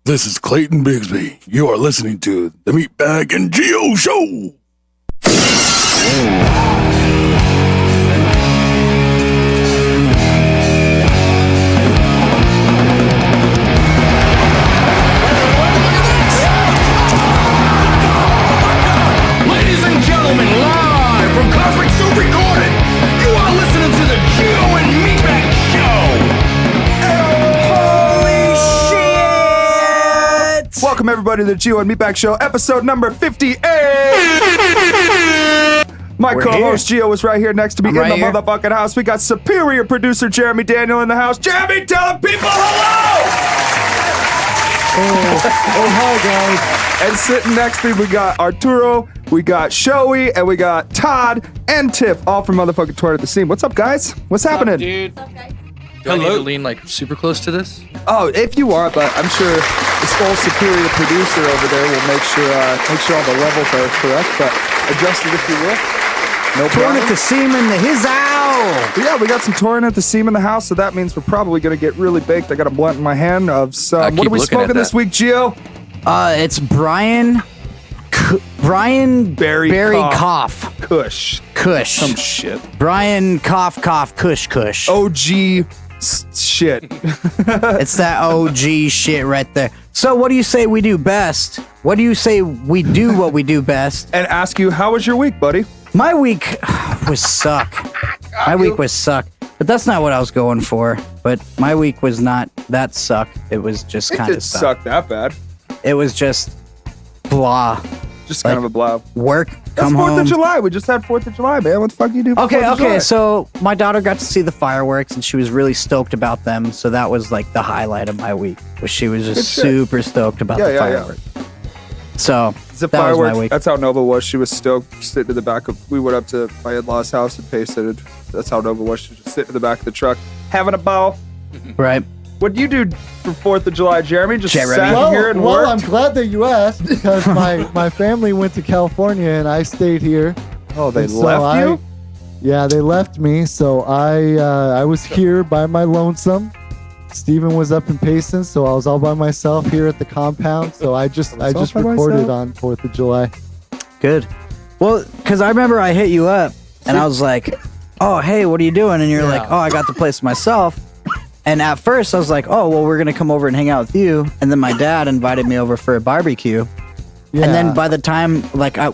This is Clayton Bigsby. You are listening to the Meatbag and Gio Show. Ladies and gentlemen, live from Conference Soup Recorded, you are listening to the Gio and Meatbag Show. Welcome everybody to the Gio and Meatbag Show, episode number 58. My co-host Gio is right here next to me in the motherfucking house. We got superior producer Jeremy Daniel in the house. Jeremy, tell the people hello! Oh, hi guys. And sitting next to me, we got Arturo, we got Shoei, and we got Todd and Tiff, all from motherfucking Torn at the Seam. What's up, guys? What's happening? Dude. Do I need to lean like super close to this? Oh, if you want, but I'm sure this whole superior producer over there will make sure all the levels are correct. But adjust it if you will. No problem. Torn at the Seam in the his owl. Yeah, we got some Torn at the Seam in the house, so that means we're probably gonna get really baked. I got a blunt in my hand of some. What are we smoking this week, Gio? It's Brian Berry Cough. Kush. Some shit. Brian Cough Kush. OG shit. It's that OG shit right there. So what do you say we do best? What do you say we do what we do best? And ask you, how was your week, buddy? My week was suck. But that's not what I was going for. But my week was not that suck. It was just kind of suck. It didn't suck that bad. It was just blah. Just kind of a blah. Work, That's come 4th home. of July. We just had 4th of July, man. What the fuck do you do for 4th of July? Okay. So my daughter got to see the fireworks, and she was really stoked about them. So that was like the highlight of my week. Was she was just super stoked about the fireworks. So The that fireworks. was my week. That's how Nova was. She was stoked, sitting in the back of. We went up to my in-laws' house and pasted. That's how Nova was. She was just sitting in the back of the truck, having a ball. Right. What do you do for 4th of July, Jeremy? Just Jeremy. sat here and worked? Well, I'm glad that you asked because my family went to California and I stayed here. Oh, they And so left you? Yeah, they left me. So I was here by my lonesome. Steven was up in Payson, so I was all by myself here at the compound. So I just recorded on 4th of July. Good. Well, because I remember I hit you up, and I was like, "Oh, hey, what are you doing?" And you're like, "Oh, I got the place myself." And at first, I was like, "Oh, well, we're gonna come over and hang out with you." And then my dad invited me over for a barbecue. Yeah. And then by the time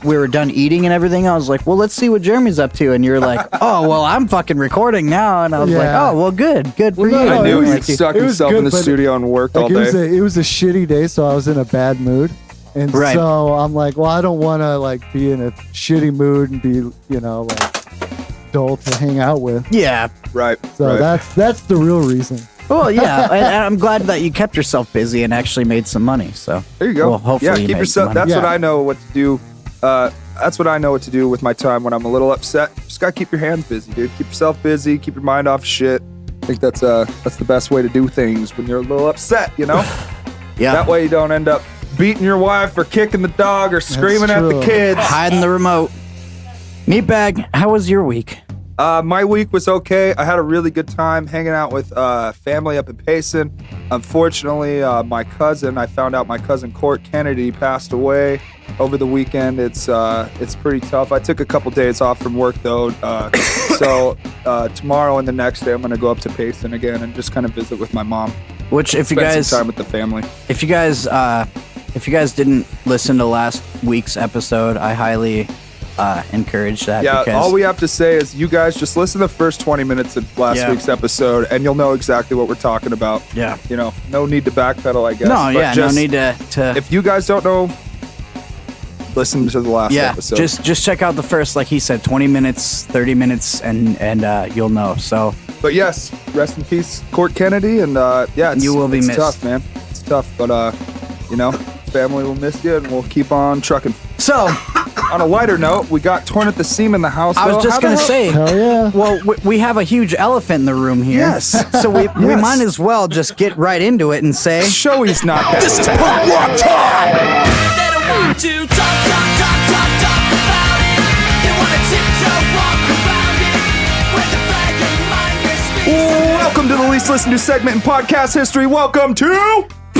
we were done eating and everything, I was like, "Well, let's see what Jeremy's up to." And you're like, "Oh, well, I'm fucking recording now." And I was like, "Oh, well, good for you." I knew it he was- stuck it was himself good, in the but studio and worked all day. It was a shitty day, so I was in a bad mood. And Right. so I'm like, well, I don't want to be in a shitty mood and be, dull to hang out with. Yeah. Right. So that's the real reason. Well, yeah. and I'm glad that you kept yourself busy and actually made some money. So There you go. Well, hopefully you keep made yourself. some That's money. what I know what to do. That's what I know what to do with my time when I'm a little upset. Just gotta keep your hands busy, dude. Keep yourself busy. Keep your mind off shit. I think that's the best way to do things when you're a little upset. Yeah. That way you don't end up beating your wife or kicking the dog or screaming at the true. kids. Hiding the remote. Meatbag, how was your week? My week was okay. I had a really good time hanging out with family up in Payson. Unfortunately, I found out my cousin Court Kennedy passed away over the weekend. It's pretty tough. I took a couple days off from work though. So tomorrow and the next day I'm gonna go up to Payson again and just kind of visit with my mom. Which, if you Spend guys, some time with the family. if you guys didn't listen to last week's episode, I highly encourage that. Yeah, because all we have to say is you guys just listen to the first 20 minutes of last week's episode and you'll know exactly what we're talking about. Yeah. No need to backpedal, I guess. No, but yeah, just, no need to. If you guys don't know, listen to the last episode. just check out the first, like he said, 20 minutes, 30 minutes, and you'll know. So, But yes, rest in peace, Court Kennedy, and it's, You will be it's missed. tough, man. It's tough, but family will miss you, and we'll keep on trucking. so On a lighter note, we got Torn at the Seam in the house. I was though. just How the gonna hell- say. Hell yeah. Well, we have a huge elephant in the room here. Yes. So we Yes. might as well just get right into it and say. Shoei's not that. This is punk rock time. They don't want to talk about it. They want to tiptoe walk around it. Where the flag and mind is Welcome to the least listened to segment in podcast history. Welcome to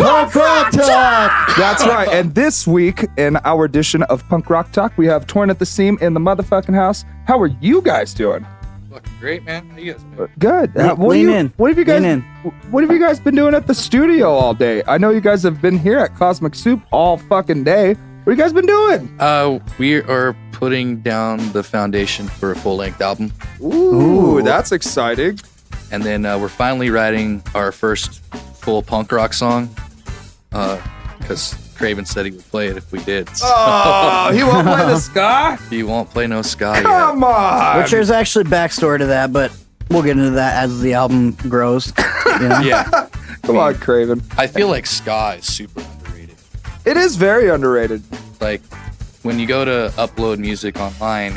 Punk Rock Talk. That's right. And this week in our edition of Punk Rock Talk, we have Torn at the Seam in the motherfucking house. How are you guys doing? Fucking great, man. How you guys doing? Good. Lean in. What have you guys? Lean in. What have you guys been doing at the studio all day? I know you guys have been here at Cosmic Soup all fucking day. What have you guys been doing? We are putting down the foundation for a full-length album, Ooh, that's exciting. and then we're finally writing our first full punk rock song. Because Craven said he would play it if we did. So Oh, he won't play the ska? he won't play no ska yet. Come on. Which there's actually backstory to that, but we'll get into that as the album grows. You know? Yeah, Come on, Craven. I feel like ska is super underrated. It is very underrated. Like when you go to upload music online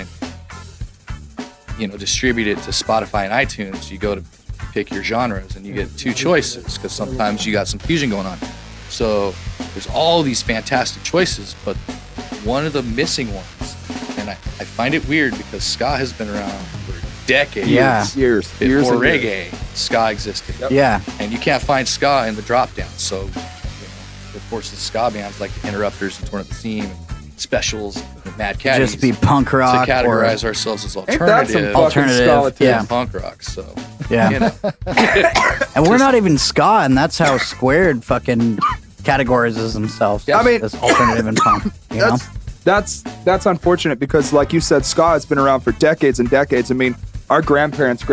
and distribute it to Spotify and iTunes, you go to pick your genres and you get two choices because sometimes you got some fusion going on. So there's all these fantastic choices, but one of the missing ones, and I find it weird because ska has been around for decades. Yeah. Years. Before and reggae, ska existed. Yeah. And you can't find ska in the drop down. So, of course, the ska bands like the Interrupters and Torn at the Seam, and Specials, and Mad Caddies, Just be punk rock to categorize or ourselves as Ain't that some alternative, fucking Alternative, skeletons? yeah. punk rock. So, yeah. you know, And we're not even ska, and that's how Squared fucking categorizes themselves. I mean- as alternative and punk. You know? That's unfortunate because, like you said, ska has been around for decades and decades. I mean, our grandparents'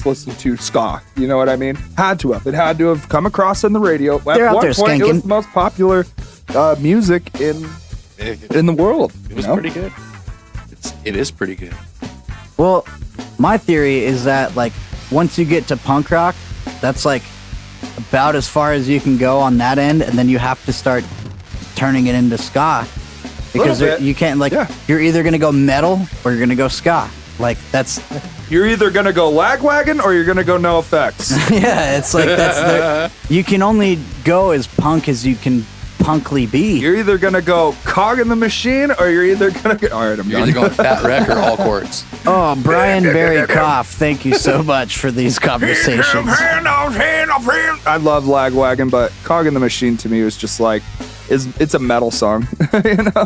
listened to ska. You know what I mean? Had to have. It had to have come across on the radio. They're At out one there point, it skanking. was the most popular music in the world. it was you know? pretty good. It is pretty good. Well, my theory is that like once you get to punk rock, that's like about as far as you can go on that end, and then you have to start turning it into ska because Little bit. you can't like Yeah. you're either gonna go metal or you're gonna go ska. Like that's You're either gonna go Lagwagon or you're gonna go No Effects. yeah, it's like you can only go as punk as you can punkly be. You're either gonna go Cog in the Machine or you're either gonna go. All right, I'm You're done. either going Fat Wreck or All Chords. Oh, Brian Barry Koff, thank you so much for these conversations. I love Lagwagon, but Cog in the Machine to me was just like, it's a metal song. You know?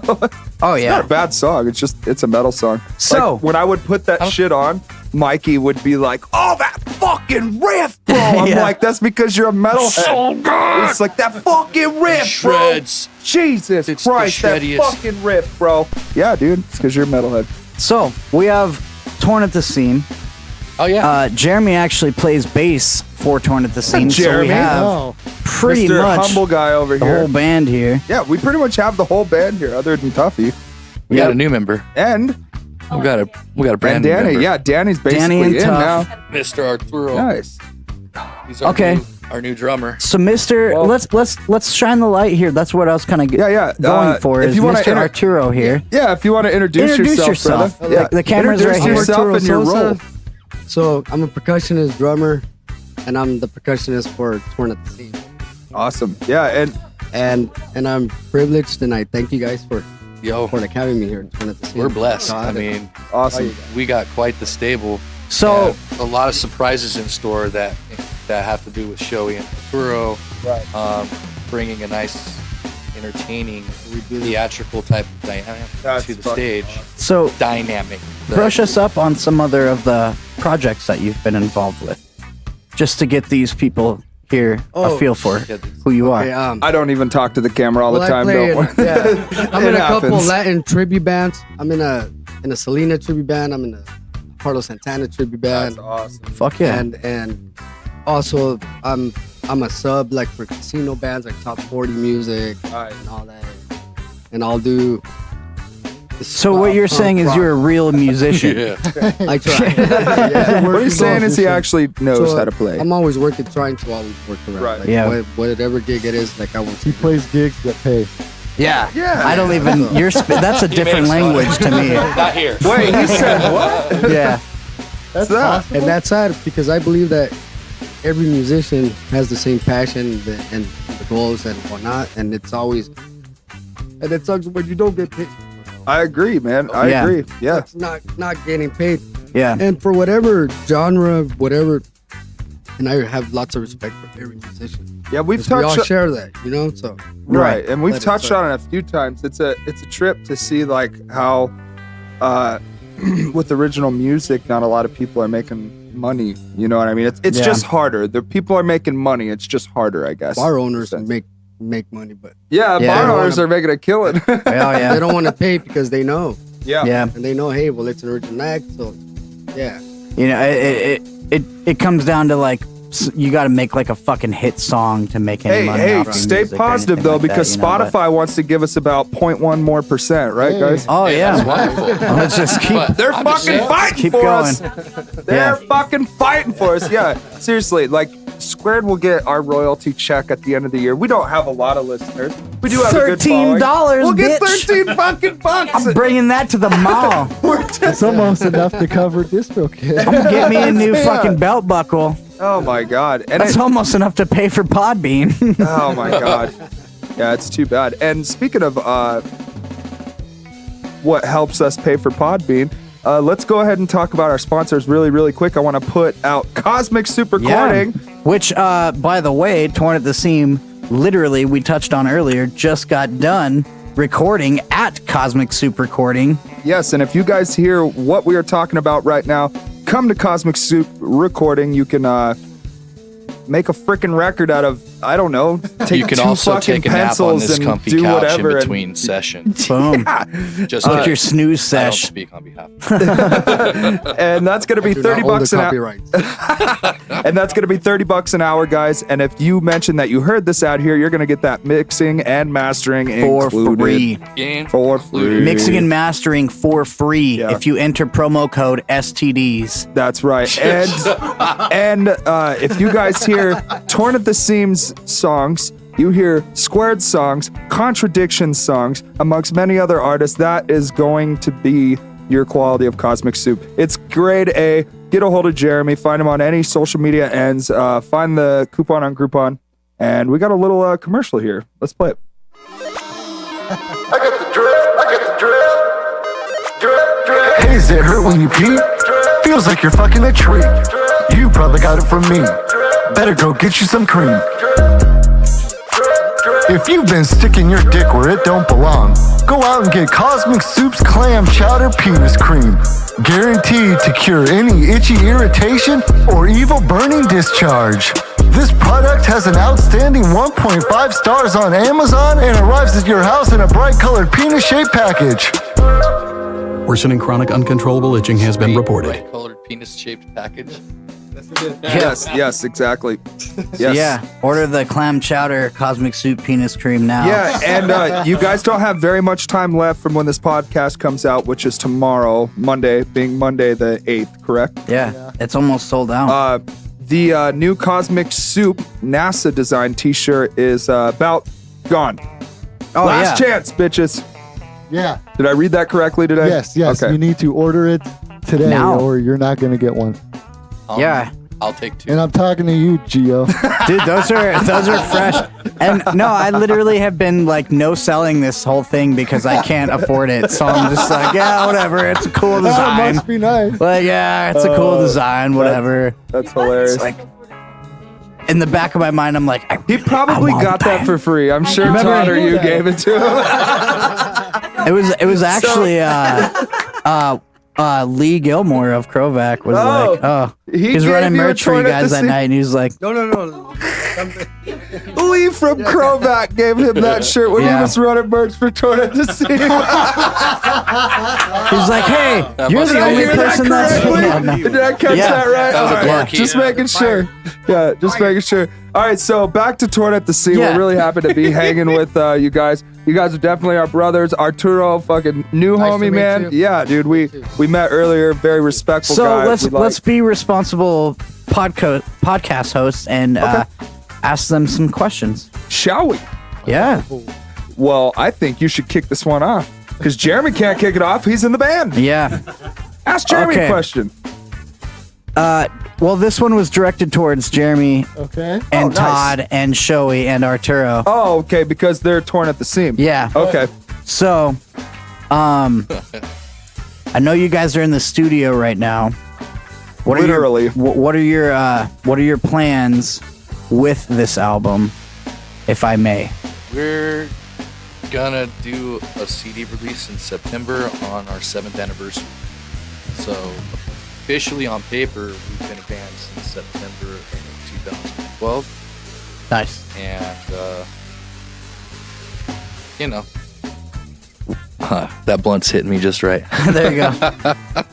Oh It's yeah. not a bad song. It's a metal song. So- like, when I would put that shit on, Mikey would be like, "Oh, that fucking riff, bro!" I'm Yeah. like, "That's because you're a metalhead." So good. It's like that fucking riff, Shreds. bro. Jesus It's the Christ, that shreddiest. fucking riff, bro. Yeah, dude. It's because you're a metalhead. So we have Torn at the Seam. Oh yeah. Jeremy actually plays bass for Torn at the Seam. So Jeremy? we have Oh, pretty Mr. much Humble Guy over the here. whole band here. Yeah, we pretty much have the whole band here, other than Tuffy we got a new member. and We got a brand new Danny. member. Yeah, Danny's basically Danny and in Tuff. now. Mr. Arturo. Nice. He's our Okay. our new drummer. So Mr. Well- let's shine the light here. That's what I was kind of Yeah. going for if is you wanna Mr. Arturo here. Yeah, if you want to introduce yourself, brother. Like, the camera's Introduce right here. yourself Arturo and your Sosa. role. So I'm a percussionist drummer, and I'm the percussionist for Torn at the Seam. Awesome. Yeah, and And I'm privileged, and I thank you guys for Yo, having me here in Torn at the Seam. we're blessed. I God. mean, awesome. we got quite the stable. So And a lot of surprises in store that have to do with Shoei and Arturo. Right. Bringing a nice, entertaining, theatrical type of dynamic That's to the fucking stage. so Dynamic. brush us up on some other of the projects that you've been involved with, just to get these people here a Oh, feel for shit. who you are. Okay, I don't even talk to the camera all the well, time. I play Don't worry. I'm in It a couple happens. Latin tribute bands. I'm in a Selena tribute band. I'm in a Carlos Santana tribute band. That's awesome. Fuck yeah. And also I'm a sub like for casino bands like Top 40 Music Nice. and all that. And I'll do. So what you're saying is you're a real musician. Yeah. I try. Yeah. What he's saying is he actually knows So, how to play. I'm always trying to always work around. Right. Like, Yeah. Whatever gig it is, like I want he to. plays gigs that pay. Yeah. Yeah. I don't even. That's a different language to me. Not here. Wait, he said what? Yeah. That's that. And that's sad because I believe that every musician has the same passion and the goals and whatnot, and it's always. And it sucks when you don't get paid. I agree, man. I Yeah. agree. Yeah. It's not getting paid. Yeah. And for whatever genre, whatever and I have lots of respect for every musician. Yeah, we've 'Cause we all touched share that, you know. So right, and we've Let it touched start. on it a few times. It's a trip to see like how with original music, not a lot of people are making money. You know what I mean? It's Yeah. just harder. The people are making money. It's just harder, I guess. bar owners Sense. make money, but Yeah, Yeah. bar owners are making a killing. Oh yeah. they don't want to pay because they know, yeah. Yeah. and they know, hey, well, it's an original act, so yeah. You know, it comes down to like you got to make like a fucking hit song to make any money. Hey, off your stay music or positive anything though, like that, because you know, but- Spotify wants to give us about 0.1 more %, right, Hey. guys? Oh yeah. That's wonderful. Let's just keep. But They're I'm just fucking saying, fighting keep for going. us. They're fucking fighting for us. Yeah, seriously. Like, Squared will get our royalty check at the end of the year. We don't have a lot of listeners. We do have a good following. $13, We'll get bitch. 13 fucking bucks. I'm bringing that to the mall. It's almost enough to cover DistroKid. Get me a new Yeah. fucking belt buckle. Oh my god. And That's almost enough to pay for Podbean. oh my god. Yeah, it's too bad. And speaking of what helps us pay for Podbean, let's go ahead and talk about our sponsors really, really quick. I want to put out Cosmic Soup Recording. Which, by the way, Torn at the Seam, literally, we touched on earlier, just got done recording at Cosmic Soup Recording. Yes, and if you guys hear what we are talking about right now, come to Cosmic Soup Recording. You can make a freaking record out of, I don't know, take You can two also fucking take a nap on pencils this and comfy do couch whatever. in and- between sessions. Boom. Just Get like your snooze I don't sesh. speak on behalf. and that's going to be Do 30 not own bucks the an hour. copyrights. And that's going to be 30 bucks an hour, guys. And if you mention that you heard this out here, you're going to get that mixing and mastering For included. free. For free. Mixing and mastering for free Yeah. if you enter promo code STDs. That's right. And if you guys hear Torn at the Seams songs, you hear Squared songs, Contradiction songs, amongst many other artists, that is going to be your quality of Cosmic Soup. It's grade A. Get a hold of Jeremy. Find him on any social media ends. Find the coupon on Groupon. And we got a little commercial here. Let's play it. I got the drip, I got the drip. Drip, drip. Hey, does it hurt when you pee? Feels like you're fucking a tree. You probably got it from me. Better go get you some cream. If you've been sticking your dick where it don't belong, go out and get Cosmic Soup's Clam Chowder Penis Cream. Guaranteed to cure any itchy irritation or evil burning discharge. This product has an outstanding 1.5 stars on Amazon and arrives at your house in a bright colored penis-shaped package. Worsening chronic uncontrollable itching has been reported. Bright colored penis-shaped package. Yes, exactly. Yes. Yeah, order the clam chowder Cosmic Soup Penis Cream now. Yeah, and you guys don't have very much time left from when this podcast comes out, which is tomorrow, Monday, being Monday the 8th, correct? Yeah, it's almost sold out. The new Cosmic Soup NASA design t-shirt is about gone. Oh, Last yeah. chance, bitches. Yeah. Did I read that correctly today? Yes. Okay. You need to order it today, Now. or you're not going to get one. Yeah. I'll take two. And I'm talking to you, Gio. Dude, those are fresh. And no, I literally have been like no selling this whole thing because I can't afford it. So I'm just like, yeah, whatever. It's a cool That design. must be nice. But yeah, it's a cool design, whatever. That's hilarious. It's like in the back of my mind, I'm like, He probably got that for free. I'm sure Todd or you gave it to him. It was actually Lee Gilmore of Krovac was like, oh, he he's gave running you a merch for you Torn at guys the that Seam? night, and he was like, No. Lee from Krovac gave him that shirt when he Yeah. was running merch for Torn at the Seam. he's like, hey, you're must the have only been person that's. Yeah, no. Did I catch Yeah. that right? That was a All right. barkeep. Just making sure. Yeah, just making sure. All right, so back to Torn at the Seam. Yeah. We're really happy to be hanging with you guys. You guys are definitely our brothers. Arturo, fucking new Nice to homie, meet man. you. Yeah, dude, we met earlier. Very respectful So guy. let's be responsible podcast hosts and ask them some questions. Shall we? Yeah. Well, I think you should kick this one off because Jeremy can't kick it off. He's in the band. Yeah. Ask Jeremy a Okay. question. Well, this one was directed towards Jeremy Okay. and nice. Todd and Shoei and Arturo. Oh, okay, because they're torn at the seam. Yeah. Okay. So, I know you guys are in the studio right now. What Literally. What are your plans with this album, if I may? We're gonna do a CD release in September on our 7th anniversary. So officially on paper, we've been a band since September of 2012. Nice. And that blunt's hitting me just right. There you go.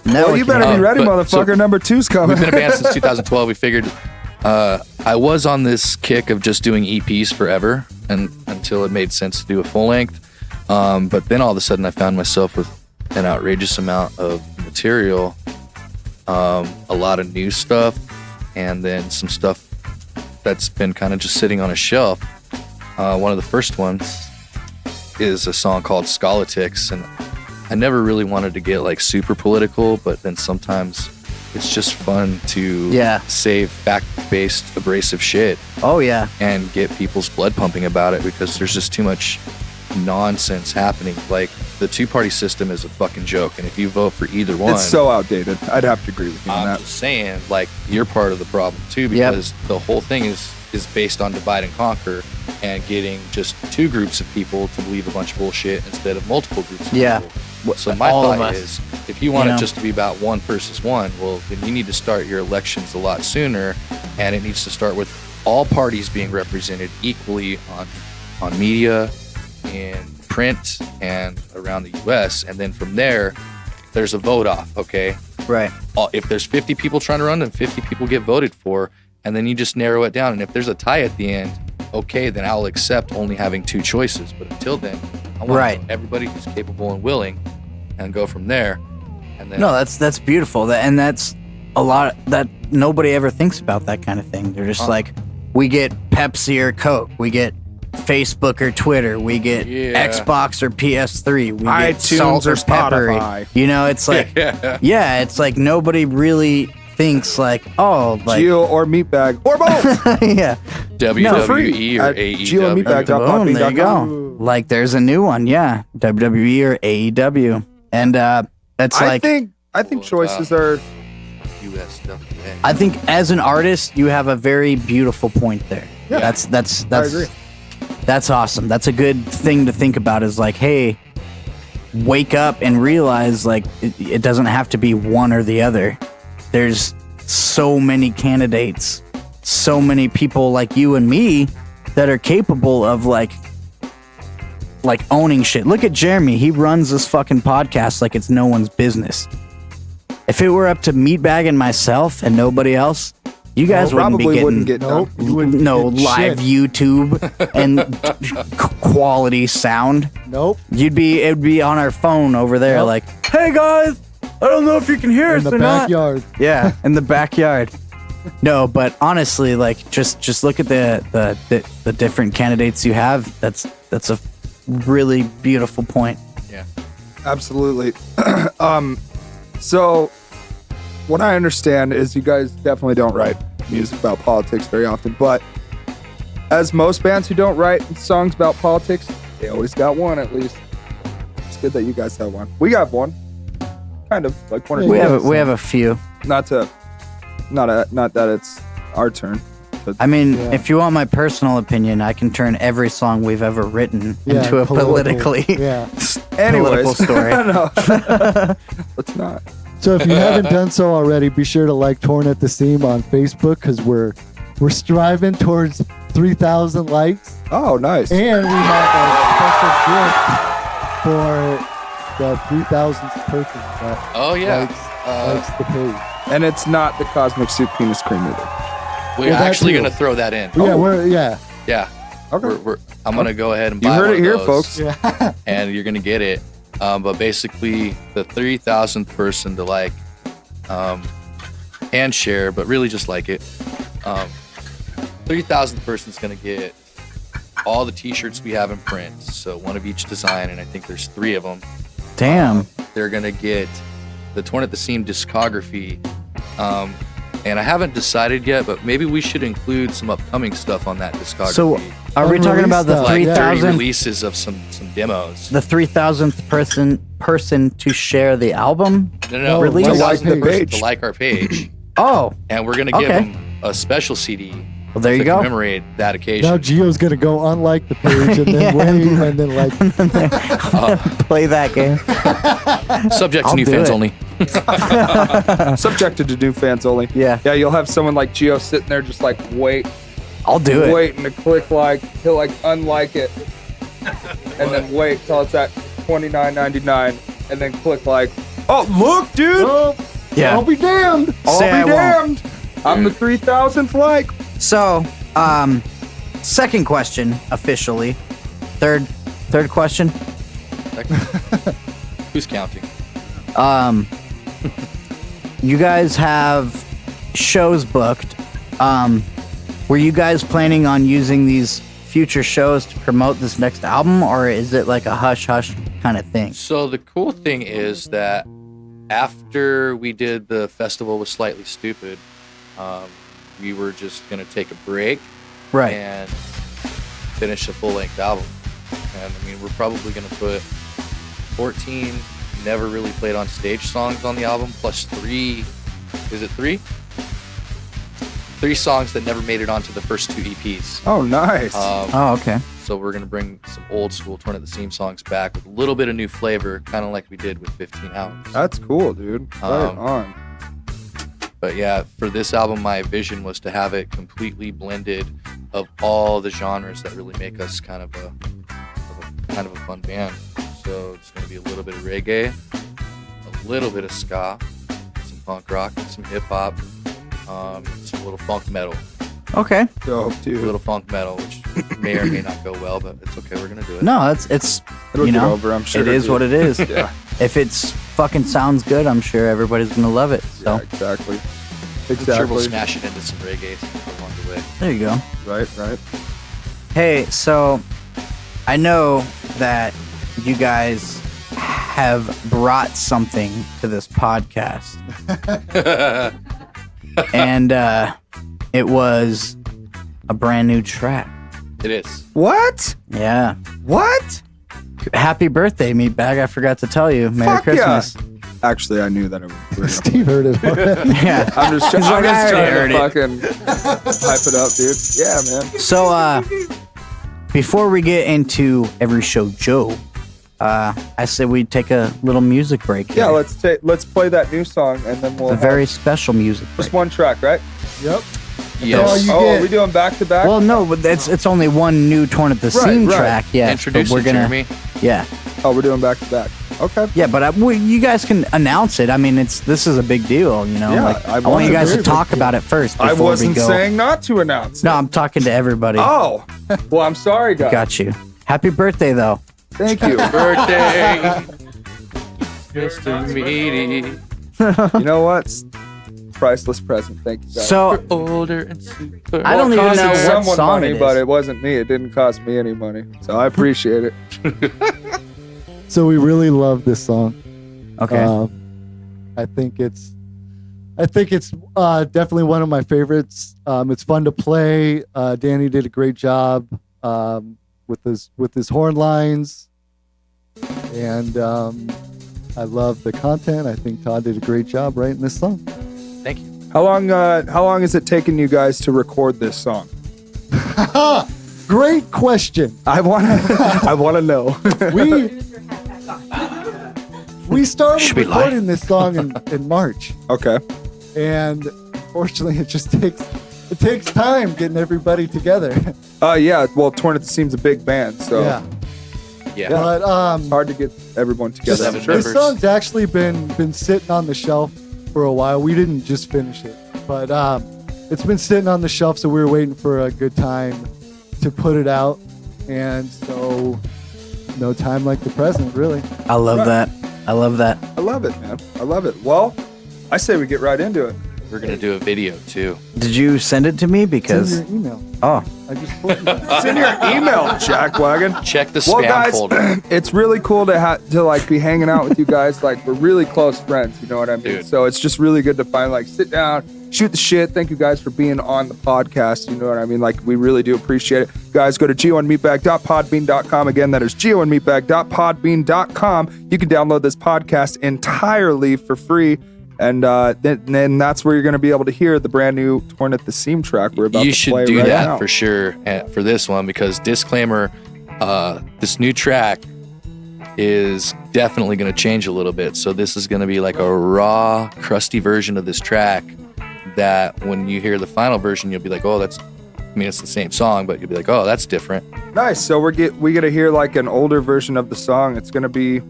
Well, you better be ready, motherfucker. Number 2's coming. We've been a band since 2012. We figured I was on this kick of just doing EPs forever, and until it made sense to do a full length. But then all of a sudden, I found myself with an outrageous amount of material, a lot of new stuff, and then some stuff that's been kind of just sitting on a shelf. One of the first ones is a song called Skalitics, and I never really wanted to get like super political, but then sometimes it's just fun to say fact-based abrasive shit. Oh yeah. And get people's blood pumping about it, because there's just too much nonsense happening. Like, the two-party system is a fucking joke, and if you vote for either one, it's so outdated. I'd have to agree with you on that. I'm just saying, like, you're part of the problem too, because the whole thing is based on divide and conquer, and getting just two groups of people to believe a bunch of bullshit instead of multiple groups of people. So my thought is, if you want it just to be about one versus one, well, then you need to start your elections a lot sooner, and it needs to start with all parties being represented equally on media, in print, and around the U.S. And then from there, there's a vote off, okay? Right. If there's 50 people trying to run, then 50 people get voted for, and then you just narrow it down. And if there's a tie at the end, okay, then I'll accept only having two choices. But until then, I want everybody who's capable and willing, and go from there. And then that's beautiful. And that's a lot that nobody ever thinks about, that kind of thing. They're just like, we get Pepsi or Coke, we get Facebook or Twitter, we get Xbox or PS3, we get salt or pepper. You know, it's like, it's like nobody really thinks like, oh, like Gio or Meatbag or both. Yeah. WWE or AEW. Gio and Meatbag. Boom, there you go. Like, there's a new one, WWE or AEW, and that's like. I think choices are. USWA. I think as an artist, you have a very beautiful point there. Yeah. That's I agree. That's awesome. That's a good thing to think about, is like, hey, wake up and realize like it doesn't have to be one or the other. There's so many candidates, so many people like you and me that are capable of like owning shit. Look at Jeremy. He runs this fucking podcast like it's no one's business. If it were up to Meatbag and myself and nobody else, you guys wouldn't be getting no live YouTube and quality sound. Nope. It'd be on our phone over there, like, hey guys, I don't know if you can hear us in the backyard. Yeah, in the backyard. No, but honestly, like, just look at the different candidates you have. That's a really beautiful point. Yeah, absolutely. So what I understand is you guys definitely don't write music about politics very often, but as most bands who don't write songs about politics, they always got one at least. It's good that you guys have one. We got one, kind of like one or two. We have a few. Not that it's our turn. But I mean, if you want my personal opinion, I can turn every song we've ever written into a politically political story. No. Let's not. So if you haven't done so already, be sure to like Torn at the Seam on Facebook, because we're striving towards 3,000 likes. Oh, nice. And we have a special gift for the 3,000th person that likes the page. And it's not the Cosmic Soup Penis Cream either. We're actually going to throw that in. Yeah, Okay. I'm going to go ahead and buy You heard one it of here, those, folks. and you're going to get it. But basically, the 3,000th person to like and share, but really just like it. 3,000th person's going to get all the T-shirts we have in print. So one of each design, and I think there's 3 of them. Damn. They're going to get the Torn at the Seam discography. And I haven't decided yet, but maybe we should include some upcoming stuff on that discography. So, are we talking about the 3,000 releases of some demos? The 3,000th person to share the album? No. Release? To like the page. To like our page. Oh, and we're gonna give Okay. them a special CD. well, there you to go. commemorate that occasion. Now Gio's gonna go unlike the page and then Yeah. wait and then like Play that game. Subject to I'll new do fans it. only. Subjected to new fans only. Yeah. Yeah, you'll have someone like Gio sitting there just like I'll do it. waiting to click like. He'll like unlike it, and then wait till it's at $29.99, and then click like. Oh look, dude! oh, Yeah. I'll be damned. I'll Say I be won't. damned. I'm the 3,000th like. So, second question officially. Third question. Who's counting? You guys have shows booked. Were you guys planning on using these future shows to promote this next album, or is it like a hush hush kind of thing? So the cool thing is that after we did the festival with Slightly Stupid, we were just gonna take a break Right. and finish a full-length album. And I mean, we're probably gonna put 14 never really played on stage songs on the album, plus 3. Is it 3? 3 songs that never made it onto the first 2 EPs. Oh, nice. Oh, okay. So we're gonna bring some old school Torn at the Seam songs back with a little bit of new flavor, kind of like we did with 15 Hours. That's cool, dude. Right Um, on. But yeah, for this album, my vision was to have it completely blended of all the genres that really make us kind of a fun band. So it's gonna be a little bit of reggae, a little bit of ska, some punk rock, some hip hop, some little funk metal. Okay. Dope, A dude. little funk metal, which may or may not go well, but it's okay. We're gonna do it. No, it's It'll you get know, over, I'm sure, it is dude. what it is. Yeah. If it's fucking sounds good, I'm sure everybody's gonna love it. So Yeah, exactly. I'm sure we'll Exactly. smash it into some reggae along the way. there you go. Right, right. Hey, so I know that you guys have brought something to this podcast, and it was a brand new track. It is. What? Yeah. What? Happy birthday, Meatbag. I forgot to tell you. Merry Fuck yeah. Christmas. Actually, I knew that it was. Steve heard it. Yeah. I'm just, He's like, I already trying to fucking hype it up, dude. Yeah, man. So, before we get into every show Joe, I said we'd take a little music break here. Yeah, let's play that new song and then we'll a have very special music break. just one track, right? Yep. Yes. you Oh, get- are we doing back to back? Well, no, but it's only one new Torn at the Seam right. track. Yeah, Introduce but we're it, gonna, Jeremy. Yeah, Oh, we're doing back to back. Okay. yeah, but you guys can announce it. I mean, this is a big deal, you know. Yeah, like, I I want want you it guys very to talk big deal. about it first. I Before wasn't we go. saying not to announce it. No, I'm talking to everybody. Oh, well, I'm sorry, guys. Got you. Happy birthday, though. Thank you. Birthday, Mr. Meaty. You know what? Priceless present. Thank you, guys. So Older and super. I don't Well, it even know costed what someone song money, it is. but it wasn't me. It didn't cost me any money, so I appreciate it. So we really love this song. Okay. I think it's definitely one of my favorites. It's fun to play. Danny did a great job with his horn lines, and I love the content. I think Todd did a great job writing this song. Thank you. How long has it taken you guys to record this song? Great question. I wanna know. We started Should we lie? recording this song in March, Okay. and fortunately, it takes time getting everybody together. Yeah. Well, Torn at the Seam's a big band, so Yeah, Yeah. but it's hard to get everyone together. I'm Seven sure. this members. song's actually been sitting on the shelf for a while. We didn't just finish it, but it's been sitting on the shelf, so we were waiting for a good time to put it out, and so no time like the present, really. I love that. I love that. I love it, man. I love it. Well, I say we get right into it. We're gonna do a video too. Did you send it to me? It's Because in your email. oh, I just told you that. It's in your email, Jackwagon. Check the Well, spam guys, folder. it's really cool to like be hanging out with you guys. Like we're really close friends. You know what I mean? Dude. So it's just really good to find like sit down, shoot the shit. Thank you guys for being on the podcast. You know what I mean? Like we really do appreciate it. Guys, go to gioandmeatbag.podbean.com. Again, that is gioandmeatbag.podbean.com. You can download this podcast entirely for free. And then that's where you're going to be able to hear the brand new Torn at the Seam track we're about You to should play do right that now. for sure for this one, because disclaimer, this new track is definitely going to change a little bit. So this is going to be like a raw, crusty version of this track that when you hear the final version, you'll be like, oh, it's the same song, but you'll be like, oh, that's different. Nice. So we get to hear like an older version of the song. It's going to be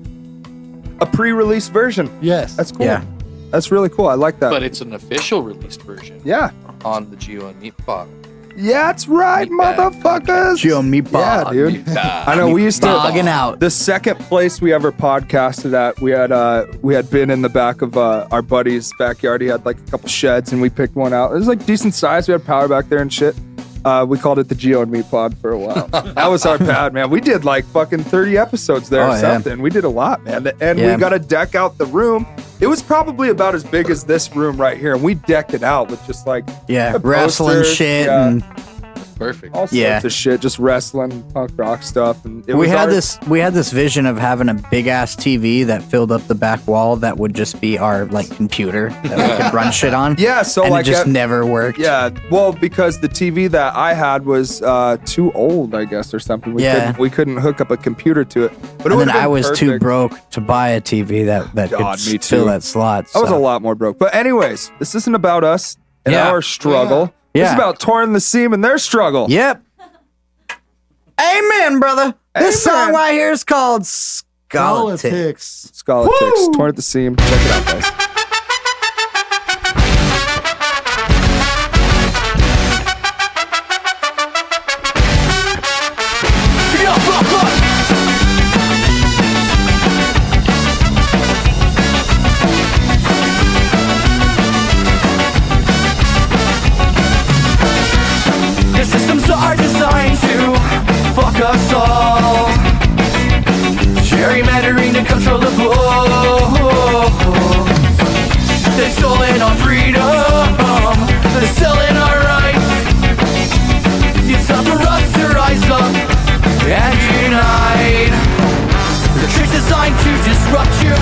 a pre-release version. Yes. That's cool. Yeah. That's really cool. I like that. But it's an official released version. Yeah. On the Gio and Meatbag. Yeah, that's right, Meatbag. motherfuckers. Gio and Meatbag. Yeah, dude. Meatbag. I know we used to Bogging out. The second place we ever podcasted at, we had been in the back of our buddy's backyard. He had like a couple sheds, and we picked one out. It was like decent size. We had power back there and shit. We called it the Gio and Meat Pod for a while. That was our pad, man. We did like fucking 30 episodes there or yeah. something. We did a lot, man. And we got to deck out the room. It was probably about as big as this room right here, and we decked it out with just like Yeah, the wrestling posters, shit. yeah. And Perfect. all sorts Yeah. of shit, just wrestling, punk rock stuff. And it we was had our- we had this vision of having a big ass TV that filled up the back wall that would just be our like computer that we could run shit on. Yeah, so and like it just at- never worked. Yeah, well, because the TV that I had was too old, I guess, or something. We couldn't hook up a computer to it. But it And then would've been I was too perfect. broke to buy a TV that God, could me fill too. that slot. I was a so. lot more broke. But anyways, this isn't about us and Yeah. our struggle. Yeah. It's about Torn the Seam and their struggle. Yep. Amen, brother. This Amen. song right here is called Skalitics. Skalitics, Torn at the Seam. Check it out, guys. The systems are designed to fuck us all, gerrymandering to control the vote. They've stolen our freedom, they're selling our rights. It's time for us to rise up and unite. The trick's designed to disrupt you,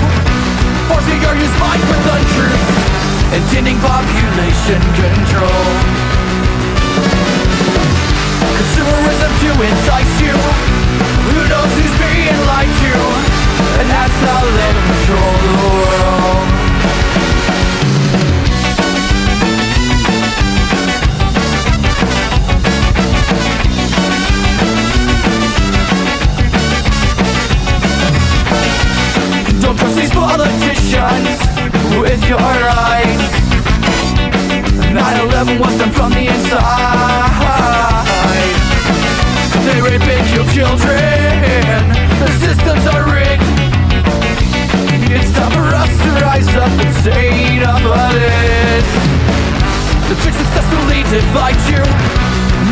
forcing your use mind with untruth, intending population control. Consumerism to entice you. Who knows who's being lied to? And that's how they control the world. Don't trust these politicians with your eyes. 9/11 was done from the inside. They rape and kill children. The systems are rigged. It's time for us to rise up and say enough of this. The trick successfully divide you.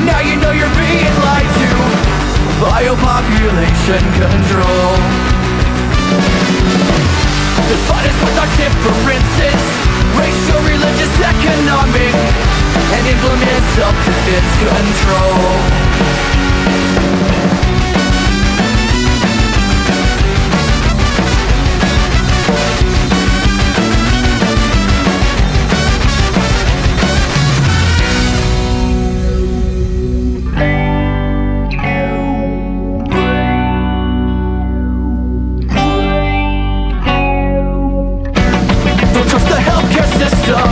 Now you know you're being lied to. Biopopulation control. Define us with our differences, racial, religious, economic, and implement self-defense control. Don't trust the healthcare system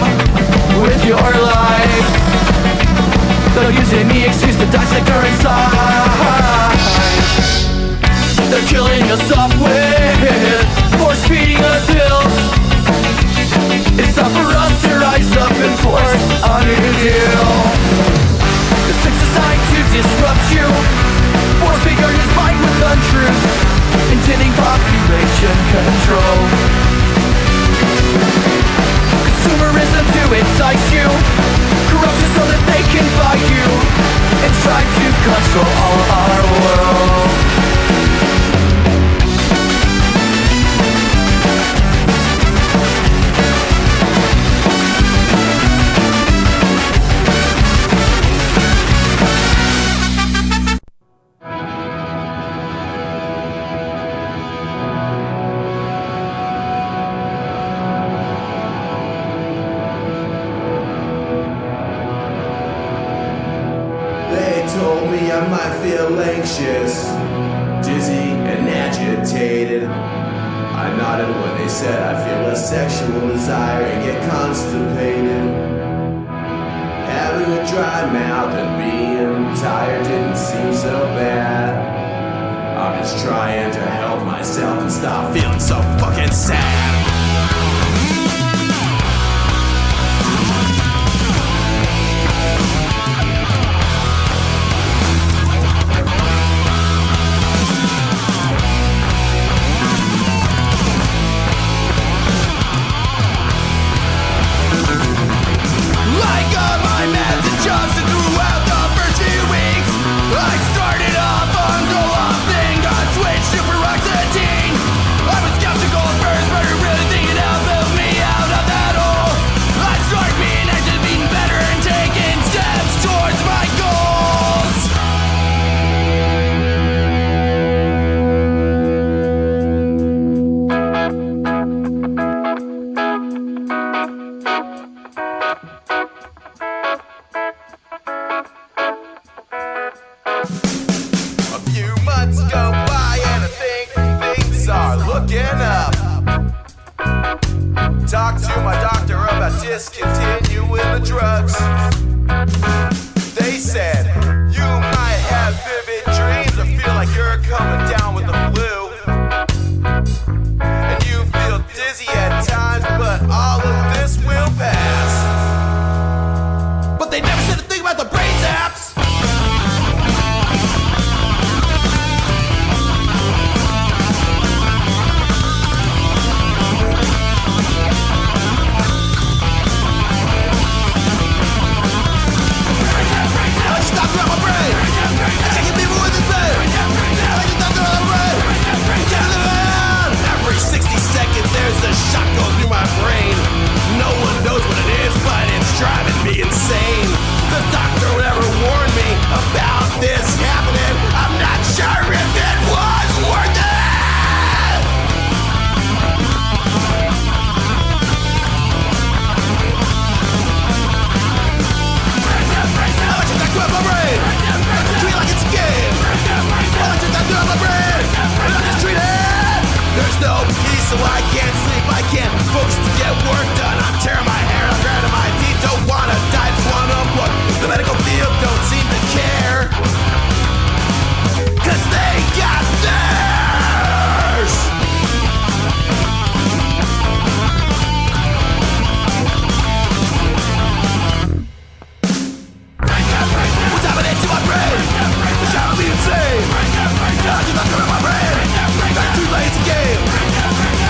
with your life. They'll use any excuse to dissect our inside. They're killing us off with force feeding us pills. It's time for us to rise up and force a new deal. The trick's designed to disrupt you, force feed your mind with untruth, intending population control. Consumerism to entice you, corruption so that they can buy you, and try to control all our world. me I might feel anxious, dizzy and agitated. I nodded when they said I feel a sexual desire and get constipated. Having a dry mouth and being tired didn't seem so bad. I'm just trying to help myself and stop feeling so fucking sad. Adjusted throughout the first few weeks. I started off on Zoloft, then got switched to paroxetine. I was skeptical at first, but I really think it helped me out of that hole. I started being active, being better, and taking steps towards my goals. Talk to my doctor about discontinuing the drugs. They said you might have vivid dreams or feel like you're coming down with the flu. And you feel dizzy at times, but all of this will pass. But they never said a thing about the brain zaps. There's a shot going through my brain. No one knows what it is, but it's driving me insane. The doctor would ever warn me about this happening. I'm not sure if it was worth it. I like to talk to my brain. Treat it like it's a game. I like to talk to my brain. I just treat it. There's no peace, so I can't sleep, I can't focus to get work done. I'm tearing my hair, I'm grinding my teeth, don't wanna die, just wanna unplug. The medical field don't seem to care, 'cause they got theirs. What's happening to my brain? It's driving me insane. I just talk about my brain. Back too late to game.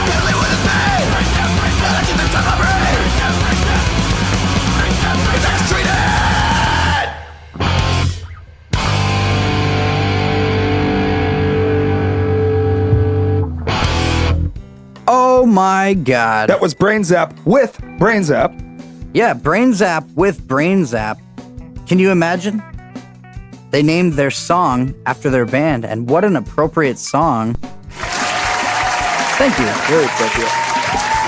Can't live with this pain. I just inside my brain. It's just treated. Oh my god. That was Brain Zap with Brain Zap. Yeah, Brain Zap with Brain Zap. Can you imagine? They named their song after their band, and what an appropriate song. Thank you. Very appropriate.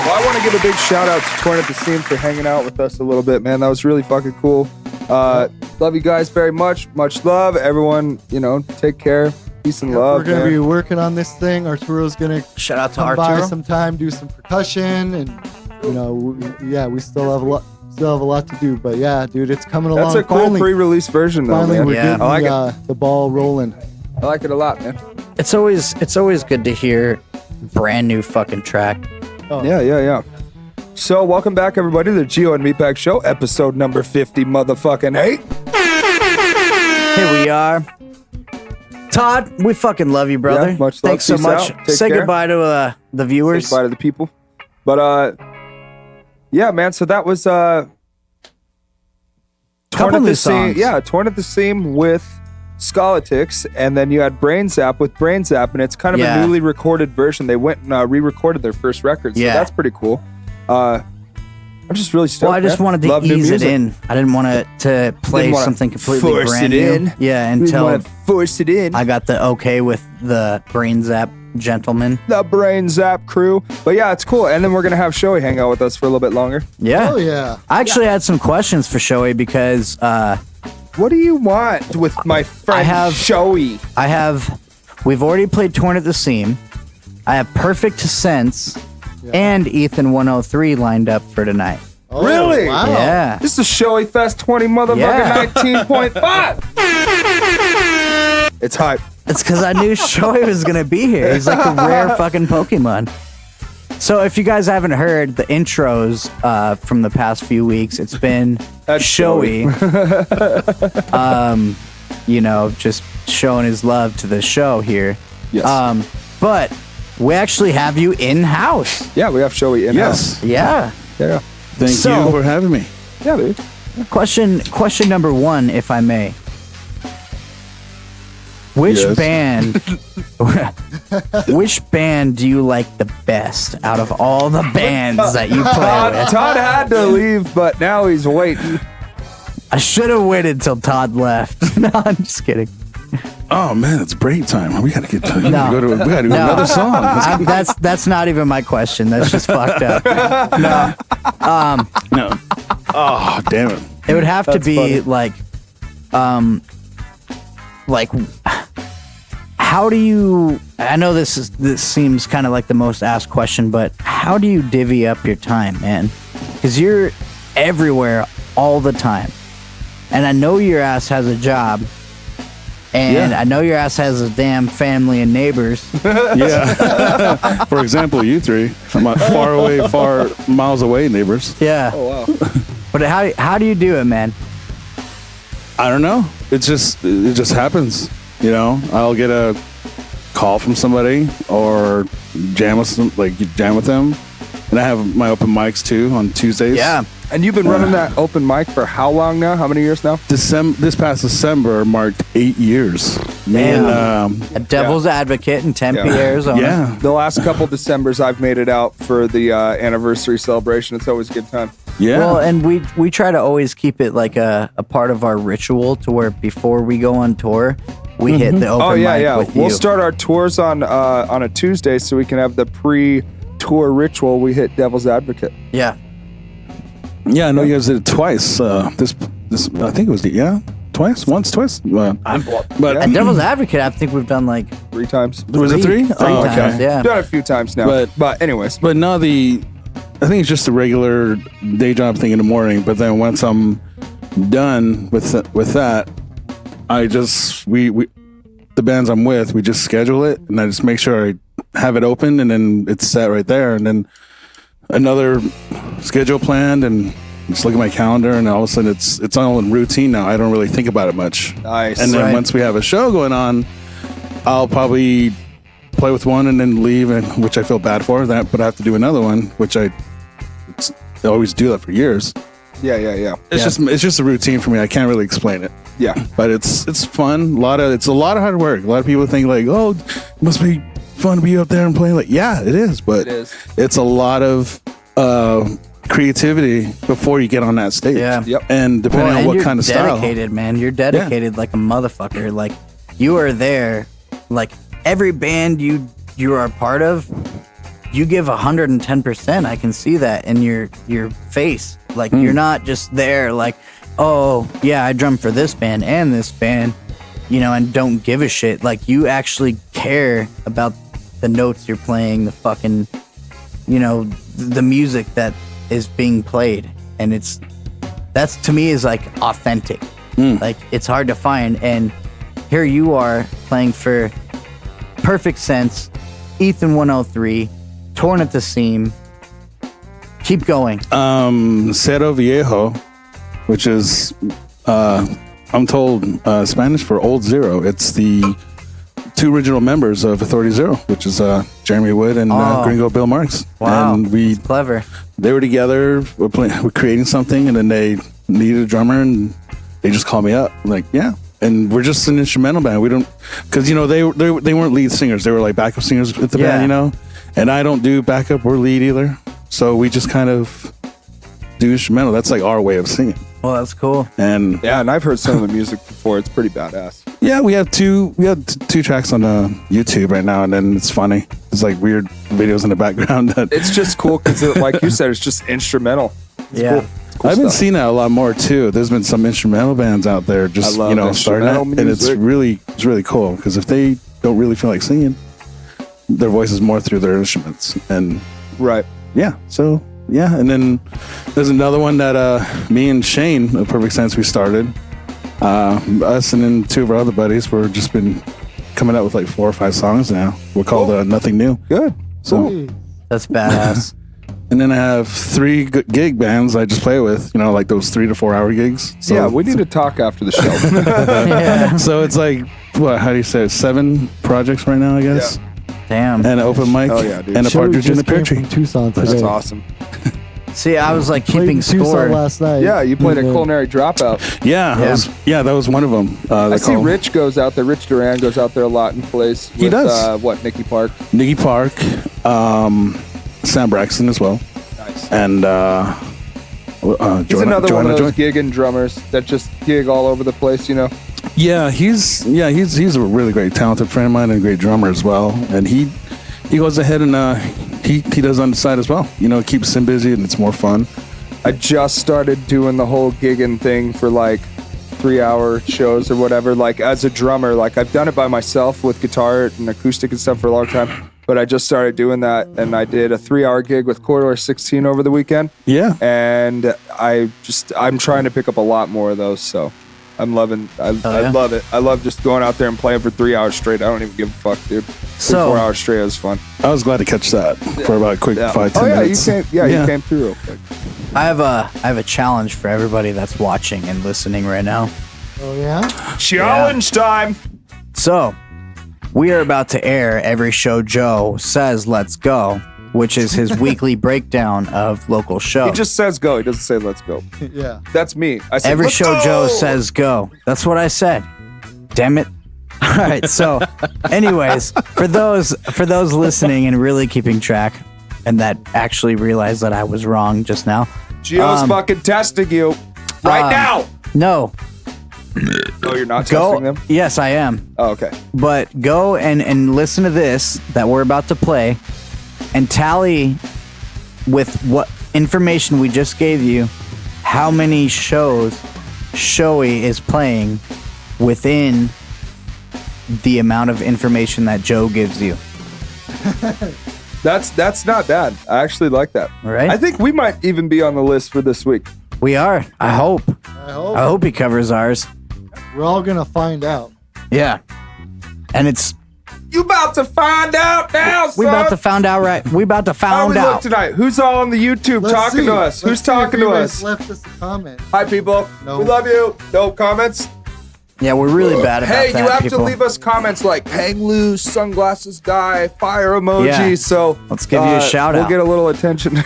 Well, I want to give a big shout out to Torn at the Seam for hanging out with us a little bit, man. That was really fucking cool. Love you guys very much. Much love. Everyone, take care. Peace and love. We're going to be working on this thing. Arturo's going to shout out to come by Arturo sometime, do some percussion, and we still have a lot to do. But yeah, dude, it's coming along. That's a cool pre-release version, though, finally, man. we're getting I like the ball rolling. I like it a lot, man. It's always good to hear brand new fucking track. Oh. Yeah. So, welcome back, everybody, to the Gio and Meatbag Show, episode number 50, motherfucking 8. Here we are. Todd, we fucking love you, brother. Yeah, much love. Thanks so Peace much. out. Take Say care. goodbye to the viewers. Say goodbye to the people. But, yeah, man, so that was Torn Couple at the new Seam. songs. Yeah, Torn at the Seam with Skalitics, and then you had Brain Zap with Brain Zap, and it's kind of a newly recorded version. They went and re-recorded their first record, so that's pretty cool. I'm just really stoked. Well, I just wanted to Love new ease it music. in. I didn't want to play Didn't wanna something completely force brand it new. in. Yeah, Didn't until wanna force it in. I got the okay with the Brain Zap gentleman. The Brain Zap crew. But yeah, it's cool. And then we're going to have Shoei hang out with us for a little bit longer. Yeah. Oh, yeah. I actually had some questions for Shoei because What do you want with my friend Joey? We've already played Torn at the Seam. I have Perfect Sense and Ethan 103 lined up for tonight. Oh, really? Wow. Yeah. This is Showy Fest 20 motherfucking 19.5. It's hype. It's because I knew Showy was going to be here. He's like a rare fucking Pokemon. So if you guys haven't heard the intros from the past few weeks, it's been Showy. Just showing his love to the show here. Yes. But we actually have you in-house. Yeah, we have Showy in-house. Yeah. Yeah. Thank you for having me. Yeah, dude. Question number 1, if I may. Which band do you like the best out of all the bands that you play with? Todd had to leave, but now he's waiting. I should have waited till Todd left. No, I'm just kidding. Oh man, it's break time. We gotta get to, No. we gotta do another song. That's not even my question. That's just fucked up. No. No. Oh damn it. It would have to be funny. like how do you, I know this seems kind of like the most asked question, but how do you divvy up your time, man? Because you're everywhere all the time. And I know your ass has a job. And I know your ass has a damn family and neighbors. Yeah. For example, you three. I'm far miles away neighbors. Yeah. Oh, wow. But how do you do it, man? I don't know. It just happens. You know, I'll get a call from somebody or jam with them. And I have my open mics too on Tuesdays. Yeah. And you've been running that open mic for how long now? How many years now? This past December marked 8 years. Damn. A devil's advocate in Tempe, Arizona. Yeah. The last couple Decembers I've made it out for the anniversary celebration. It's always a good time. Yeah. Well, and we try to always keep it like a part of our ritual to where before we go on tour, we hit the open mic with you. We'll start our tours on a Tuesday so we can have the pre-tour ritual. We hit Devil's Advocate. Yeah. Yeah, I know you guys did it twice. This I think it was twice, twice. But At Devil's Advocate, I think we've done like 3 times. Was it 3? Three times, yeah. Done it a few times now. But anyways. But now I think it's just a regular day job thing in the morning. But then once I'm done with that, I just the bands I'm with, we just schedule it, and I just make sure I have it open, and then it's set right there, and then another schedule planned, and just look at my calendar, and all of a sudden it's all in routine now. I don't really think about it much. Nice. And then once we have a show going on, I'll probably play with one and then leave, which I feel bad for that, but I have to do another one, which I always do that for years. Yeah. It's just a routine for me. I can't really explain it. Yeah. But it's fun. It's a lot of hard work. A lot of people think like, oh, it must be fun to be up there and playing. Like, yeah, it is, but it's a lot of creativity before you get on that stage. Yeah. Yep. And depending on what kind of style. You're dedicated, man. You're dedicated like a motherfucker. Like, you are there. Like, every band you are a part of, you give 110%. I can see that in your face. Like, you're not just there like, oh, yeah, I drum for this band and this band, and don't give a shit. Like, you actually care about the notes you're playing, the fucking, the music that is being played. And that's to me is like authentic. Like, it's hard to find. And here you are playing for Perfect Sense, Ethan 103, Torn at the Seam. Keep going. Cero Viejo, which is, I'm told, Spanish for Old Zero. It's the 2 original members of Authority Zero, which is Jeremy Wood and Gringo Bill Marks. Wow, and that's clever. They were together, we're creating something, and then they needed a drummer, and they just called me up. I'm like, yeah. And we're just an instrumental band. We don't, because they weren't lead singers. They were like backup singers with the band, And I don't do backup or lead either. So we just kind of do instrumental. That's like our way of singing. Well, that's cool. And I've heard some of the music before. It's pretty badass. Yeah, we have two tracks on YouTube right now, and then it's funny. It's like weird videos in the background. It's just cool because, like you said, it's just instrumental. It's cool. cool I've been stuff. seeing that a lot more too. There's been some instrumental bands out there just I love starting it, instrumental and it's music. really cool because if they don't really feel like singing, their voice is more through their instruments. And Right. yeah, so yeah, and then there's another one that me and Shane of Perfect Sense we started. Us and then two of our other buddies were just been coming out with like 4 or 5 songs now. We're called Nothing New. Good. So, That's badass. and then I have 3 gig bands I just play with, like those 3 to 4 hour gigs. So, Yeah, we need to talk after the show. so it's like, how do you say it? 7 projects right now, I guess. Damn. And an open mic. Oh, yeah, dude. And a Joey partridge in the just came pear tree. from Tucson today. That's awesome. See, I was like Played keeping in Tucson score. last night. Yeah, you played a And, culinary dropout. Yeah, that was one of them. I see Rich goes out there. Rich Duran goes out there a lot and plays with, He does. Nicky Park. Nicky Park, Sam Braxton as well. Nice. And He's another one of those gigging drummers that just gig all over the place, Yeah, he's a really great, talented friend of mine and a great drummer as well. And he goes ahead and he does on the side as well. It keeps him busy and it's more fun. I just started doing the whole gigging thing for like 3-hour shows or whatever. Like as a drummer, like I've done it by myself with guitar and acoustic and stuff for a long time. But I just started doing that, and I did a 3-hour gig with Corridor 16 over the weekend. Yeah, and I'm trying to pick up a lot more of those. So I'm loving. I love it. I love just going out there and playing for 3 hours straight. I don't even give a fuck, dude. 4 hours straight was fun. I was glad to catch that for about a quick 5-10 minutes. You came through real quick. I have a challenge for everybody that's watching and listening right now. Oh, yeah? Challenge time! So, we are about to air Every Show Joe Says Let's Go, which is his weekly breakdown of local shows. He just says go. He doesn't say let's go. Yeah. That's me. I said, Every let's Show go! Joe Says Go. That's what I said. Damn it. All right, so anyways, for those listening and really keeping track and that actually realized that I was wrong just now. Gio's fucking testing you right now. No. Oh, you're not Go. testing them? Yes, I am. Oh, okay. But go and listen to this that we're about to play and tally with what information we just gave you, how many shows Showy is playing within the amount of information that Joe gives you. That's not bad. I actually like that. All right. I think we might even be on the list for this week. We are. I hope. I hope. I hope he covers ours. We're all going to find out. Yeah. And it's You about to find out now, son. we about to find out right. We about to How find we look out. tonight? Who's all on the YouTube Let's talking see. to us? Let's Who's see if talking to anybody's us? left us a comment. Hi, people. No. We love you. No comments. Yeah, we're really bad about Hey, that. you have people. to leave us comments like hang loose, sunglasses guy, fire emoji. Yeah. So Let's give you a shout We'll out. get a little attention.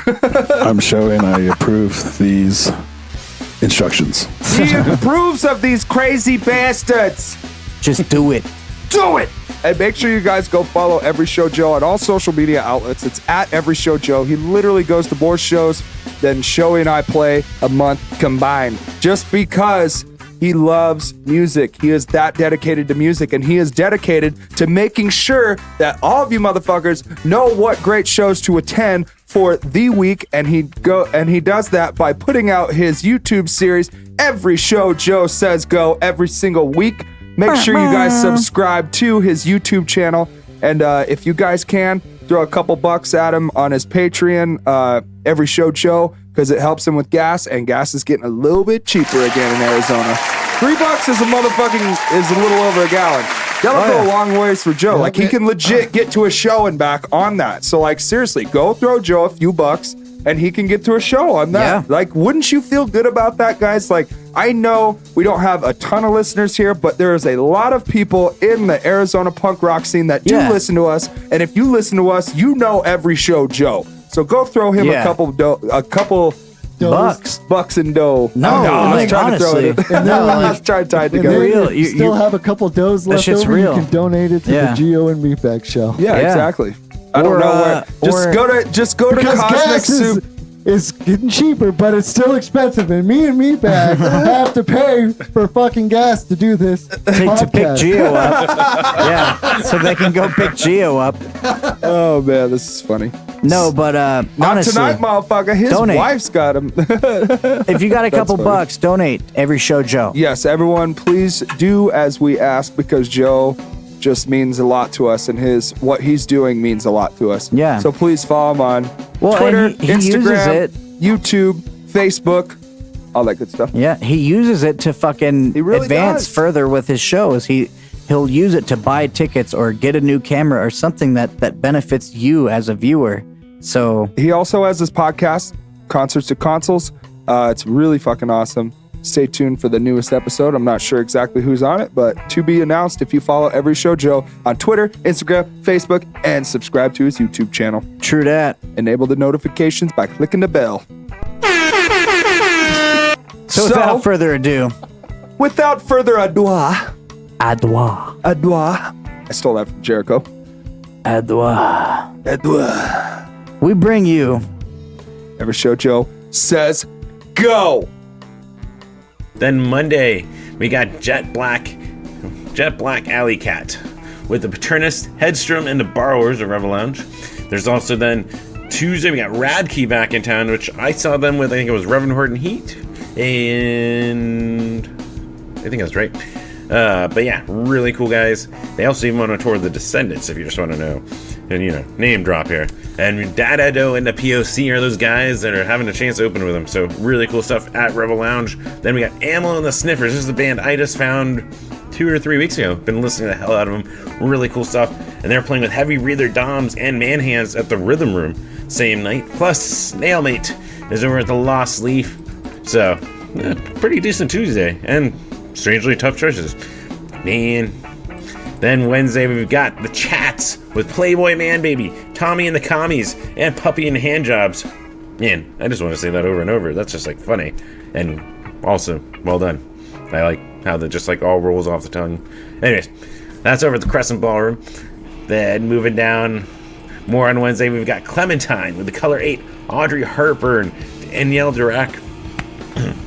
I'm showing I approve these instructions. He approves of these crazy bastards. Just do it. Do it. And make sure you guys go follow Every Show Joe on all social media outlets. It's at Every Show Joe. He literally goes to more shows than Showy and I play a month combined. Just because he loves music. He is that dedicated to music, and he is dedicated to making sure that all of you motherfuckers know what great shows to attend for the week. And he does that by putting out his YouTube series, Every Show Joe Says Go, every single week. Make sure you guys subscribe to his YouTube channel. And if you guys can, throw a couple bucks at him on his Patreon, Every Show Joe, because it helps him with gas, and gas is getting a little bit cheaper again in Arizona. $3 is a little over a gallon. That'll go a long ways for Joe. Like, he can legit get to a show and back on that. So, like, seriously, go throw Joe a few bucks, and he can get to a show on that. Yeah. Like, wouldn't you feel good about that, guys? Like, I know we don't have a ton of listeners here, but there is a lot of people in the Arizona punk rock scene that do listen to us. And if you listen to us, you know Every Show Joe. So go throw him a couple bucks and dough. No, I was like, trying honestly. to throw it in. I was trying to tie it And together. then Real, you still have a couple doughs left shit's over. real. You can donate it to the Gio and Meatbag Show. Yeah, exactly. I don't know where. Just go to Because Cosmic gas is Soup. is getting cheaper, but it's still expensive. And me and Meatbag have to pay for fucking gas to do this. To pick Gio up. Yeah, so they can go pick Gio up. Oh man, this is funny. No, but honestly, tonight, motherfucker, his donate. wife's got him. If you got a couple funny. bucks, donate every show, Joe. Yes, everyone, please do as we ask, because Joe just means a lot to us, and what he's doing means a lot to us. Yeah. So please follow him on Well, Twitter, and he uses Instagram, it. YouTube, Facebook, all that good stuff. Yeah, he uses it to fucking really advance does. further with his shows. He'll use it to buy tickets or get a new camera or something that benefits you as a viewer. So He also has this podcast, Concerts to Consoles. It's really fucking awesome. Stay tuned for the newest episode. I'm not sure exactly who's on it, but to be announced if you follow Every Show Joe on Twitter, Instagram, Facebook, and subscribe to his YouTube channel. true that. Enable the notifications by clicking the bell. So without further ado, Without further ado, Adwa. I stole that from Jericho. Adwa. We bring you Every Show Joe says go. Then Monday, we got Jet Black Alley Cat with the Paternist, Headstrom, and the Borrowers of Rebel Lounge. There's also then Tuesday, we got Radkey back in town, which I saw them with, I think it was Reverend Horton Heat, and I think that's right. But yeah, really cool guys. They also even want to tour the Descendants, if you just want to know. And, you know, name drop here. And Dadado and the POC are those guys that are having a chance to open with them. So really cool stuff at Rebel Lounge. Then we got Ammo and the Sniffers. This is the band I just found 2 or 3 weeks ago. Been listening to the hell out of them. Really cool stuff. And they're playing with Heavy Breather Doms and Man Hands at the Rhythm Room same night. Plus, Snailmate is over at the Lost Leaf. So, pretty decent Tuesday. And strangely tough choices. Man. Then Wednesday, we've got the Chats with Playboy Man Baby, Tommy and the Commies, and Puppy and Handjobs. Man, I just want to say that over and over. That's just like funny. And also, well done. I like how that just like all rolls off the tongue. Anyways, that's over at the Crescent Ballroom. Then moving down more on Wednesday, we've got Clementine with the Color 8, Audrey Harper, and Danielle Dirac.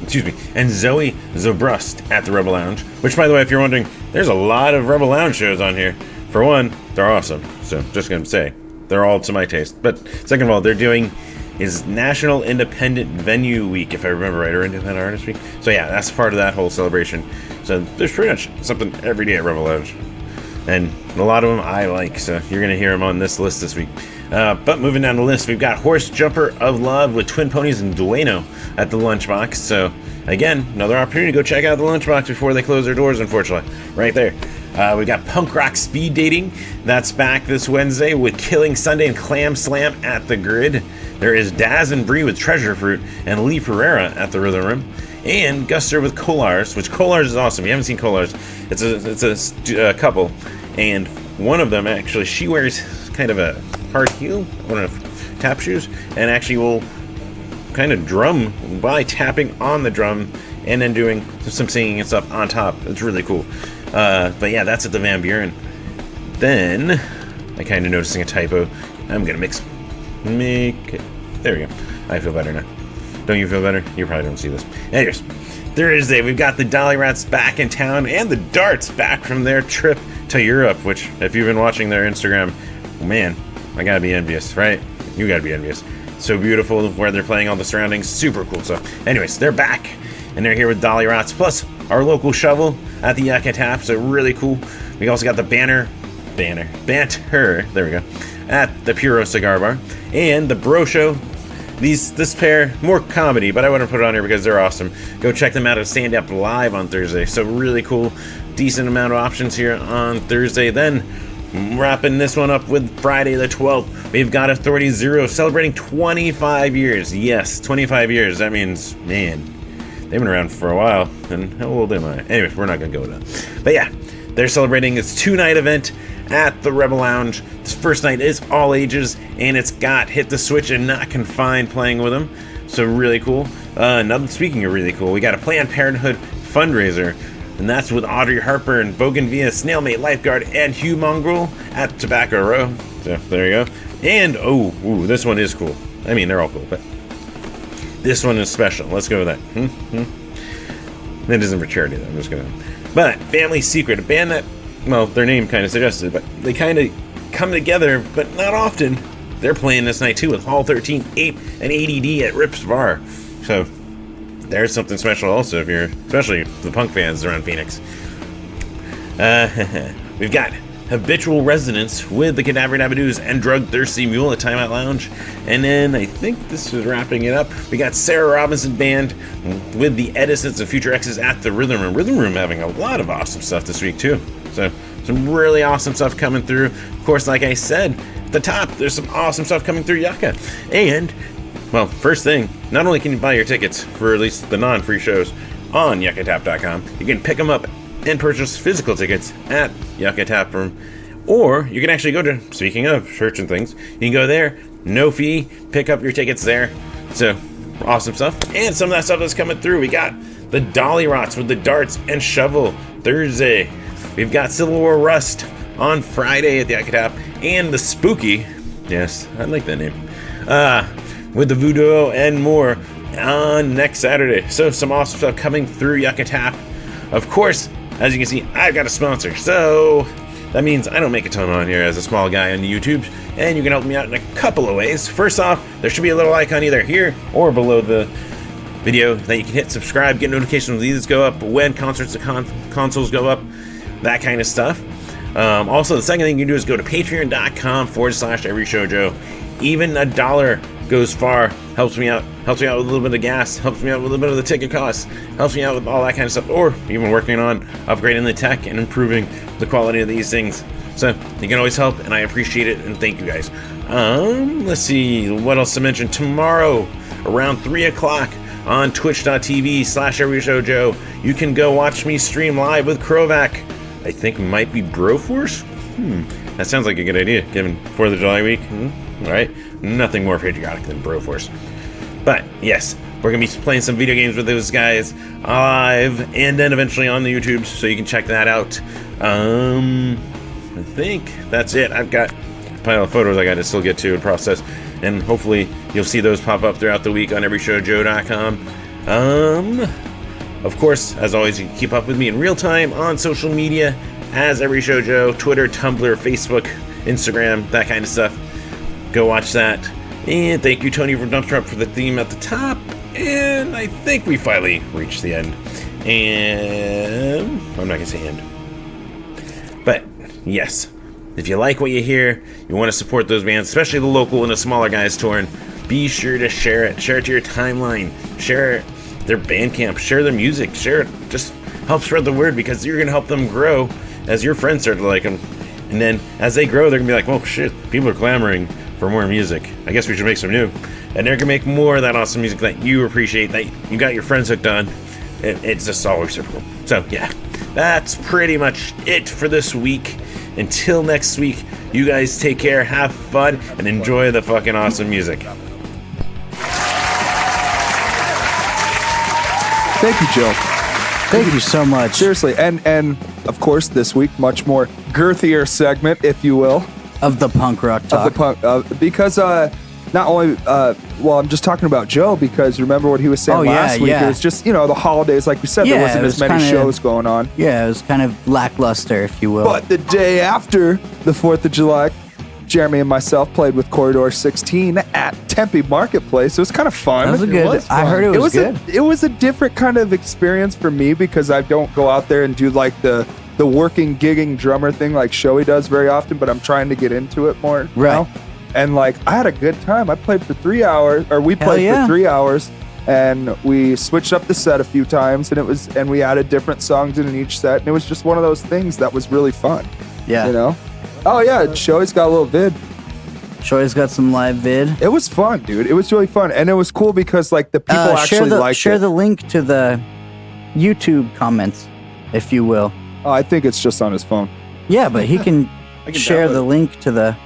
Excuse me, and Zoe Zobrust at the Rebel Lounge. Which, by the way, if you're wondering, there's a lot of Rebel Lounge shows on here. For one, they're awesome. So, just gonna say, they're all to my taste. But second of all, they're doing is National Independent Venue Week, if I remember right, or Independent Artist Week. So yeah, that's part of that whole celebration. So there's pretty much something every day at Rebel Lounge. And a lot of them I like, so you're gonna hear them on this list this week. But moving down the list, we've got Horse Jumper of Love with Twin Ponies and Dueno at the Lunchbox. So again, another opportunity to go check out the Lunchbox before they close their doors, unfortunately. Right there. We got Punk Rock Speed Dating. That's back this Wednesday with Killing Sunday and Clam Slam at the Grid. There is Daz and Bree with Treasure Fruit and Lee Pereira at the Rhythm Room. And Guster with Kolars, which Kolars is awesome. If you haven't seen Kolars, it's a couple. And one of them, actually, she wears kind of a hard heel, one of tap shoes, and actually will kind of drum by tapping on the drum and then doing some singing and stuff on top. It's really cool. But yeah, that's at the Van Buren. Then, I kind of noticing a typo. I'm gonna make it. There we go. I feel better now. Don't you feel better? You probably don't see this. Anyways, Thursday, we've got the Dolly Rats back in town and the Darts back from their trip to Europe, which, if you've been watching their Instagram, man, I gotta be envious, right? You gotta be envious. So beautiful where they're playing all the surroundings. Super cool stuff. Anyways, they're back, and they're here with Dolly Rats, plus our local shovel at the Yucca Tap, so really cool. We also got the Banter, there we go, at the Puro Cigar Bar, and the Bro Show. This pair, more comedy, but I want to put it on here because they're awesome. Go check them out at Stand Up Live on Thursday. So really cool, decent amount of options here on Thursday. Then wrapping this one up with Friday the 12th, we've got Authority Zero celebrating 25 years. Yes, 25 years. That means, man, they've been around for a while. And how old am I? Anyway, we're not going to go with that. But yeah, they're celebrating this 2-night event at the Rebel Lounge. This first night is all ages, and it's got Hit the Switch and Not Confined playing with them. So really cool. Speaking of really cool, we got a Planned Parenthood fundraiser, and that's with Audrey Harper and Bougainvillea Snailmate Lifeguard and Hugh Mongrel at Tobacco Row. So there you go. And this one is cool. I mean, they're all cool, but this one is special. Let's go with that. That isn't for charity, though. I'm just going to. But Family Secret, a band that, well, their name kind of suggested, but they kind of come together, but not often. They're playing this night, too, with Hall 13, Ape, and ADD at Rips Bar. So there's something special also, if you're, especially the punk fans around Phoenix. We've got Habitual Residents with the Cadaver Dabadoos and Drug Thirsty Mule at Timeout Lounge. And then I think this is wrapping it up. We got Sarah Robinson Band with the Edisons and Future X's at the Rhythm Room. Rhythm Room having a lot of awesome stuff this week too. So some really awesome stuff coming through. Of course, like I said at the top, there's some awesome stuff coming through Yucca. And, well, first thing, not only can you buy your tickets for at least the non-free shows on yuccatap.com, you can pick them up and purchase physical tickets at Yucca Tap Room, or you can actually go to, speaking of church and things, you can go there, no fee, pick up your tickets there. So awesome stuff. And some of that stuff that's coming through, we got the Dolly Rots with the Darts and Shovel Thursday. We've got Civil War Rust on Friday at the Yucca Tap, and the Spooky, yes, I like that name, with the Voodoo and more on next Saturday. So some awesome stuff coming through Yucca Tap. Of course, as you can see, I've got a sponsor, so that means I don't make a ton on here as a small guy on the YouTube, and you can help me out in a couple of ways. First off, there should be a little icon either here or below the video that you can hit subscribe, get notifications when these go up, when concerts and consoles go up, that kind of stuff. Also, the second thing you can do is go to patreon.com/everyshowjoe. Even $1 goes far, helps me out with a little bit of gas, helps me out with a little bit of the ticket costs, helps me out with all that kind of stuff, or even working on upgrading the tech and improving the quality of these things. So you can always help, and I appreciate it, and thank you guys. Let's see what else to mention. Tomorrow around 3 o'clock on twitch.tv/everyshowjoe, you can go watch me stream live with Krovac. I think it might be Broforce. That sounds like a good idea given 4th of July week. All right, nothing more patriotic than Broforce. But yes, we're gonna be playing some video games with those guys live, and then eventually on the YouTube, so you can check that out. I think that's it. I've got a pile of photos I got to still get to and process, and hopefully you'll see those pop up throughout the week on everyshowjoe.com. Of course, as always, you can keep up with me in real time on social media as Every Show Joe, Twitter, Tumblr, Facebook, Instagram, that kind of stuff. Go watch that. And thank you, Tony from Dumpster Up, for the theme at the top. And I think we finally reached the end. And I'm not going to say end. But yes, if you like what you hear, you want to support those bands, especially the local and the smaller guys touring, be sure to share it. Share it to your timeline. Share their Bandcamp. Share their music. Share it. Just help spread the word, because you're going to help them grow as your friends start to like them. And then as they grow, they're going to be like, well, shit, people are clamoring for more music. I guess we should make some new. And they're going to make more of that awesome music that you appreciate, that you got your friends hooked on. It's just all reciprocal. So, yeah, that's pretty much it for this week. Until next week, you guys take care, have fun, and enjoy the fucking awesome music. Thank you, Joe. Thank you so much. Seriously, and of course, this week, much more girthier segment, if you will, of the punk rock talk. Of the punk, because not only, well, I'm just talking about Joe, because remember what he was saying last week? It was just, you know, the holidays, like we said, there wasn't as many shows going on. Yeah, it was kind of lackluster, if you will. But the day after the 4th of July, Jeremy and myself played with Corridor 16 at Tempe Marketplace. It was kind of fun. That was good. I heard it was good. It was a different kind of experience for me, because I don't go out there and do like the working, gigging drummer thing like Shoei does very often, but I'm trying to get into it more now. And like, I had a good time. I played for 3 hours, or we played for 3 hours, and we switched up the set a few times, and we added different songs in each set, and it was just one of those things that was really fun. Yeah. You know? Oh yeah, Shoei's got a little vid. Shoei's got some live vid. It was fun, dude. It was really fun, and it was cool because like the people actually liked it. Share the link to the YouTube comments, if you will. Oh, I think it's just on his phone. Yeah, but he can share the link to the.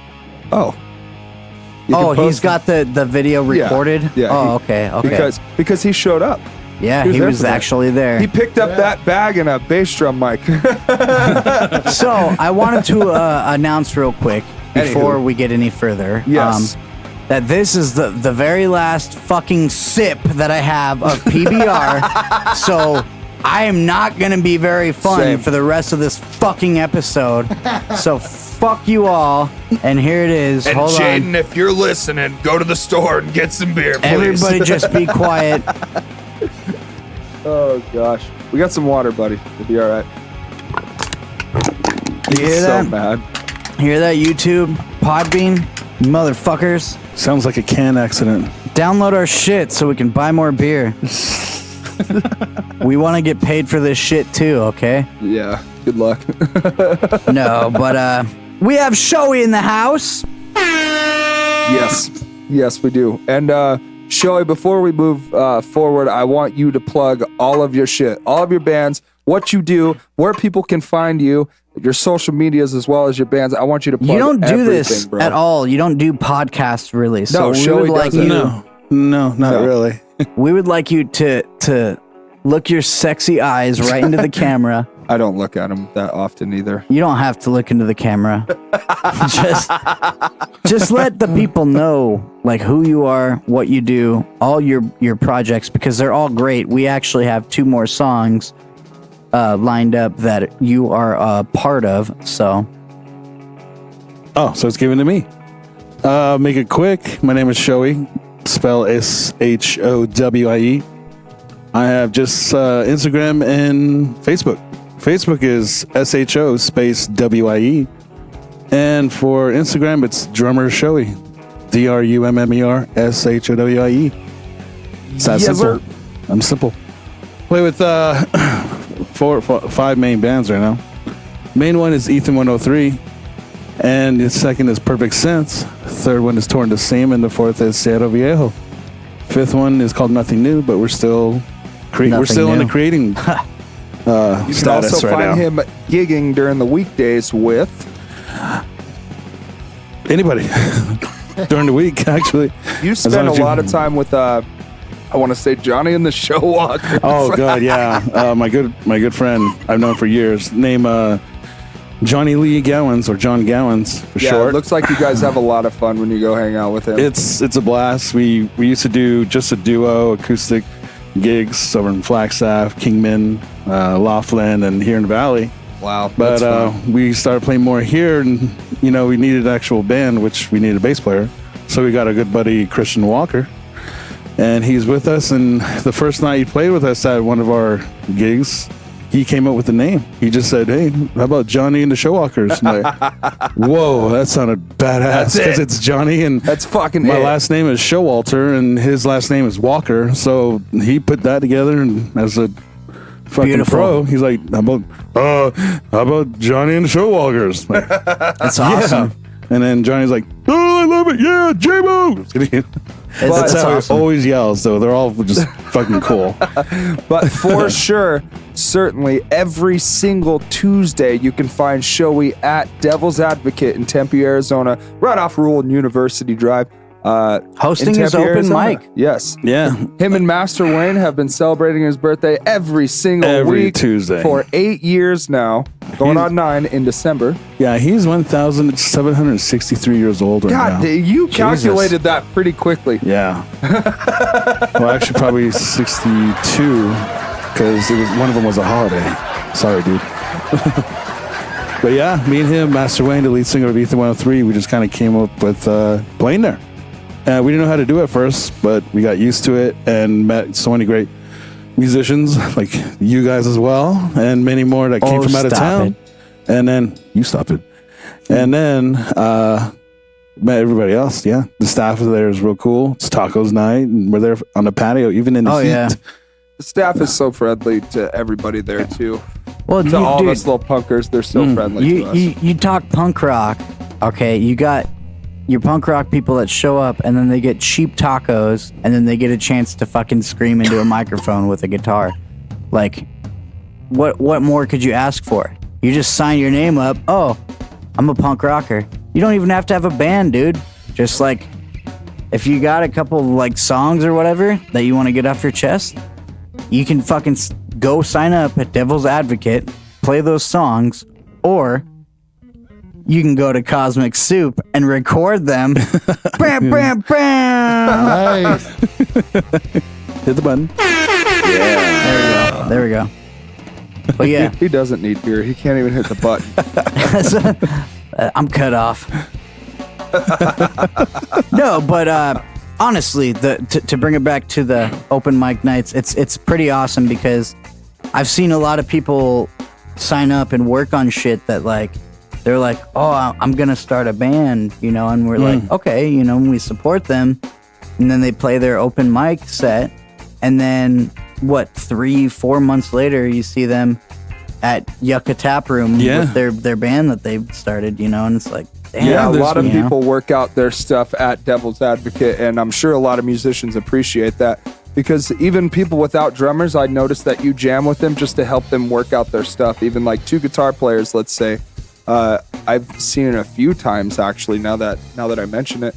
Oh. He's got the video recorded. Yeah. Oh, okay. Because he showed up. Yeah, he was actually there. He picked up that bag and a bass drum mic. So I wanted to announce real quick before we get any further. Yes. that this is the very last fucking sip that I have of PBR. So I am not going to be very fun Same. for the rest of this fucking episode. So fuck you all. And here it is. And Hold Jaden, on. if you're listening, go to the store and get some beer, please. Everybody just be quiet. Oh, gosh. We got some water, buddy. We'll be all right. You hear so that? bad. Hear that, YouTube? Podbean? Motherfuckers. Sounds like a can accident. Download our shit so we can buy more beer. We want to get paid for this shit too, okay? Yeah. Good luck. No, but we have Shoei in the house. Yes. Yes, we do. And Shoei, before we move forward, I want you to plug all of your shit, all of your bands, what you do, where people can find you, your social medias as well as your bands. I want you to plug You don't do everything, this bro. at all. You don't do podcasts really. So we Shoei would like doesn't. you. No, not really. We would like you to look your sexy eyes right into the camera. I don't look at them that often either. You don't have to look into the camera. just let the people know like who you are, what you do, all your projects, because they're all great. We actually have 2 more songs lined up that you are a part of. So Oh, so it's given to me. Make it quick. My name is Shoei. Spell SHOWIE. I have just Instagram and Facebook. Facebook is SHO space WIE. And for Instagram, it's Drummer Shoei. DRUMMER SHOWIE. It's that Yes, simple. sir. I'm simple. Play with 5 main bands right now. Main one is Ethan 103. And the second is Perfect Sense. Third one is Torn to Seam. And the fourth is Cerro Viejo. Fifth one is called Nothing New, but we're still in the creating You can status also right find now. him gigging during the weekdays with Anybody during the week, actually. you. As Spend long a as you- lot of time with I want to say Johnny and the Show Walker. Oh God, yeah. My good friend I've known for years. Name Johnny Lee Gowans or John Gowans for Yeah, short. it looks like you guys have a lot of fun when you go hang out with him. It's a blast. We used to do just a duo acoustic gigs over in Flagstaff, Kingman, Laughlin, and here in the Valley. Wow, But that's fun. we started playing more here, and we needed an actual band, which we needed a bass player. So we got a good buddy Christian Walker, and he's with us. And the first night he played with us at one of our gigs, he came up with the name. He just said, "Hey, how about Johnny and the Showwalkers?" And like, whoa, that sounded badass because it's Johnny and that's fucking my it. last name is Showalter and his last name is Walker. So he put that together, and as a fucking Beautiful. pro, he's like, how about Johnny and the Showwalkers? Like, that's awesome. yeah. And then Johnny's like, "Oh, I love it, yeah, J-Mo." That's how awesome. he always yells, though. They're all just fucking cool. But for sure, certainly every single Tuesday, you can find Shoei at Devil's Advocate in Tempe, Arizona, right off Rural and University Drive. Hosting in his Tempe, open Arizona. mic. Yes. Yeah. Him and Master Wayne have been celebrating his birthday every single Every week Tuesday. for 8 years now, going He's- on 9 in December. Yeah, he's 1,763 years old right God, now. you calculated that pretty quickly. Yeah. Well, actually, probably 62 because one of them was a holiday. Sorry, dude. But yeah, me and him, Master Wayne, the lead singer of Ethan 103, we just kind of came up with playing there. We didn't know how to do it at first, but we got used to it and met so many great musicians like you guys as well, and many more that came from out of town. And then you stop it. And then met everybody else. Yeah, the staff there is real cool. It's tacos night, and we're there on the patio, even in the heat. Yeah. The staff is so friendly to everybody there, too. Well, To all of us little punkers, they're so friendly to us. You talk punk rock, okay? You got your punk rock people that show up, and then they get cheap tacos, and then they get a chance to fucking scream into a microphone with a guitar. Like, what more could you ask for? You just sign your name up. Oh, I'm a punk rocker. You don't even have to have a band, dude. Just like, if you got a couple like songs or whatever that you want to get off your chest, you can fucking go sign up at Devil's Advocate, play those songs, or you can go to Cosmic Soup and record them. Bam, bam, bam. Nice. Hit the button. Yeah. There we go. But yeah, He doesn't need beer. He can't even hit the button. I'm cut off. No, but honestly, to bring it back to the open mic nights, it's pretty awesome because I've seen a lot of people sign up and work on shit that like they're like, oh, I'm gonna start a band, you know, and we're like, okay, you know, we support them, and then they play their open mic set, and then what, 3-4 months later, you see them at Yucca Tap Room with their band that they've started, you know, and it's like, damn, Yeah, a lot of you know? people work out their stuff at Devil's Advocate, and I'm sure a lot of musicians appreciate that because even people without drummers, I noticed that you jam with them just to help them work out their stuff. Even like 2 guitar players, let's say. I've seen it a few times actually. Now that I mention it,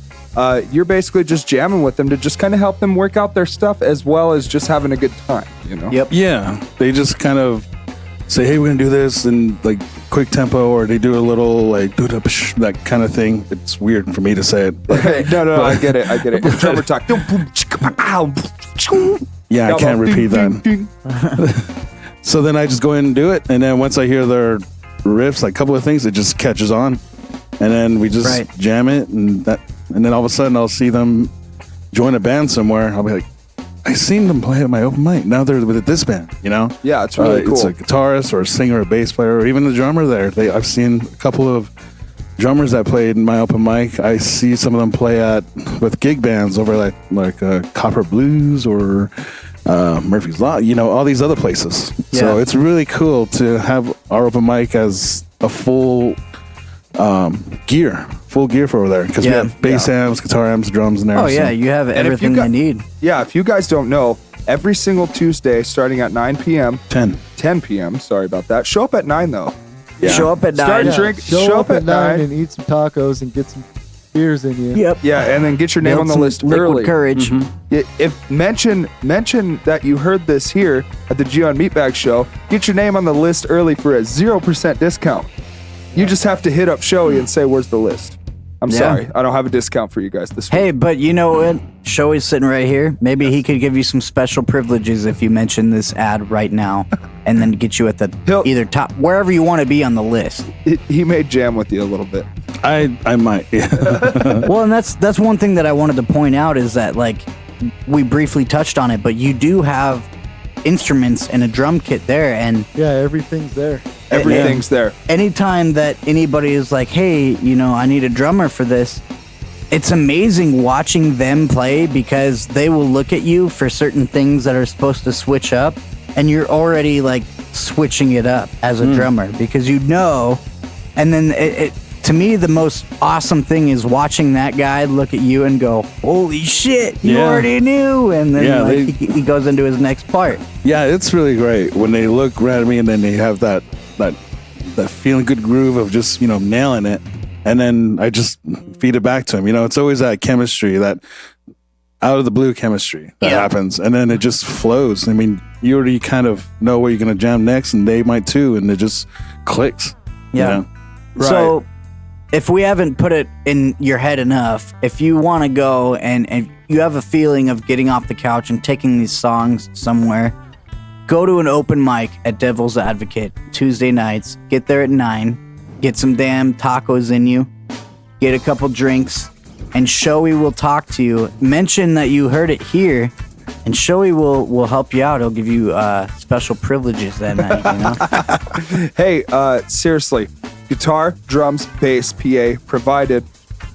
you're basically just jamming with them to just kind of help them work out their stuff as well as just having a good time. You know? Yep. Yeah, they just kind of say, "Hey, we're gonna do this," and like quick tempo, or they do a little like that kind of thing. It's weird for me to say it. But, No, I get it. Drummer talk. yeah, I can't repeat that. So then I just go in and do it, and then once I hear their riffs, like a couple of things, it just catches on, and then we just jam it, and then all of a sudden I'll see them join a band somewhere. I'll be like, I seen them play at my open mic. Now they're with this band, you know? Yeah, it's really cool. It's a guitarist or a singer or a bass player or even the drummer there. I've seen a couple of drummers that played in my open mic. I see some of them play with gig bands over like Copper Blues or Murphy's Law, you know, all these other places. Yeah. So it's really cool to have our open mic as a full gear for over there because we have bass amps, guitar amps, drums in there. Oh yeah, you have everything they need. Yeah, if you guys don't know, every single Tuesday starting at 9 p.m. 10 p.m. Sorry about that. Show up at 9 though. Yeah. Show up at 9. Show up at 9 and eat some tacos and get some beers in you. Yep. Yeah, and then get your name on the list early. Courage. If mention that you heard this here at the Gio and Meatbag Show, get your name on the list early for a 0% discount. You just have to hit up Shoei and say, "Where's the list?" I'm sorry, I don't have a discount for you guys this week. Hey, but you know what? Shoei's sitting right here. Maybe he could give you some special privileges if you mention this ad right now, and then get you at the either top wherever you want to be on the list. He may jam with you a little bit. I might. Well, and that's one thing that I wanted to point out is that like we briefly touched on it, but you do have instruments and a drum kit there, and yeah, everything's there. Everything's there. Anytime that anybody is like, hey, you know, I need a drummer for this, it's amazing watching them play because they will look at you for certain things that are supposed to switch up, and you're already like switching it up as a drummer because you know. And then to me, the most awesome thing is watching that guy look at you and go, holy shit, you already knew. And then he goes into his next part. Yeah, it's really great when they look right at me and then they have that feeling good groove of just, you know, nailing it. And then I just feed it back to them. You know, it's always that chemistry, that out of the blue chemistry that happens. And then it just flows. I mean, you already kind of know where you're going to jam next, and they might too. And it just clicks. Yeah. You know? Right. So if we haven't put it in your head enough, if you want to go and you have a feeling of getting off the couch and taking these songs somewhere, go to an open mic at Devil's Advocate Tuesday nights. Get there at 9. Get some damn tacos in you. Get a couple drinks. And Shoei will talk to you. Mention that you heard it here. And Shoei will help you out. He'll give you special privileges that night, you know? Hey, seriously. Guitar, drums, bass, PA provided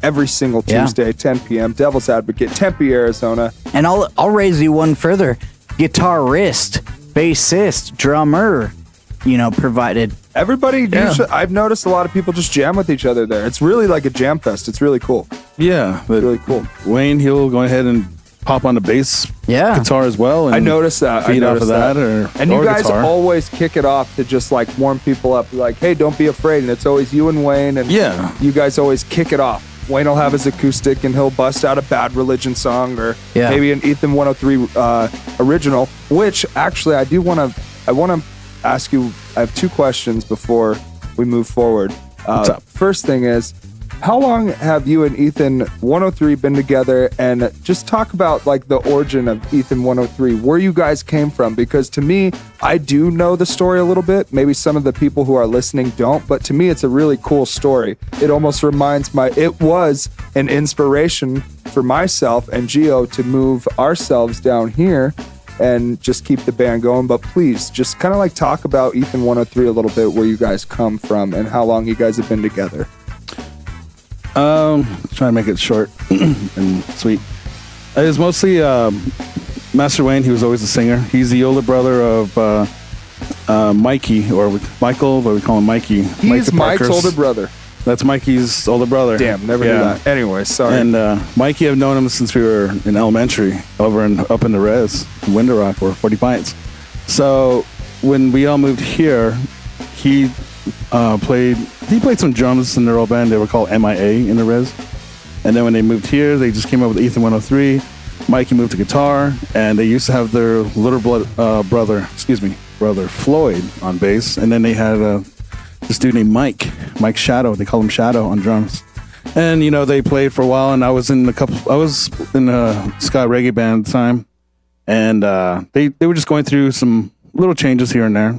every single Tuesday, 10 p.m. Devil's Advocate, Tempe, Arizona. And I'll raise you one further. Guitarist, bassist, drummer, you know, provided. Everybody, usually, I've noticed a lot of people just jam with each other there. It's really like a jam fest. It's really cool. Yeah. It's really cool. Wayne, he'll go ahead and pop on the bass guitar as well. And I noticed that. Feed off of that. And you guys always kick it off to just like warm people up. Like, hey, don't be afraid. And it's always you and Wayne. And you guys always kick it off. Wayne will have his acoustic and he'll bust out a Bad Religion song or maybe an Ethan 103 original, which actually I want to ask you. I have 2 questions before we move forward. What's up? First thing is, how long have you and Ethan 103 been together? And just talk about like the origin of Ethan 103, where you guys came from. Because to me, I do know the story a little bit. Maybe some of the people who are listening don't, but to me, it's a really cool story. It almost reminds it was an inspiration for myself and Gio to move ourselves down here and just keep the band going. But please, just kind of like talk about Ethan 103 a little bit, where you guys come from and how long you guys have been together. Trying to make it short and sweet. It was mostly Master Wayne. He was always the singer. He's the older brother of Mikey, or Michael, but we call him Mikey. He's Mike's older brother. That's Mikey's older brother. Damn, never knew that. Anyway, sorry. And Mikey, I've known him since we were in elementary, up in the res, in Window Rock, or 40 Pints. So when we all moved here, he played some drums in their old band. They were called MIA in the res. And then when they moved here, they just came up with Ethan 103. Mikey moved to guitar, and they used to have their little brother Floyd on bass. And then they had this dude named Mike Shadow. They call him Shadow on drums. And they played for a while, and I was in a ska reggae band at the time, and they were just going through some little changes here and there.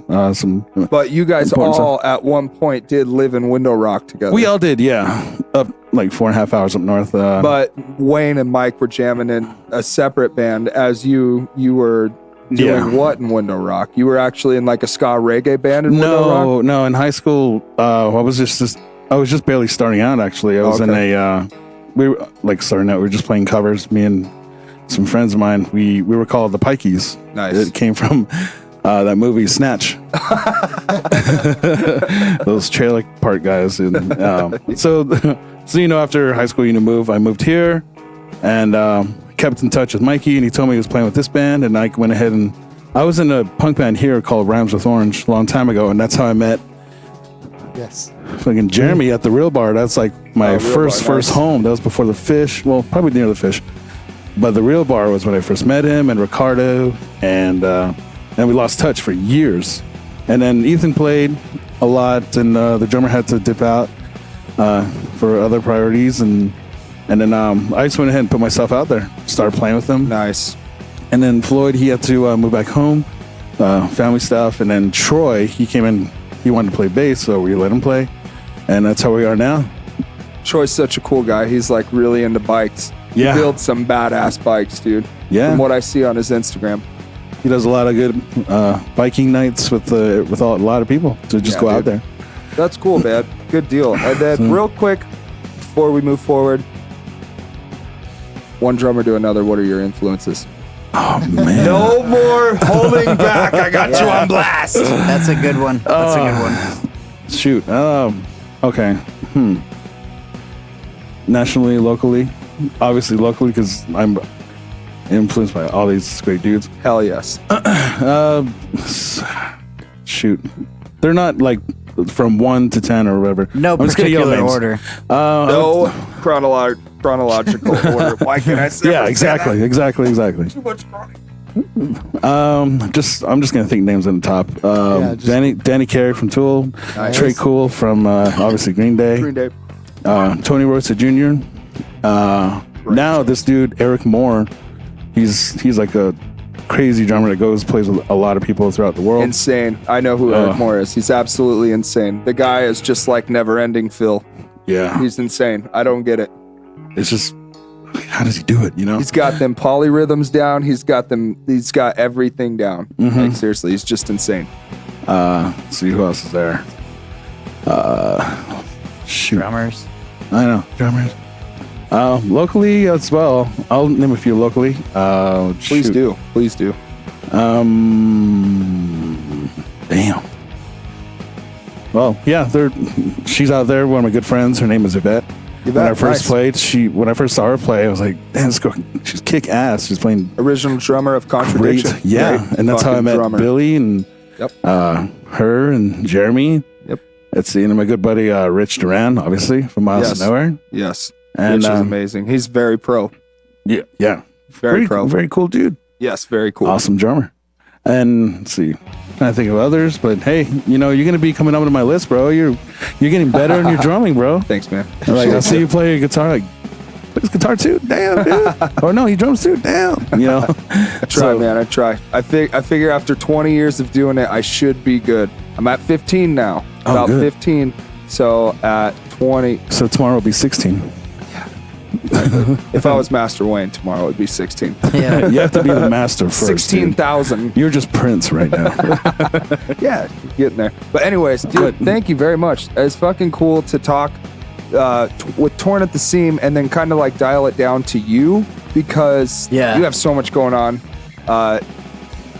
But you guys all at one point did live in Window Rock together. We all did, yeah. Up like 4.5 hours up north. But Wayne and Mike were jamming in a separate band as you were doing what in Window Rock? You were actually in like a ska reggae band in Window Rock? No. In high school, I was just barely starting out. Actually, I was in we were like starting out. We were just playing covers. Me and some friends of mine. We were called the Pikeys. Nice. It came from that movie Snatch. Those trailer park guys. And so after high school, I moved here, and kept in touch with Mikey, and he told me he was playing with this band, and I went ahead and I was in a punk band here called Rhymes with Orange a long time ago, and that's how I met fucking Jeremy at the Real Bar. That's like my first home. That was before the Fish. Well, probably near the Fish, but the Real Bar was when I first met him and Ricardo, and we lost touch for years. And then Ethan played a lot, and the drummer had to dip out for other priorities, and then I just went ahead and put myself out there, started playing with them. Nice. And then Floyd, he had to move back home, family stuff. And then Troy, he came in, he wanted to play bass, so we let him play. And that's how we are now. Troy's such a cool guy. He's like really into bikes. Yeah. He builds some badass bikes, dude. Yeah. From what I see on his Instagram. He does a lot of good biking nights with a lot of people to just go out there. That's cool, man. Good deal. And then real quick, before we move forward, one drummer to another, what are your influences? Oh, man. No more holding back. I got you on blast. That's a good one. That's a good one. Shoot. Okay. Nationally, locally. Obviously locally, because I'm influenced by all these great dudes. Hell yes. Shoot. They're not like from 1 to 10 or whatever. No particular order. No chronological order. Why can't I say Yeah, exactly. Too much chronic. I'm just gonna think names on the top. Danny Carey from Tool, Nice. Trey Cool from obviously Green Day, Tony Rosa Jr. Now this dude Eric Moore, he's like a crazy drummer that plays with a lot of people throughout the world. Insane. I know who Eric Moore is. He's absolutely insane. The guy is just like Never Ending Phil. Yeah, he's insane. I don't get it. It's just, how does he do it? He's got them polyrhythms down. He's got everything down. Mm-hmm. Like seriously, he's just insane. Let's see who else is there. Shoot. Drummers. I know, drummers. Locally as well. I'll name a few locally. Please do. Damn. Well, yeah, she's out there. One of my good friends. Her name is Yvette. When I first played, when I first saw her play, I was like, "Damn, she's kick ass." She's playing original drummer of Contradiction. Great. Yeah, great. And that's how I met Billy and her and Jeremy. Yep. That's and my good buddy Rich Duran, obviously from Miles to Nowhere. Yes, and Rich is amazing. He's very pro. Yeah, very pro. Very cool dude. Yes, very cool. Awesome drummer. And let's see, I think of others, but hey, you know, you're gonna be coming up on my list, bro. You're getting better in your drumming, bro. Thanks, man. Like I see you play guitar, like plays guitar too, damn, dude. Or no, he drums too, damn. You know, I try, man. I try. I figure after 20 years of doing it, I should be good. I'm at 15 now. About good. 15. So at 20. So tomorrow will be 16. If I was Master Wayne, tomorrow it would be 16. Yeah. You have to be the master first. 16,000. You're just Prince right now. Yeah, getting there. But anyways, dude, thank you very much. It's fucking cool to talk with Torn at the Seam and then kind of like dial it down to you because you have so much going on.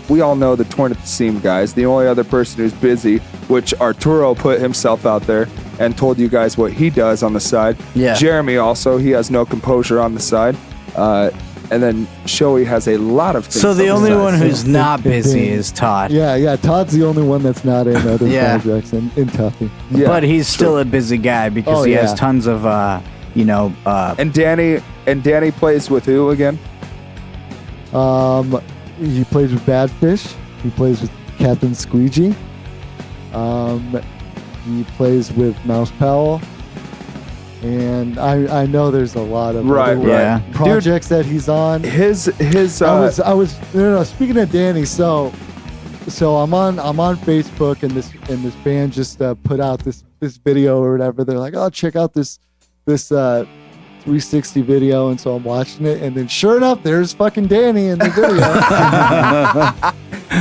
We all know the Torn at the Seam guys. The only other person who's busy, which Arturo put himself out there and told you guys what he does on the side. Yeah. Jeremy also, he has no composure on the side. And then Shoei has a lot of things. So the on only side. one who's not busy is Todd. Yeah. Todd's the only one that's not in other projects in Tuffy. Yeah, but he's still a busy guy because he has tons of, And Danny plays with who again? He plays with Badfish. He plays with Captain Squeegee. He plays with Mouse Powell. And I know there's a lot of other projects that he's on. His I was speaking of Danny, so I'm on Facebook and this band just put out this video or whatever. They're like, oh, check out this 360 video, and so I'm watching it, and then sure enough, there's fucking Danny in the video.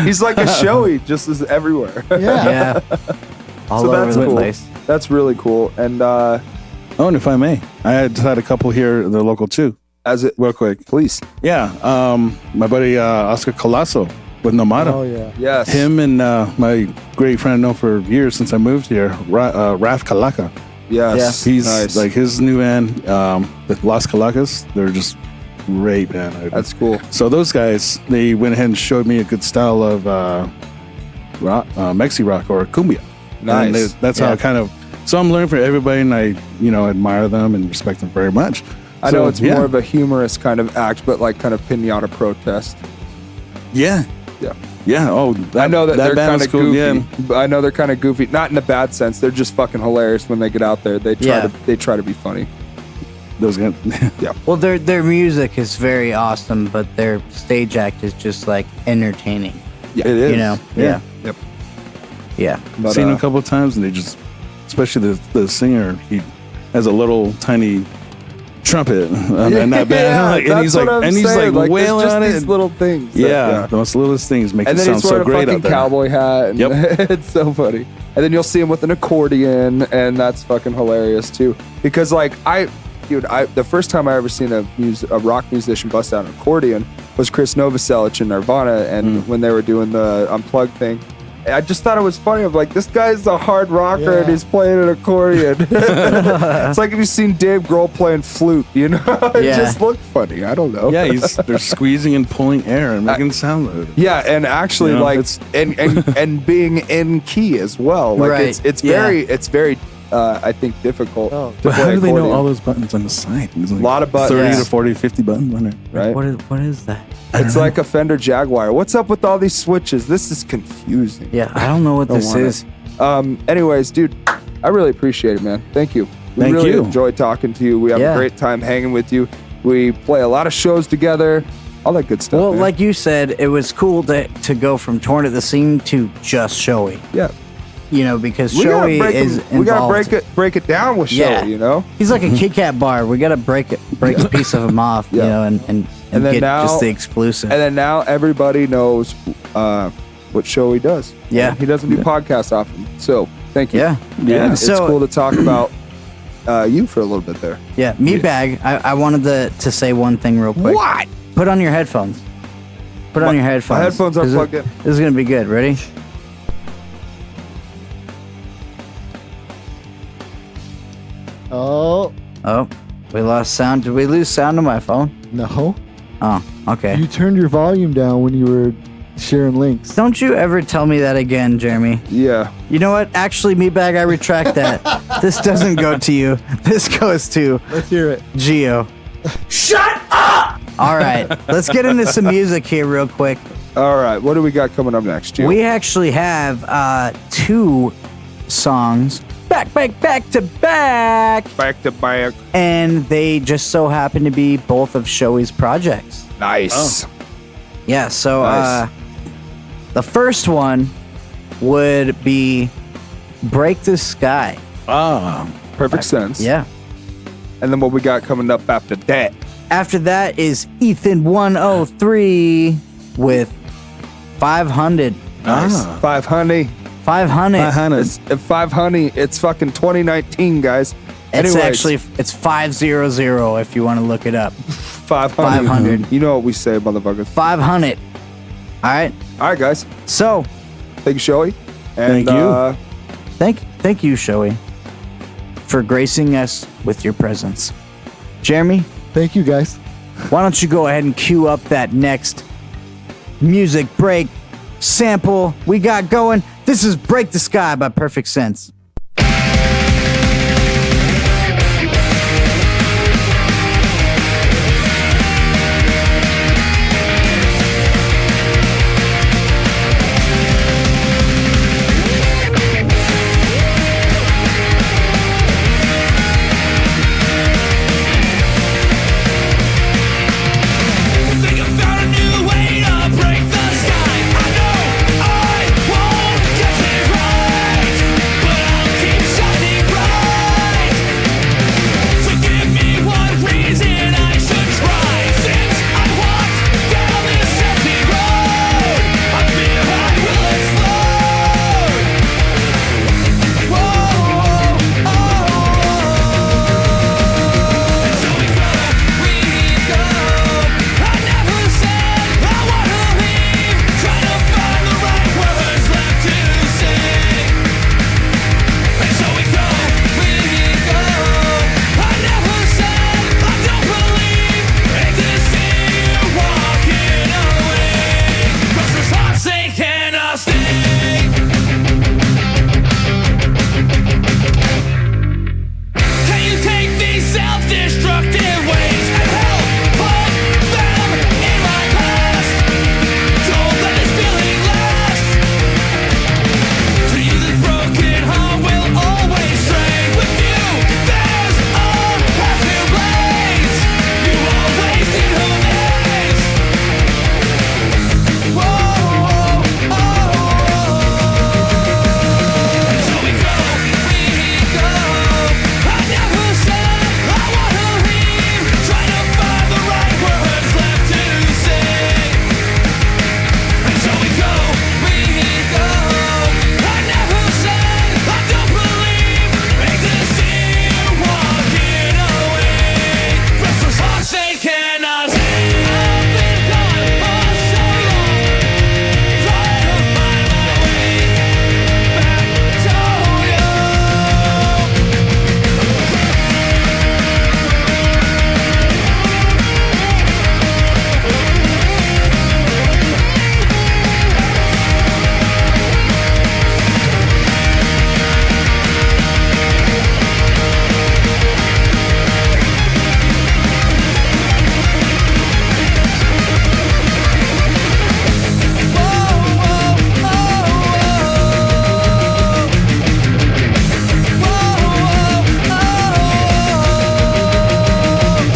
He's like a Shoei, just as everywhere. Yeah. All over the place. That's really cool. And and if I may, I just had a couple here, the local too. As it real quick, please. Yeah, my buddy Oscar Colasso with Nomada. Oh yeah. Yes. Him and my great friend I know for years since I moved here, Raf Kalaka. Yes. He's nice. like his new band, the Las Calacas. They're just great, man. That's cool. So those guys, they went ahead and showed me a good style of rock, Mexi rock or cumbia. Nice. And that's how I kind of. So I'm learning from everybody, and I, admire them and respect them very much. I know it's more of a humorous kind of act, but like kind of pinata protest. Yeah. Yeah. Yeah. Oh, I know that they're kind of cool. goofy. Yeah. I know they're kind of goofy, not in a bad sense. They're just fucking hilarious when they get out there. They try to be funny. Those guys. Yeah. Well, their music is very awesome, but their stage act is just like entertaining. Yeah, it is. Yeah. Yep. Yeah. I've seen them a couple of times, and they just, especially the singer, he has a little tiny trumpet in that band, and he's like wailing on it. These little things. The most littlest things make and it then sound he's so wearing great a fucking out there. cowboy hat. And it's so funny. And then you'll see him with an accordion, and that's fucking hilarious too. Because the first time I ever seen a rock musician bust out an accordion was Chris Novoselic in Nirvana, and when they were doing the Unplugged thing. I just thought it was funny. I'm like, this guy's a hard rocker and he's playing an accordion. It's like if you've seen Dave Grohl playing flute, it just looked funny. I don't know. Yeah, they're squeezing and pulling air and making it sound good. Yeah, and actually, and being in key as well. Like it's very I think difficult. To But how play do they know accordion. all those buttons on the side? There's like A lot of buttons. 30 to 40, 50 buttons on it. Right? What is that? It's like a Fender Jaguar. What's up with all these switches? This is confusing. Yeah, I don't know what this want is. Anyways, dude, I really appreciate it, man. Thank you. We Thank really you. enjoy talking to you. We have a great time hanging with you. We play a lot of shows together. All that good stuff. Well, man. like you said, it was cool to go from Torn at the Seam to just Shoei. Yeah. Because Shoei is involved. We gotta break it down with Shoei. He's like a Kit Kat bar. We gotta break a piece of him off, and then then get now, just the exclusive. And then now everybody knows what Shoei does. Yeah. He doesn't do podcasts often. So thank you. Yeah. And it's So- cool to talk about you for a little bit there. Yeah, Meatbag. I wanted to say one thing real quick. What? Put on your headphones. Put on your headphones. My headphones are plugged in. This is gonna be good. Ready? Oh, we lost sound. Did we lose sound on my phone? no. Oh, okay. You turned your volume down when you were sharing links. Don't you ever tell me that again, Jeremy. Yeah. You know what? Actually, Meatbag, I retract that. This doesn't go to you. This goes to Let's hear it. Gio. Shut up! All right, let's get into some music here real quick. All right, what do we got coming up next, Gio? We actually have 2 songs back to back. Back to back. And they just so happen to be both of Shoei's projects. Nice. Yeah, so Nice. the first one would be Break the Sky. Perfect sense. Yeah. And then what we got coming up after that? After that is Ethan 103 with 500. Nice. 500. 500. It's 500. It's fucking 2019, guys. It's Anyways, actually it's 500 if you want to look it up. 500. 500. You know what we say, motherfuckers. 500. All right. All right, guys. So, thank you, Shoei. And, Thank you. Thank you, Shoei, for gracing us with your presence. Jeremy, Thank you, guys. why don't you go ahead and cue up that next music break sample we got going? This is Break the Sky by Perfect Sense. Think I found a new way to break the sky. I know I won't get it right, but I'll keep shining bright. So give me one reason I should try. Since I walked down this empty road, I feel I will explode. Whoa, and so we go. I never said I wanna leave. Trying to find the right words left to say. And so we go. I never said I don't believe. Hate to see you walking away. 'Cause this heart's saying, can I stay? Can you take these self-destructive ways and help put them in my past? Don't let this feeling last. To you, this broken heart will always stray. With you, there's a happy place. You always did who is. And so we go. I never said I wanna leave. Trying to find the right words left to say. And so we go. I never said I don't believe. Hate to see you walking away. Restless heart say, can I stay? I've been gone for so long, trying to find my way back to you.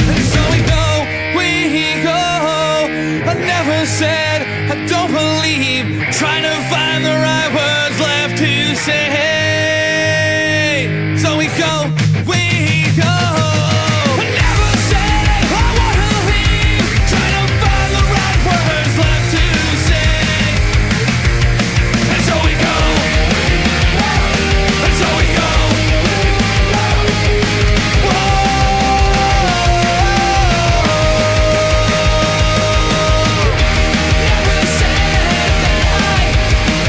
And so we go. I never said I don't believe. Trying to find the right words left to say. So we go. I never said I wanna leave. Trying to find the right words left to say. And so we go. And so we go. Never said that I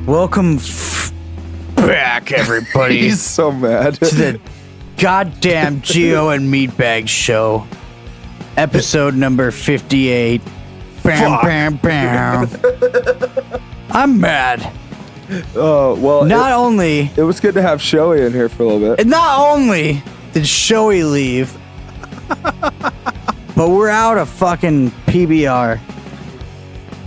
Welcome back, everybody. He's so mad. To the goddamn Gio and Meatbag Show. Episode number 58. Bam, bam, bam. I'm mad. Oh, well. Not only... It was good to have Shoei in here for a little bit. Not only did Shoei leave, but we're out of fucking PBR.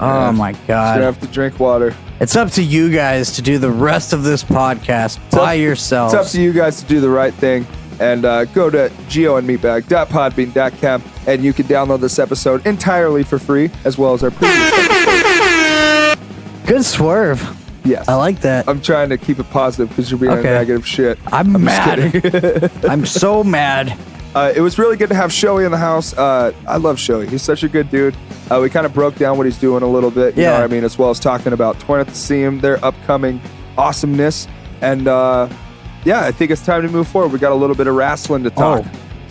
Oh, my God. Gonna have to drink water. It's up to you guys to do the rest of this podcast by yourselves. It's up to you guys to do the right thing. And go to gioandmeatbag.podbean.com and you can download this episode entirely for free, as well as our previous episodes. Good swerve. Yes. I like that. I'm trying to keep it positive because you're being a negative shit. I'm mad. I'm so mad. It was really good to have Shoei in the house. I love Shoei. He's such a good dude. We kind of broke down what he's doing a little bit, you know what I mean, as well as talking about Torn at the Seam, their upcoming awesomeness. And yeah, I think it's time to move forward. We got a little bit of wrestling to talk.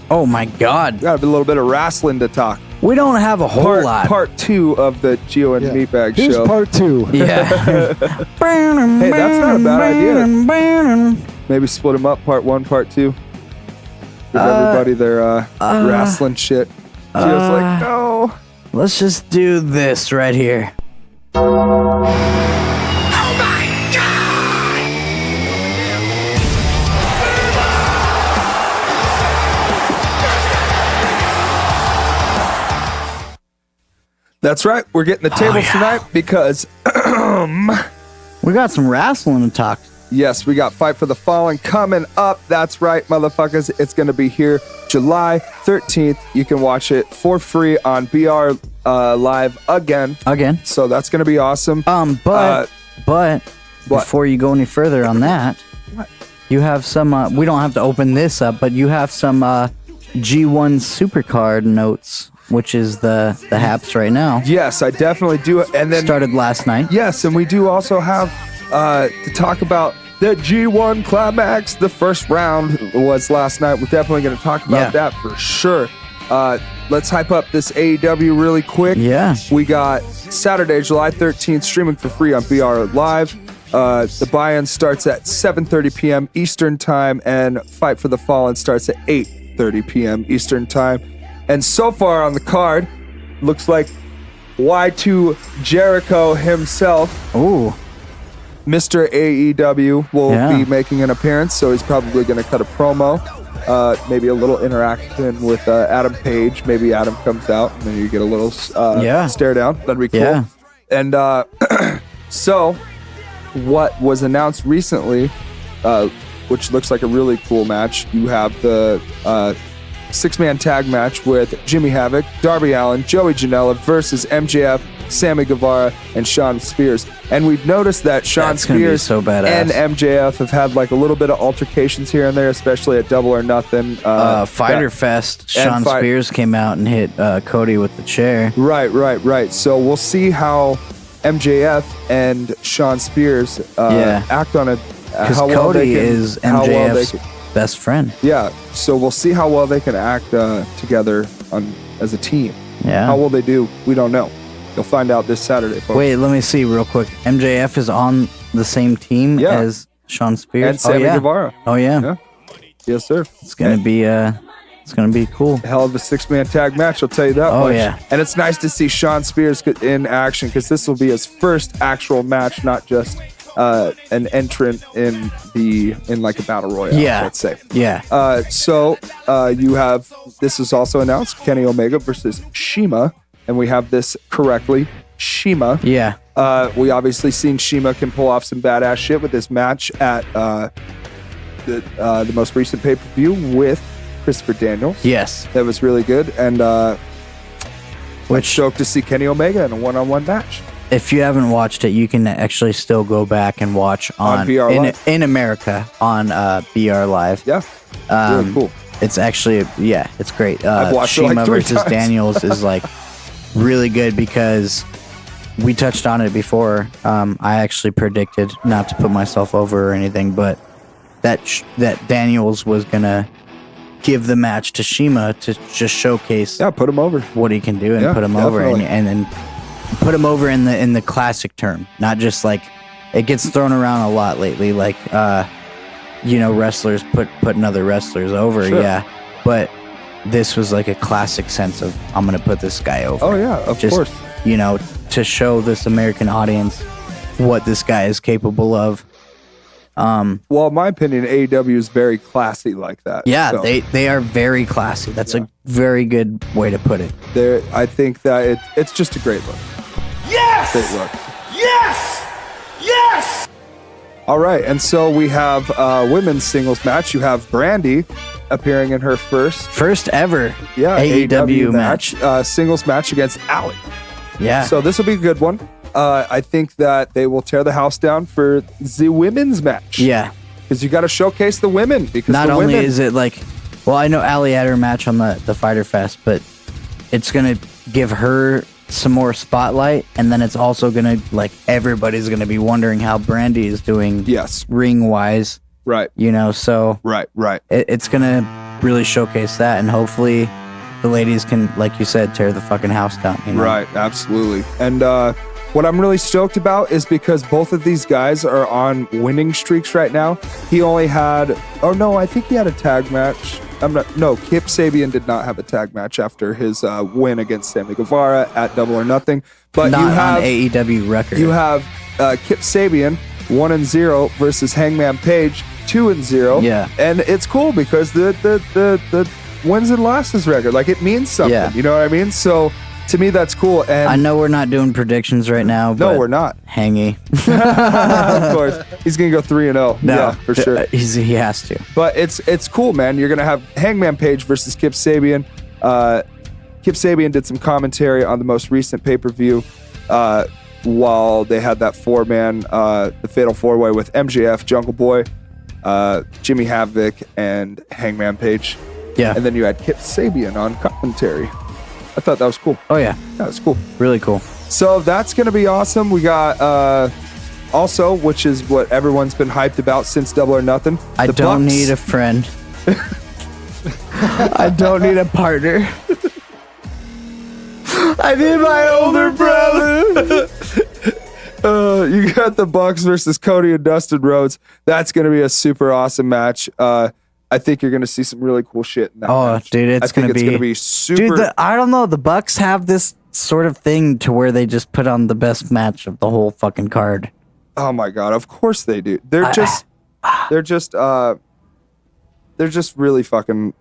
Oh my God. We got a little bit of wrestling to talk. We don't have a whole lot. Part 2 of the Gio and Meatbag Show. Here's part 2. Yeah. Hey, that's not a bad idea. Maybe split them up, part 1, part 2. Give everybody their wrestling shit. Gio's like, no. Let's just do this right here. That's right. We're getting the tables tonight because we got some wrestling to talk. Yes, we got Fight for the Fallen coming up. That's right, motherfuckers. It's going to be here July 13th. You can watch it for free on BR Live again. So that's going to be awesome. But before you go any further on that, you have some, we don't have to open this up, but you have some G1 Supercard notes, which is the haps right now. Yes, I definitely do. And then started last night. Yes, and we do also have to talk about the G1 Climax. The first round was last night. We're definitely going to talk about that for sure. Let's hype up this AEW really quick. Yeah. We got Saturday, July 13th, streaming for free on BR Live. The buy-in starts at 7:30 p.m. Eastern Time, and Fight for the Fallen starts at 8:30 p.m. Eastern Time. And so far on the card, looks like Y2 Jericho himself, Mr. AEW, will be making an appearance, so he's probably going to cut a promo. Maybe a little interaction with Adam Page. Maybe Adam comes out, and then you get a little stare down. That'd be cool. Yeah. And so, what was announced recently, which looks like a really cool match, you have the 6-man tag match with Jimmy Havoc, Darby Allin, Joey Janela versus MJF, Sammy Guevara, and Sean Spears. And we've noticed that Sean Spears so and MJF have had like a little bit of altercations here and there, especially at Double or Nothing. Fighter Fest, Sean Spears came out and hit Cody with the chair. Right. So we'll see how MJF and Sean Spears act on it. Because Cody is MJF's best friend. Yeah, so we'll see how well they can act together as a team. Yeah. How will they do? We don't know. You'll find out this Saturday, folks. Wait, let me see real quick. MJF is on the same team as Sean Spears and Sammy Guevara. Oh yeah. Yes, sir. It's gonna be cool. Hell of a 6-man tag match, I'll tell you that. Oh much. yeah. And it's nice to see Sean Spears in action because this will be his first actual match, not just an entrant in like a battle royale. Let's say. Yeah. So you have, this is also announced, Kenny Omega versus Shima, and we have this correctly, Shima. Yeah. We obviously seen Shima can pull off some badass shit with this match at the most recent pay-per-view with Christopher Daniels. Yes. That was really good, and I'm stoked to see Kenny Omega in a one-on-one match. If you haven't watched it, you can actually still go back and watch on BR Live. in America on BR Live. Yeah. Really cool. It's actually, it's great. I've watched it Shima like 3 versus times. Daniels is like really good because we touched on it before. I actually predicted, not to put myself over or anything, but that Daniels was gonna give the match to Shima to just showcase put him over, what he can do, and put him over, and then put him over in the classic term, not just like it gets thrown around a lot lately. Like, wrestlers putting other wrestlers over. Sure. Yeah. But this was like a classic sense of, I'm going to put this guy over. Oh, yeah, of course. To show this American audience what this guy is capable of. Well, in my opinion, AEW is very classy like that. Yeah, So, they are very classy. That's a very good way to put it. I think that it's just a great look. Yes! Great look. Yes! Yes! All right, and so we have women's singles match. You have Brandy appearing in her first ever AEW match. Singles match against Allie. Yeah. So this will be a good one. I think that they will tear the house down for the women's match. Yeah. Because you got to showcase the women. Because Not the only women, is it like, well, I know Allie had her match on the Fyter Fest, but it's going to give her some more spotlight, and then it's also going to, like, everybody's going to be wondering how Brandy is doing ring-wise. Right. So Right. it's going to really showcase that, and hopefully the ladies can, like you said, tear the fucking house down. Right, absolutely. And what I'm really stoked about is because both of these guys are on winning streaks right now. He only had, I think he had a tag match. Kip Sabian did not have a tag match after his win against Sammy Guevara at Double or Nothing. But Not you have on AEW record. You have Kip Sabian 1-0 versus Hangman Page 2-0. Yeah. And it's cool because the wins and losses record, like, it means something. Yeah. You know what I mean? So to me, that's cool. And I know we're not doing predictions right now. No, but we're not. Hangy. Of course, he's gonna go 3-0. No, Yeah, for sure. He has to. But it's cool, man. You're gonna have Hangman Page versus Kip Sabian. Kip Sabian did some commentary on the most recent pay-per-view while they had that four-man, the Fatal Four-Way with MJF, Jungle Boy, Jimmy Havoc, and Hangman Page. Yeah. And then you had Kip Sabian on commentary. I thought that was cool. Oh, yeah. That was cool. Really cool. So that's going to be awesome. We got also, which is what everyone's been hyped about since Double or Nothing. I the don't Bucks. need a friend. I don't need a partner. I need my older brother. You got the Bucks versus Cody and Dustin Rhodes. That's going to be a super awesome match. I think you're going to see some really cool shit in that match. Dude, I think it's going to be super. Dude, I don't know. The Bucks have this sort of thing to where they just put on the best match of the whole fucking card. Oh my god! Of course they do. They're just really fucking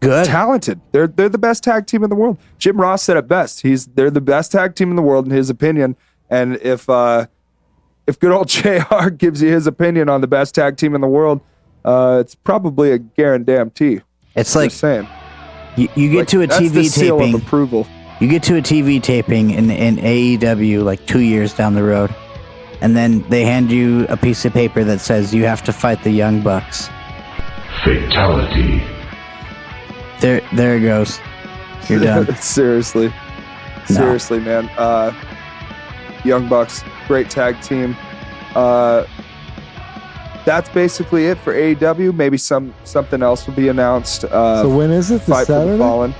good, talented. They're the best tag team in the world. Jim Ross said it best. They're the best tag team in the world in his opinion. And if good old JR gives you his opinion on the best tag team in the world, it's probably a guarantee. It's like saying you get to a that's TV the seal taping. of approval. You get to a TV taping in AEW like 2 years down the road, and then they hand you a piece of paper that says you have to fight the Young Bucks. Fatality. There it goes. You're done. Seriously, man. Young Bucks, great tag team. That's basically it for AEW. Maybe something else will be announced. So when is it? This Fight for the Saturday? Fallen.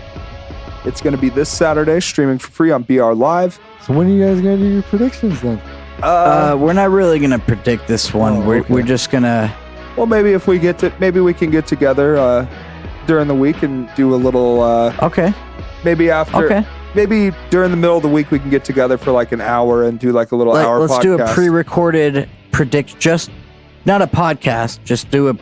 It's going to be this Saturday, streaming for free on BR Live. So when are you guys gonna do your predictions then? We're not really gonna predict this one. We're just gonna. Well, maybe if we maybe we can get together during the week and do a little. Okay. Maybe after. Okay. Maybe during the middle of the week we can get together for like an hour and do like a little hour Let's podcast. do a pre-recorded not a podcast. Just do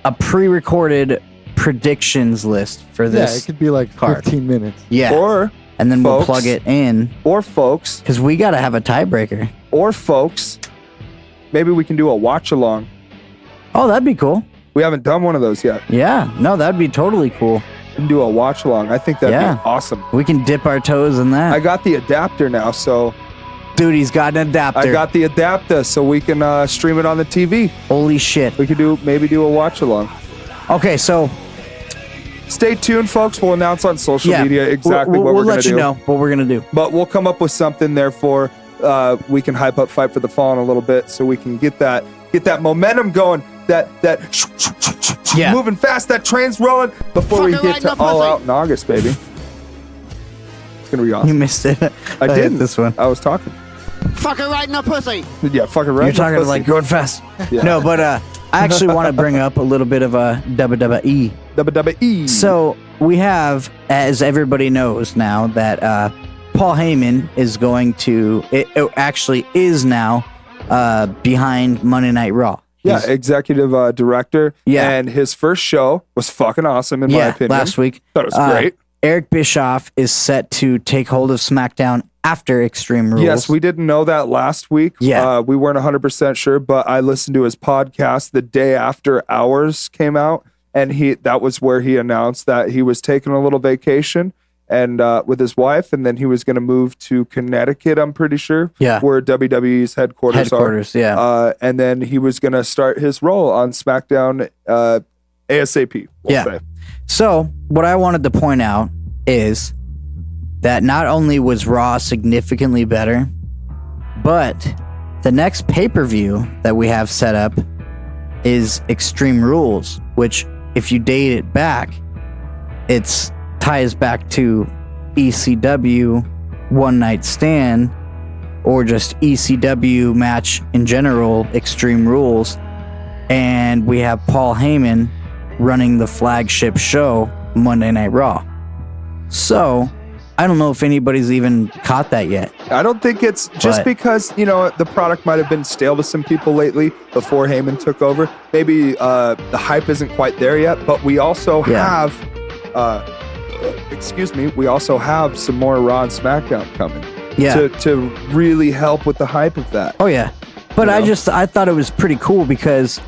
a pre-recorded predictions list for this. Yeah, it could be like card. 15 minutes. Yeah. And then we'll plug it in. Or folks. Because we got to have a tiebreaker. Or folks. Maybe we can do a watch along. Oh, that'd be cool. We haven't done one of those yet. Yeah. No, that'd be totally cool. We can do a watch along. I think that'd be awesome. We can dip our toes in that. I got the adapter now, so. Dude, he's got an adapter. I got the adapter, so we can stream it on the TV. Holy shit. We could maybe do a watch along. Okay, so. Stay tuned, folks. We'll announce on social media exactly what we're going to do. We'll let you know what we're going to do. But we'll come up with something, therefore, we can hype up Fight for the Fallen a little bit so we can get that momentum going, that moving fast, that train's rolling before we get to All Out in August, baby. It's going to be awesome. You missed it. I didn't. This one. I was talking. Fuck her right in the pussy. Yeah, fucking right. You're talking like going fast. Yeah. No, but I actually want to bring up a little bit of a WWE. WWE. So we have, as everybody knows now, that Paul Heyman is going to, it actually is now behind Monday Night Raw. Yeah, executive director. Yeah. And his first show was fucking awesome, in my opinion. Last week. Thought it was great. Eric Bischoff is set to take hold of SmackDown after Extreme Rules. Yes, we didn't know that last week. Yeah. We weren't 100% sure, but I listened to his podcast the day after ours came out, and that was where he announced that he was taking a little vacation and with his wife, and then he was going to move to Connecticut, I'm pretty sure, where WWE's headquarters are. And then he was going to start his role on SmackDown ASAP. We'll say. So what I wanted to point out is that not only was Raw significantly better, but the next pay-per-view that we have set up is Extreme Rules, which, if you date it back, it ties back to ECW One Night Stand, or just ECW match in general, Extreme Rules, and we have Paul Heyman running the flagship show, Monday Night Raw. So I don't know if anybody's even caught that yet. I don't think it's just because, the product might have been stale to some people lately before Heyman took over. Maybe the hype isn't quite there yet, but we also have, we also have some more Raw and SmackDown coming to really help with the hype of that. Oh, yeah. But I thought it was pretty cool because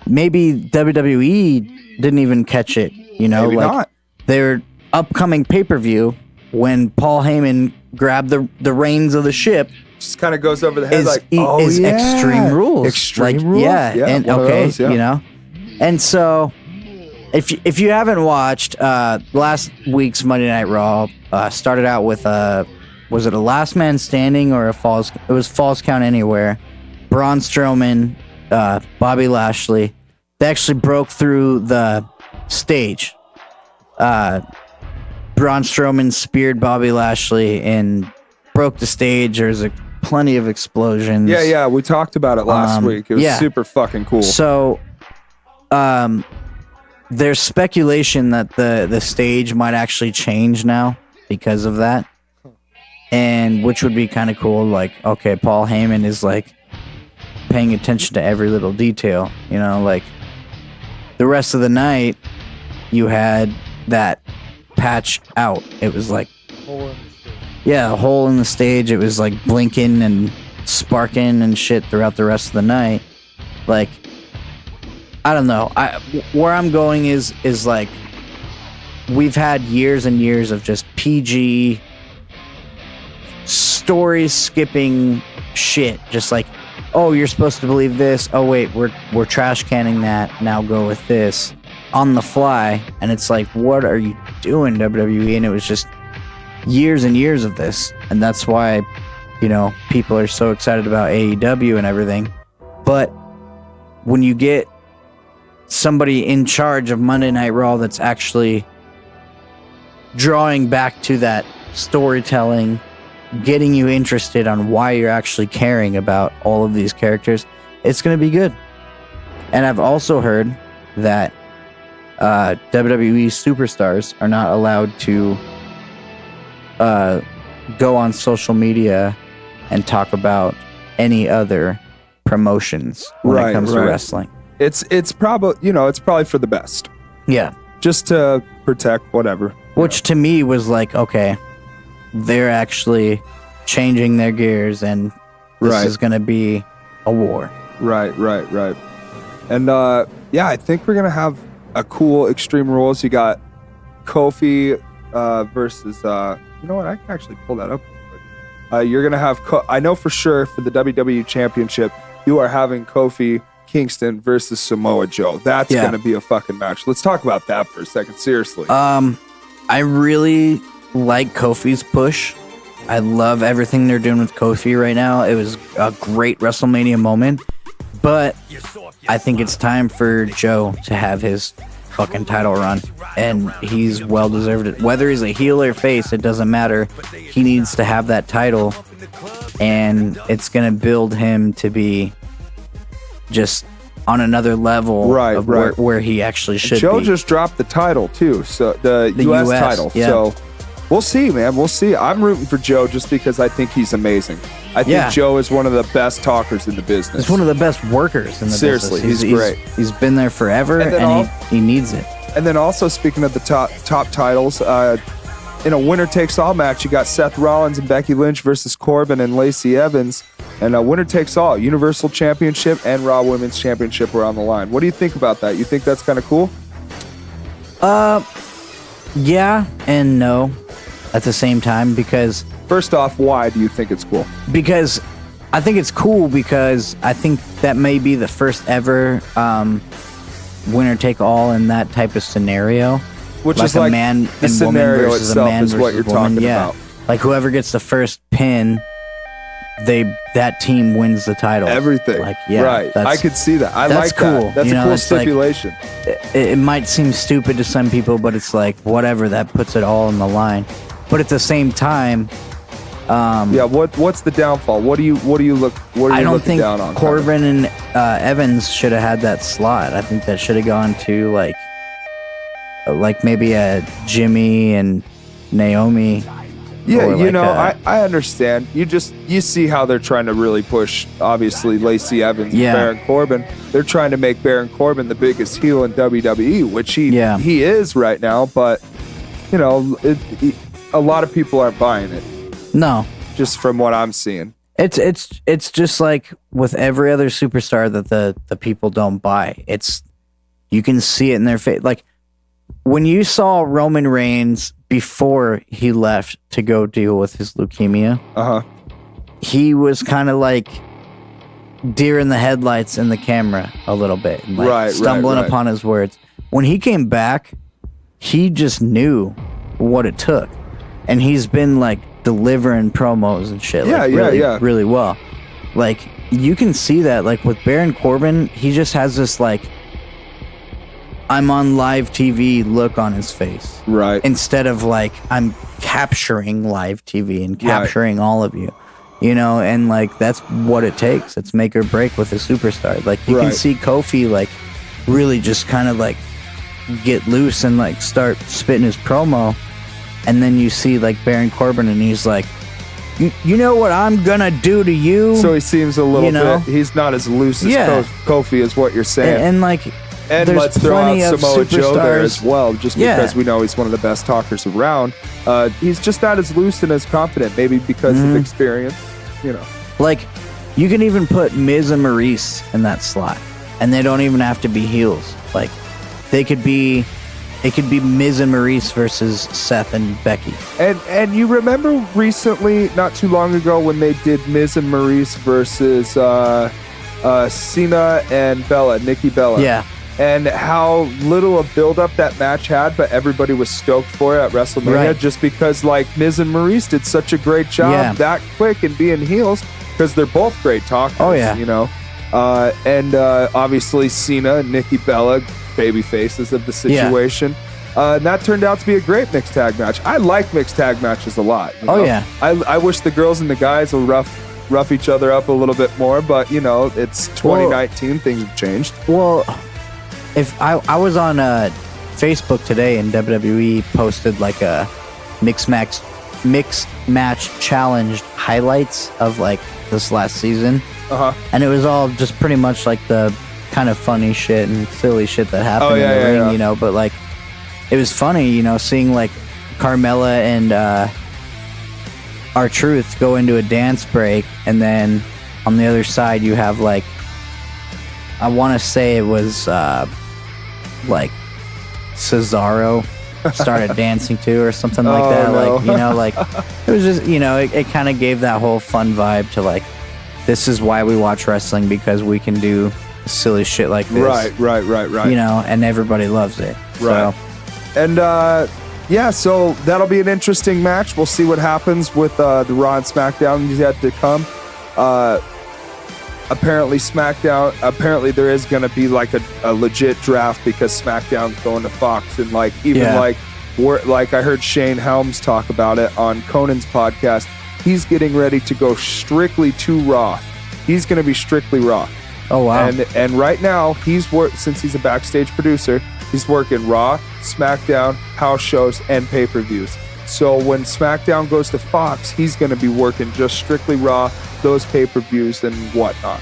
maybe WWE didn't even catch it, Maybe not. Their upcoming pay-per-view, when Paul Heyman grabbed the reins of the ship, just kind of goes over the head Extreme Rules. Extreme Rules? Yeah. And those, And so if you haven't watched last week's Monday Night Raw, started out with was it a last man standing or it was Falls Count Anywhere. Braun Strowman, Bobby Lashley, they actually broke through the stage. Braun Strowman speared Bobby Lashley and broke the stage. There's plenty of explosions. Yeah, we talked about it last week. It was super fucking cool. So, there's speculation that the stage might actually change now because of that, and which would be kind of cool. Like, okay, Paul Heyman is like paying attention to every little detail. Like the rest of the night, you had that patch out. It was like a hole in the stage. It was like blinking and sparking and shit throughout the rest of the night. Like, I don't know. Where I'm going is like, we've had years and years of just PG story skipping shit. Just like, oh, you're supposed to believe this. Oh wait, we're trash canning that. Now go with this on the fly. And it's like, what are you doing, WWE? And it was just years and years of this. And that's why, people are so excited about AEW and everything. But when you get somebody in charge of Monday Night Raw that's actually drawing back to that storytelling, getting you interested on why you're actually caring about all of these characters, it's going to be good. And I've also heard that WWE superstars are not allowed to go on social media and talk about any other promotions when it comes to wrestling. It's probably it's probably for the best. Yeah. Just to protect whatever. Which to me was like, okay, they're actually changing their gears and this is going to be a war. Right. And I think we're going to have a cool Extreme Rules. You got Kofi versus you know what? I can actually pull that up. You're going to have I know for sure for the WWE Championship, you are having Kofi Kingston versus Samoa Joe. That's going to be a fucking match. Let's talk about that for a second. Seriously. I really like Kofi's push. I love everything they're doing with Kofi right now. It was a great WrestleMania moment, but I think it's time for Joe to have his fucking title run, and he's well deserved it. Whether he's a heel or face, it doesn't matter. He needs to have that title, and it's gonna build him to be just on another level of where he actually should Joe be. just dropped the title too, so the US title. Yeah. So we'll see, man. We'll see. I'm rooting for Joe just because I think he's amazing. I think Joe is one of the best talkers in the business. He's one of the best workers in the Seriously, business. he's great. He's been there forever, and he needs it. And then also, speaking of the top titles, in a winner-takes-all match, you got Seth Rollins and Becky Lynch versus Corbin and Lacey Evans. And a winner-takes-all, Universal Championship and Raw Women's Championship were on the line. What do you think about that? You think that's kind of cool? Yeah and no at the same time, because... First off, why do you think it's cool? Because I think it's cool because I think that may be the first ever winner-take-all in that type of scenario. Which like is a like man the and woman scenario versus itself a man is what versus you're woman. talking Yeah. about. Like whoever gets the first pin, that team wins the title. Everything. Like, yeah, right. I could see that. I that's like cool. that. That's You a know, cool it's like- stipulation. It might seem stupid to some people, but it's like whatever, that puts it all on the line. But at the same time, what's the downfall? What are you I don't looking think down on? Corbin and Evans should have had that slot. I think that should have gone to like maybe a Jimmy and Naomi. Yeah, or you like know, I understand. You see how they're trying to really push, obviously, Lacey Evans and Baron Corbin. They're trying to make Baron Corbin the biggest heel in WWE, which he is right now. But you know, a lot of people aren't buying it. No, just from what I'm seeing. It's just like with every other superstar that the people don't buy. You can see it in their face. Like when you saw Roman Reigns before he left to go deal with his leukemia, he was kind of like deer in the headlights in the camera a little bit, and like stumbling upon his words. When he came back, he just knew what it took, and he's been like delivering promos and shit really well. Like you can see that like with Baron Corbin, he just has this like I'm on live TV look on his face. Right. Instead of like I'm capturing live TV and capturing all of you. You know, and like that's what it takes. It's make or break with a superstar. Like you can see Kofi like really just kind of like get loose and like start spitting his promo. And then you see like Baron Corbin and he's like, you know what I'm gonna do to you? So he seems a little bit, he's not as loose as Kofi is what you're saying. And like, and there's let's throw out plenty of Samoa Joe there superstars. as well, just because we know he's one of the best talkers around. He's just not as loose and as confident, maybe because of experience, you know. Like, you can even put Miz and Maurice in that slot, and they don't even have to be heels. Like, it could be Miz and Maurice versus Seth and Becky. And you remember recently, not too long ago, when they did Miz and Maurice versus Cena and Nikki Bella. Yeah. And how little of build-up that match had, but everybody was stoked for it at WrestleMania just because, like, Miz and Maurice did such a great job that quick and being heels because they're both great talkers. Oh, yeah. You know? And obviously Cena and Nikki Bella, baby faces of the situation. And that turned out to be a great mixed tag match. I like mixed tag matches a lot. You know? yeah. I wish the girls and the guys will rough each other up a little bit more, but, you know, it's 2019. Things have changed. Well, if I was on Facebook today and WWE posted like a mixed match challenge highlights of like this last season. And it was all just pretty much like the kind of funny shit and silly shit that happened in the ring, you know, but like it was funny, you know, seeing like Carmella and R-Truth go into a dance break, and then on the other side you have like, I want to say it was like Cesaro started dancing to or something like that. No. Like, you know, like it was just, you know, it kind of gave that whole fun vibe to like, this is why we watch wrestling, because we can do silly shit like this. Right. You know, and everybody loves it. Right. So. And so that'll be an interesting match. We'll see what happens with the Raw and SmackDown yet to come. apparently there is going to be like a legit draft because SmackDown's going to Fox, and like even like I heard Shane Helms talk about it on Conan's podcast. He's getting ready to go strictly to Raw. He's going to be strictly Raw. Oh wow! And right now since he's a backstage producer, he's working Raw, SmackDown, house shows, and pay-per-views. So when SmackDown goes to Fox, he's going to be working just strictly Raw, those pay-per-views and whatnot.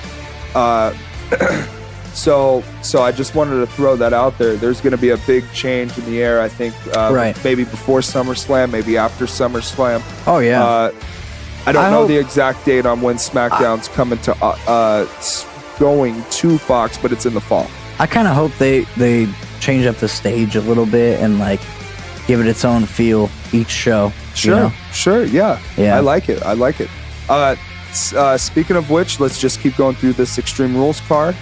So I just wanted to throw that out there. There's going to be a big change in the air, I think. Maybe before SummerSlam, maybe after SummerSlam. Oh yeah. I don't know the exact date on when SmackDown's coming to going to Fox, but it's in the fall. I kind of hope they change up the stage a little bit and like give it its own feel each show. Sure, yeah. I like it. Speaking of which, let's just keep going through this Extreme Rules card.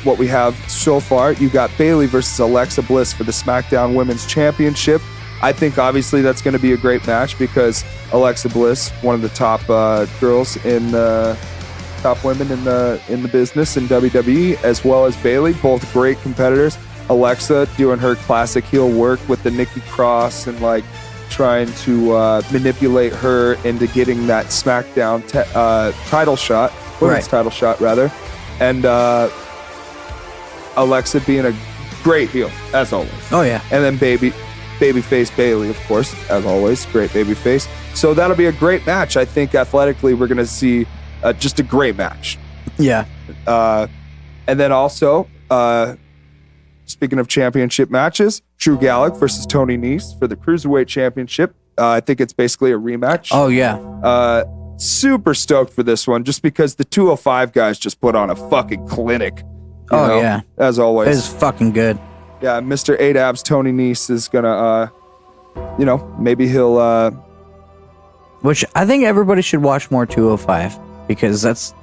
What we have so far, you got Bayley versus Alexa Bliss for the SmackDown Women's Championship. I think obviously that's going to be a great match because Alexa Bliss, one of the top girls in top women in the business in WWE, as well as Bayley, both great competitors. Alexa doing her classic heel work with the Nikki Cross and like trying to manipulate her into getting that SmackDown title shot, women's title shot rather, and Alexa being a great heel as always. Oh yeah, and then babyface Bayley, of course, as always, great babyface. So that'll be a great match. I think athletically we're gonna see just a great match. Yeah. And then also, speaking of championship matches, Drew Gallagher versus Tony Nese for the Cruiserweight Championship. I think it's basically a rematch. Oh, yeah. Super stoked for this one, just because the 205 guys just put on a fucking clinic. You know, yeah. As always. It's fucking good. Yeah, Mr. 8-Abs, Tony Nese is gonna, maybe he'll... Which I think everybody should watch more 205. Because that's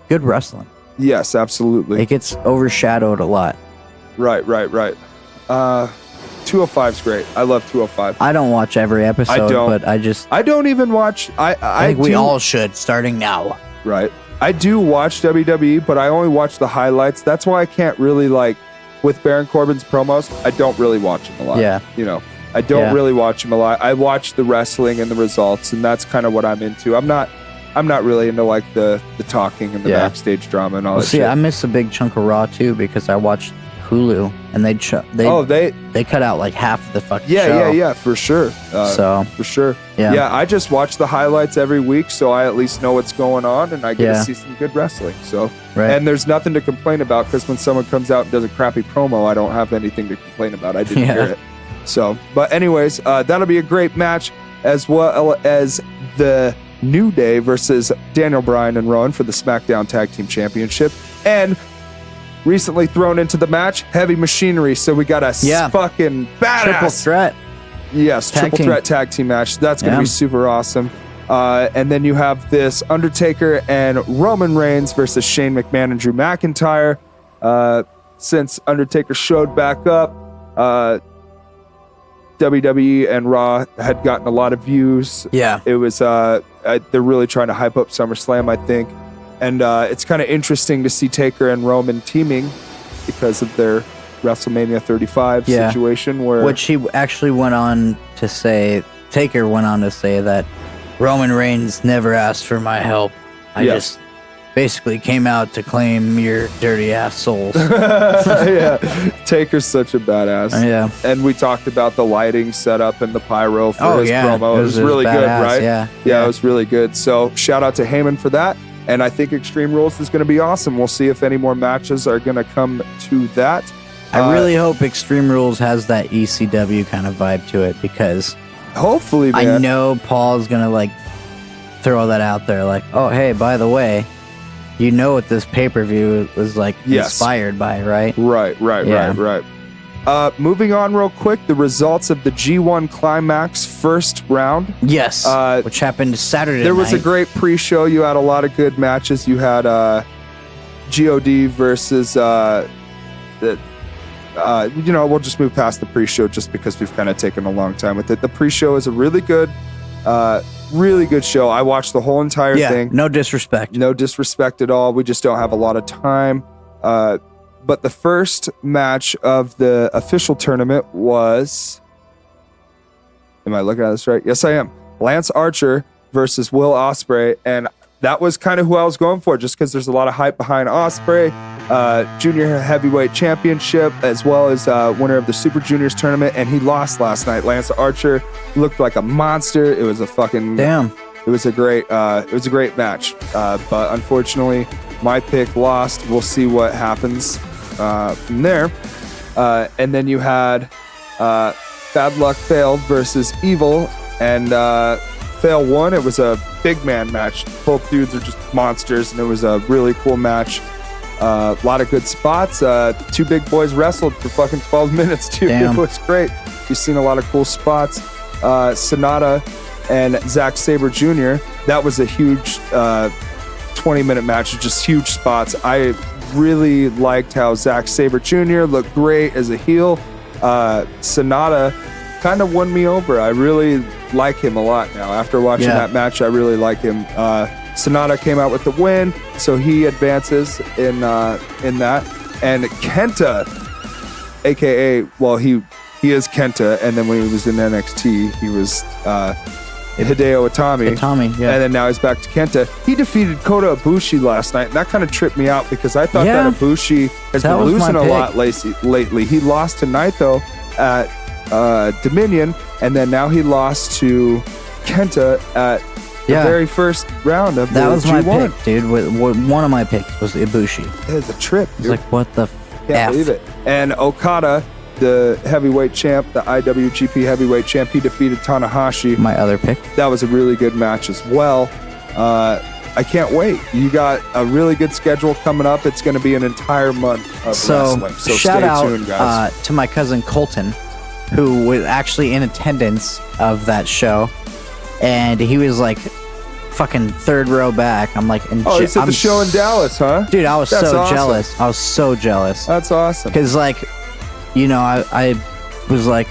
good wrestling. Yes, absolutely. It gets overshadowed a lot. Right. 205's great. I love 205. I don't watch every episode, I don't. but I don't even watch. I think we all should, starting now. Right. I do watch WWE, but I only watch the highlights. That's why I can't really with Baron Corbin's promos. I don't really watch him a lot. Yeah. I don't really watch him a lot. I watch the wrestling and the results, and that's kind of what I'm into. I'm not really into the talking and the backstage drama and all that shit. I missed a big chunk of Raw too because I watched Hulu and they cut out like half of the fucking show. Yeah, for sure. For sure. Yeah. I just watch the highlights every week, so I at least know what's going on and I get to see some good wrestling. So, and there's nothing to complain about because when someone comes out and does a crappy promo, I don't have anything to complain about. I didn't hear it. So, but anyways, that'll be a great match, as well as the New Day versus Daniel Bryan and Rowan for the SmackDown Tag Team Championship. And recently thrown into the match, Heavy Machinery. So we got a fucking badass triple threat. Yes, triple threat tag team match. That's going to be super awesome. And then you have this Undertaker and Roman Reigns versus Shane McMahon and Drew McIntyre. Since Undertaker showed back up, WWE and Raw had gotten a lot of views. Yeah. It was, they're really trying to hype up SummerSlam, I think. And it's kind of interesting to see Taker and Roman teaming because of their WrestleMania 35 situation. Which he actually went on to say, Taker went on to say that Roman Reigns never asked for my help. I just basically came out to claim your dirty ass souls. Taker's such a badass. Yeah. And we talked about the lighting setup and the pyro for his promo. It was really badass, good, right? Yeah, it was really good. So shout out to Heyman for that. And I think Extreme Rules is going to be awesome. We'll see if any more matches are going to come to that. I really hope Extreme Rules has that ECW kind of vibe to it because hopefully, man. I know Paul's going to throw that out there oh, hey, by the way, you know what this pay-per-view was inspired by, right? Right. Moving on real quick, the results of the G1 Climax first round. Yes, which happened Saturday There was a night. great pre-show. You had a lot of good matches. You had GOD versus... we'll just move past the pre-show just because we've kind of taken a long time with it. The pre-show is a really good really good show. I watched the whole entire thing. No disrespect. No disrespect at all. We just don't have a lot of time. But the first match of the official tournament was... Am I looking at this right? Yes, I am. Lance Archer versus Will Ospreay. And that was kind of who I was going for, just because there's a lot of hype behind Ospreay. Junior heavyweight championship, as well as winner of the Super Juniors tournament. And he lost last night. Lance Archer looked like a monster. It was a fucking... Damn. It was a great match. But unfortunately, my pick lost. We'll see what happens from there. And then you had Bad Luck Failed versus Evil, and Fail won. It was a big man match. Both dudes are just monsters, and it was a really cool match. A lot of good spots. Two big boys wrestled for fucking 12 minutes, too. Damn. It was great. You've seen a lot of cool spots. Sonata and Zack Sabre Jr., that was a huge 20-minute match, just huge spots. I really liked how Zack Sabre Jr. looked great as a heel. Sonata kind of won me over. I really like him a lot now. After watching that match, I really like him. Sonata came out with the win, so he advances in that. And Kenta, aka, well, he is Kenta, and then when he was in NXT, he was Hideo Itami. And then now he's back to Kenta. He defeated Kota Ibushi last night, and that kind of tripped me out because I thought that Ibushi has been losing a lot lately. He lost to Naito at Dominion, and then now he lost to Kenta at the very first round of the G1. That was my pick, dude. One of my picks was Ibushi. It was a trip, dude. It's like, what the Can't believe it. And Okada, the heavyweight champ, the IWGP heavyweight champ, he defeated Tanahashi. My other pick. That was a really good match as well. I can't wait. You got a really good schedule coming up. It's going to be an entire month of wrestling. So shout stay out tuned, guys. to my cousin Colton, who was actually in attendance of that show. And he was like fucking third row back. I'm like, he's at the show in Dallas, huh? Dude, I was That's so awesome. jealous. I was so jealous. That's awesome. Because, like, you know, I was like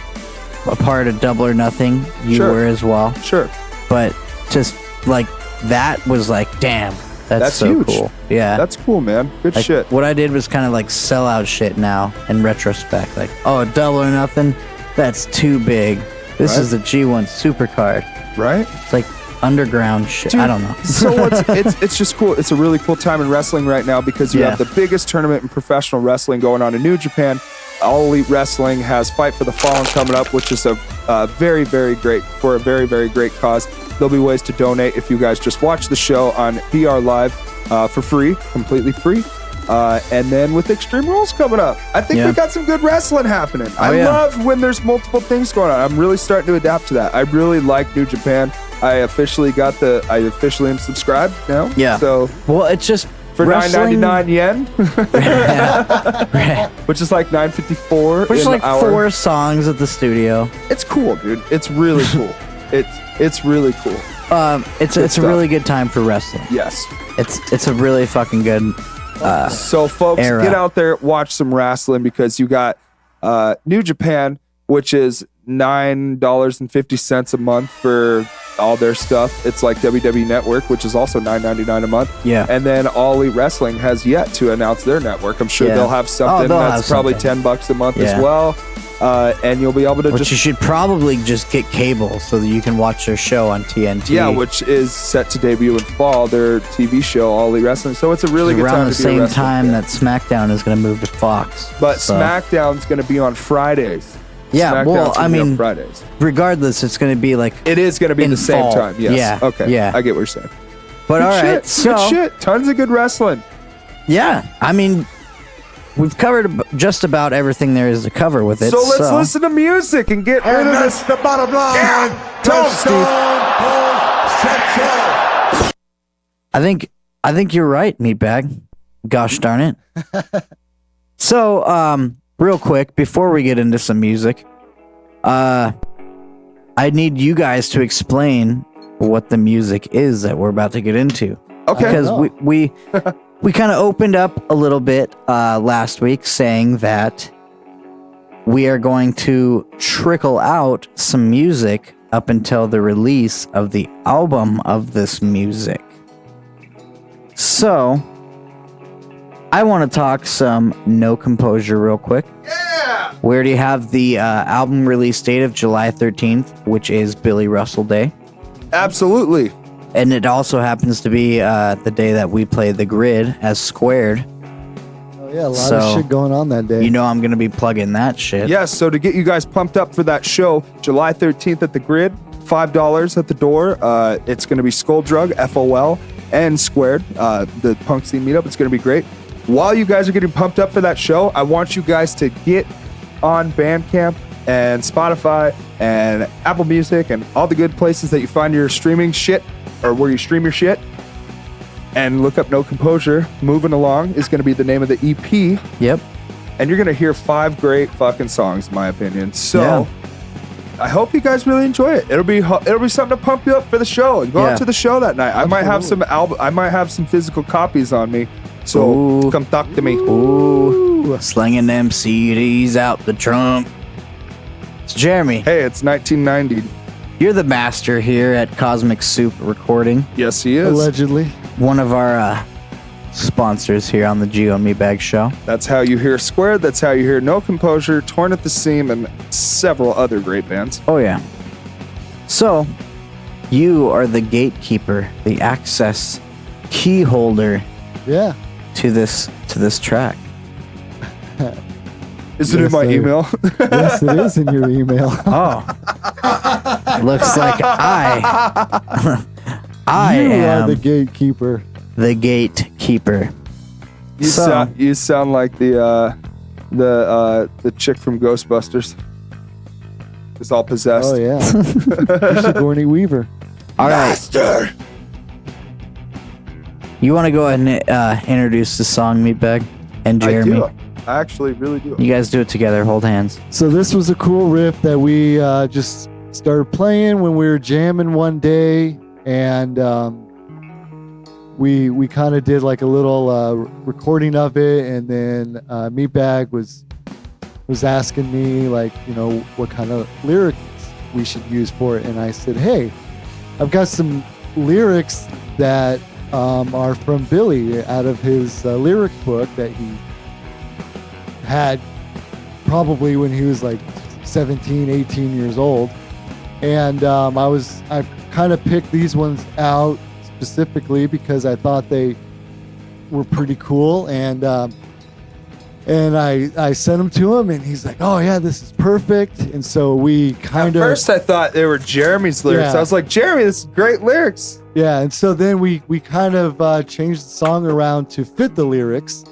a part of Double or Nothing. You were as well. Sure. But just like that was like, damn, that's so huge. cool. Yeah. That's cool, man. Good like, shit. What I did was kind of like sell out shit now in retrospect. Like, oh, Double or Nothing, that's too big. This is the G1 Supercard. Right? It's like underground shit. Dude, I don't know. So it's just cool. It's a really cool time in wrestling right now because you have the biggest tournament in professional wrestling going on in New Japan. All Elite Wrestling has Fight for the Fallen coming up, which is a very, very great cause. There'll be ways to donate if you guys just watch the show on PR Live for free, completely free. And then with Extreme Rules coming up, I think we got some good wrestling happening. I love when there's multiple things going on. I'm really starting to adapt to that. I really like New Japan. I officially am subscribed now. Yeah. So it's just for 9.99 yen, which is like 9.54. Which is like 4 songs at the studio. It's cool, dude. It's really cool. It's really cool. It's a really good time for wrestling. Yes. It's a really fucking good. So folks, get out there, watch some wrestling because you got New Japan, which is $9.50 a month for all their stuff. It's like WWE Network, which is also $9.99 a month. Yeah. And then All Elite Wrestling has yet to announce their network. I'm sure they'll have something that's probably $10 a month as well. And you'll be able to you should probably just get cable so that you can watch their show on TNT. Yeah, which is set to debut in fall, their TV show, All Elite Wrestling. So it's a really good time to be a around the same wrestling time fan. that SmackDown is going to move to Fox. But SmackDown's going to be on Fridays. Yeah, SmackDown's well, gonna I be on mean, Fridays. Regardless, it's going to be like it is going to be in the same fall. time. Yes. Yeah. Okay. Yeah. I get what you're saying. But good all right, shit. so good shit. Tons of good wrestling. Yeah, I mean, we've covered just about everything there is to cover with it. So let's listen to music and get rid of this. The bottom line. Yeah. Tell 'em, Steve. I think you're right, Meatbag. Gosh darn it. So, real quick, before we get into some music, I need you guys to explain what the music is that we're about to get into. Okay. Because we kind of opened up a little bit last week saying that we are going to trickle out some music up until the release of the album of this music. So, I want to talk some No Composure real quick. Yeah! We already have the album release date of July 13th, which is Billy Russell Day. Absolutely. And it also happens to be the day that we play The Grid as Squared. Oh, yeah, a lot of shit going on that day. You know I'm going to be plugging that shit. Yes, so to get you guys pumped up for that show, July 13th at The Grid, $5 at the door. It's going to be Skull Drug, FOL, and Squared, the punk scene meetup. It's going to be great. While you guys are getting pumped up for that show, I want you guys to get on Bandcamp and Spotify and Apple Music and all the good places that you find your streaming shit, or where you stream your shit, and look up No Composure. Moving Along is going to be the name of the EP. Yep. And you're going to hear 5 great fucking songs, in my opinion. So Yeah. I hope you guys really enjoy it. It'll be something to pump you up for the show and go out to the show that night. I might have some physical copies on me. So come talk to me. Ooh, slinging them CDs out the trunk. It's Jeremy. Hey, it's 1990. You're the master here at Cosmic Soup Recording. Yes, he is. Allegedly. One of our sponsors here on the Gio and Meatbag Show. That's how you hear Squared. That's how you hear No Composure, Torn at the Seam, and several other great bands. Oh, yeah. So, you are the gatekeeper, the access key holder. Yeah. To this track. Is it in my email? Yes, it is in your email. Oh. Looks like I you am are the gatekeeper. The gatekeeper. You sound like the chick from Ghostbusters. It's all possessed. Oh yeah. Sigourney Weaver. All right. Master. You want to go ahead and introduce the song, Meatbag and Jeremy? I do. I actually really do. You guys do it together. Hold hands. So this was a cool riff that we just started playing when we were jamming one day, and we kind of did like a little recording of it, and then Meatbag was asking me, like, you know, what kind of lyrics we should use for it, and I said, hey, I've got some lyrics that are from Billy out of his lyric book that he had probably when he was like 17, 18 years old. And I kind of picked these ones out specifically because I thought they were pretty cool. And I sent them to him, and he's like, oh yeah, this is perfect. And so we kind of... At first I thought they were Jeremy's lyrics. Yeah. I was like, Jeremy, this is great lyrics. Yeah, and so then we kind of changed the song around to fit the lyrics,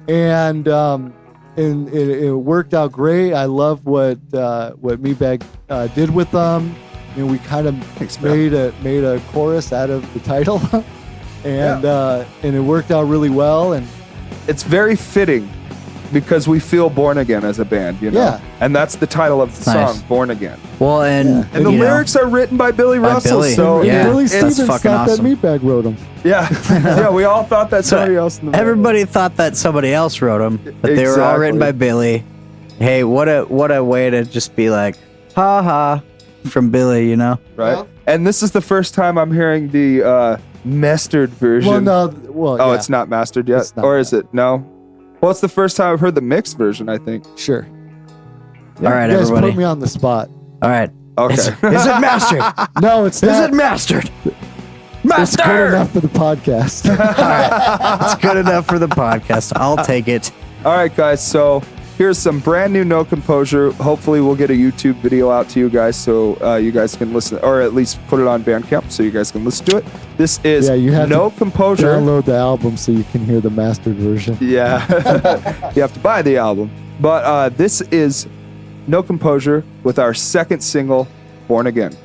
and it worked out great. I love what Meatbag did with them. You know, we kind of made a chorus out of the title, and it worked out really well. And it's very fitting because we feel born again as a band, you know? Yeah. And that's the title of the Nice. song, Born Again. Well, and And the lyrics are written by Billy Russell. Billy. So Yeah. Billy it's Stevens thought fucking awesome. that Meatbag wrote them. Yeah. Yeah, we all thought that somebody else in the everybody thought that somebody else wrote them, but they were all written by Billy. Hey, what a way to just be like, ha ha, from Billy, you know? Right. And this is the first time I'm hearing the mastered version. Well, it's not mastered yet. It's not Or is it? No. Well, it's the first time I've heard the mixed version, I think. Sure. All right, you guys everybody. put me on the spot. All right. Okay. Is it mastered? No, it's Is not. it mastered? It's good Master! enough for the podcast. It's good enough for the podcast. I'll take it. All right, guys. So here's some brand new No Composure. Hopefully, we'll get a YouTube video out to you guys so you guys can listen, or at least put it on Bandcamp so you guys can listen to it. This is you have No to Composure. download the album so you can hear the mastered version. Yeah. You have to buy the album. But this is No Composure with our second single, Born Again.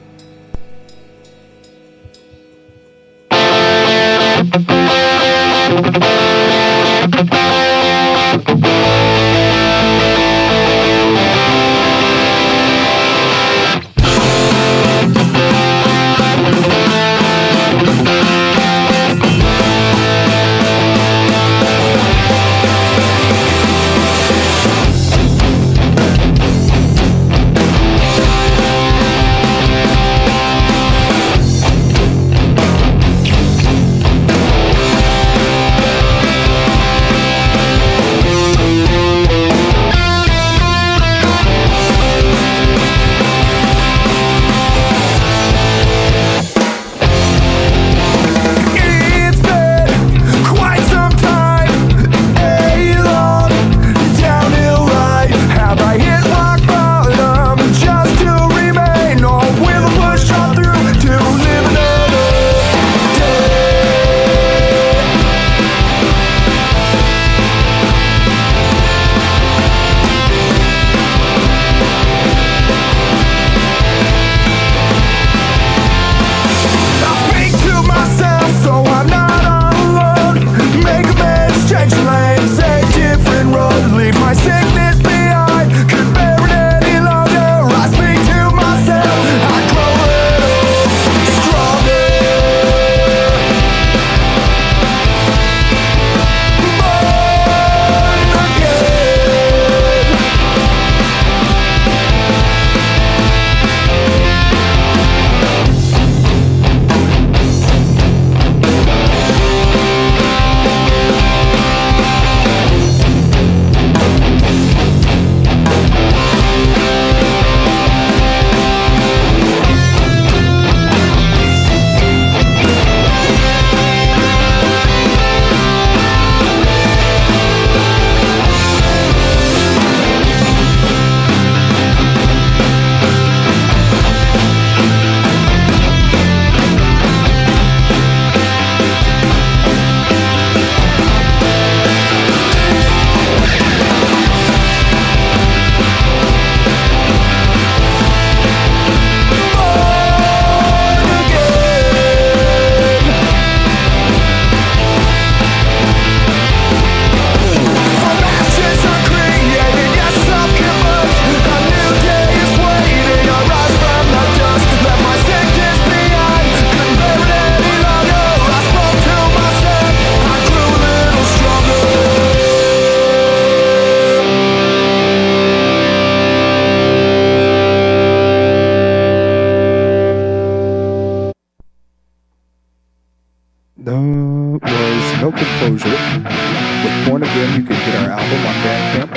Born Again. You can get our album on Bandcamp.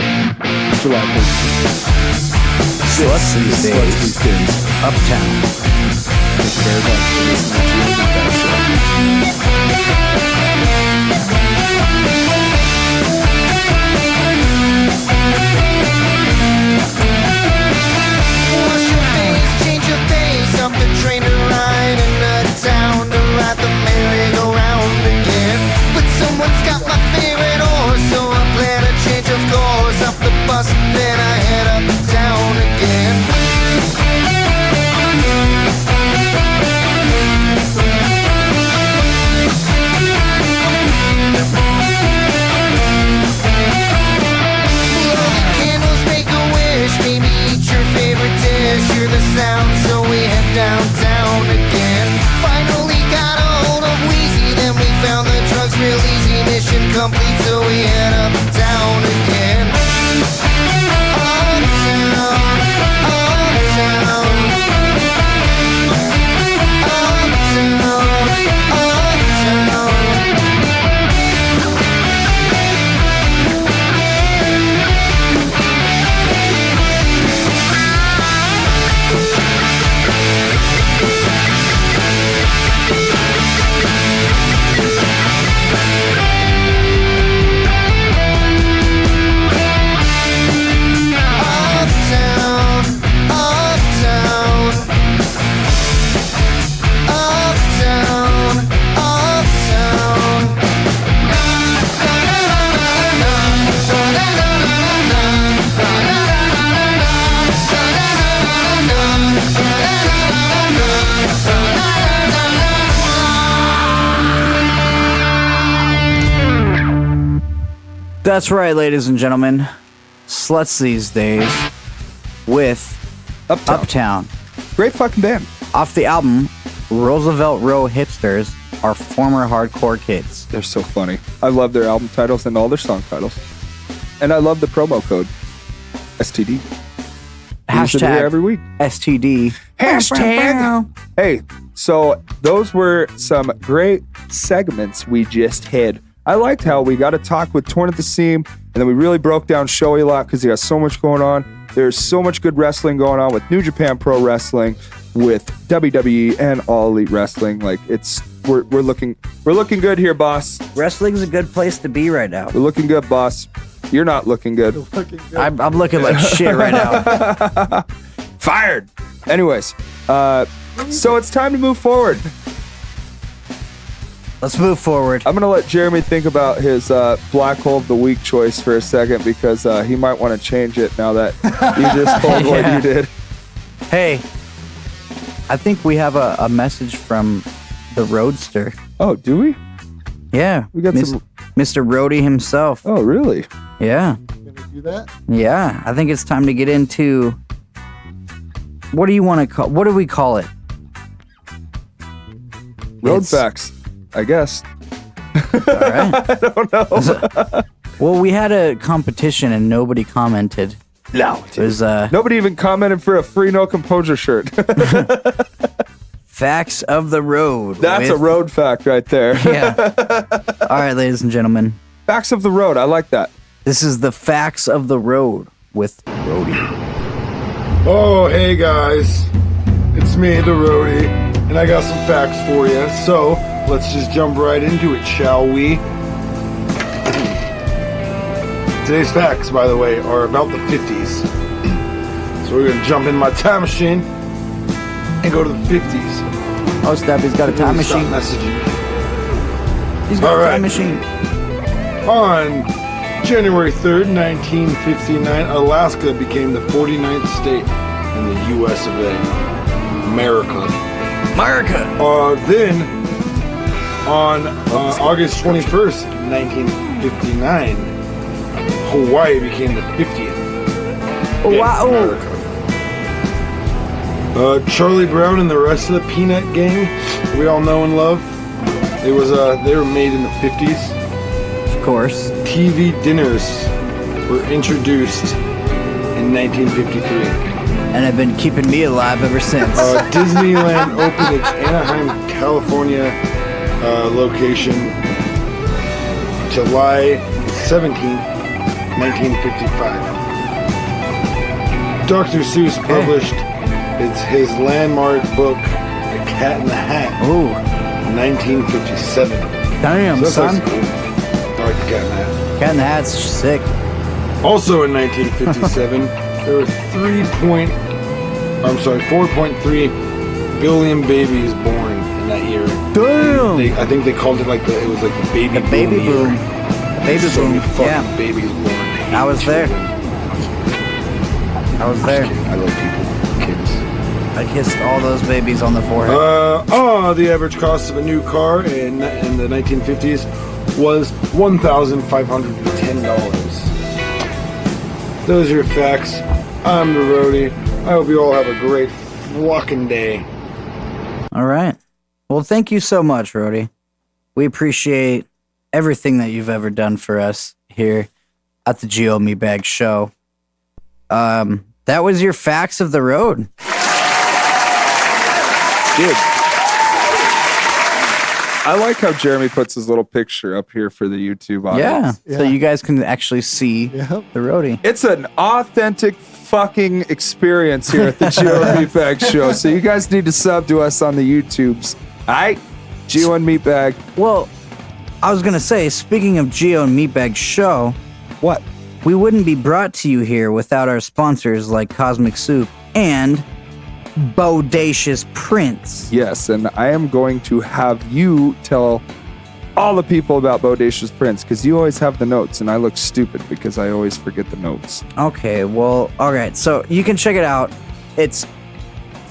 July 13th. Sluts these days. Uptown. Thank you very much for listening to Gio and Meatbag Show. Wash your face, change your face, up the train to ride another town to ride the merry-go-round again. But someone's got my favorite horse, so I plan a change of course. Off the bus, then I head uptown again. Hear the sound, so we head downtown again. Finally got a hold of Wheezy, then we found the drugs real easy. Mission complete, so we head uptown again. Uptown, uptown, That's right, ladies and gentlemen. Sluts these days with Uptown. Great fucking band. Off the album, Roosevelt Row Hipsters are former hardcore kids. They're so funny. I love their album titles and all their song titles. And I love the promo code. STD. Hashtag every week. STD. Hashtag. Hey, so those were some great segments we just had. I liked how we got to talk with Torn at the Seam, and then we really broke down Shoei a lot because he has so much going on. There's so much good wrestling going on with New Japan Pro Wrestling, with WWE and All Elite Wrestling. Like we're looking good here, boss. Wrestling's a good place to be right now. We're looking good, boss. You're not looking good. I'm looking like shit right now. Fired. Anyways, so it's time to move forward. Let's move forward. I'm going to let Jeremy think about his Black Hole of the Week choice for a second because he might want to change it now that you just told what you did. Hey, I think we have a message from the Roadster. Oh, do we? Yeah. We got some... Mr. Roadie himself. Oh, really? Yeah. You gonna do that? Yeah. I think it's time to get into... What do you want to call... What do we call it? Road facts. I guess. All right. I don't know. Well, we had a competition and nobody commented. No. It was, nobody even commented for a free No Composure shirt. Facts of the road. That's a road fact right there. Yeah. All right, ladies and gentlemen. Facts of the road. I like that. This is the Facts of the Road with Roadie. Oh, hey guys. It's me, the Roadie, and I got some facts for you. So, let's just jump right into it, shall we? Today's facts, by the way, are about the 50s. So we're gonna jump in my time machine and go to the 50s. Oh, Stabby's got a time machine. Messaging. He's got a time machine. On January 3rd, 1959, Alaska became the 49th state in the U.S. of A. America. Then, on August 21st, 1959, Hawaii became the 50th. Oh, wow. America. Charlie Brown and the rest of the Peanut Gang, we all know and love. They were made in the 50s. Of course. TV dinners were introduced in 1953. And have been keeping me alive ever since. Disneyland opened its Anaheim, California location July 17th, 1955. Dr. Seuss published his landmark book, The Cat in the Hat, in 1957. Damn, so that's son. Cool. I like The Cat in the Hat. Cat in the Hat's sick. Also in 1957, there were 4.3 billion babies born in that year. Damn. I think they called it like the baby boom. Baby boom. Baby So many boom. fucking Yeah. babies born. I was there. I was there. I love people, kids. I kissed all those babies on the forehead. The average cost of a new car in the 1950s was $1,510. Those are your facts. I'm the roadie. I hope you all have a great fucking day. All right. Well, thank you so much, Rody. We appreciate everything that you've ever done for us here at the Gio and Meatbag Show. That was your facts of the road. Dude. I like how Jeremy puts his little picture up here for the YouTube audience. Yeah. So you guys can actually see the roadie. It's an authentic fucking experience here at the Gio and Meatbag Show. So you guys need to sub to us on the YouTubes. All right? Gio and Meatbag. Well, I was going to say, speaking of Gio and Meatbag Show. What? We wouldn't be brought to you here without our sponsors like Cosmic Soup and Bodacious Prints. Yes, and I am going to have you tell all the people about Bodacious Prints because you always have the notes and I look stupid because I always forget the notes. Okay, well, all right. So you can check it out. It's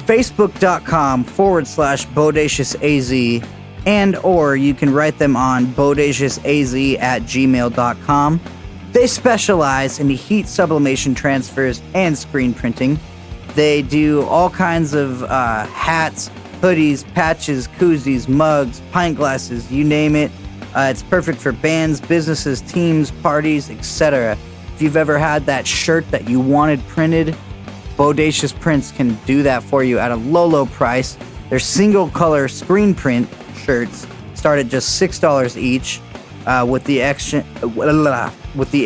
facebook.com/BodaciousAZ and or you can write them on bodaciouSAZ@gmail.com. They specialize in heat sublimation transfers and screen printing. They do all kinds of hats, hoodies, patches, koozies, mugs, pint glasses, you name it. It's perfect for bands, businesses, teams, parties, etc. If you've ever had that shirt that you wanted printed, Bodacious Prints can do that for you at a low price. Their single color screen print shirts start at just $6 each, with the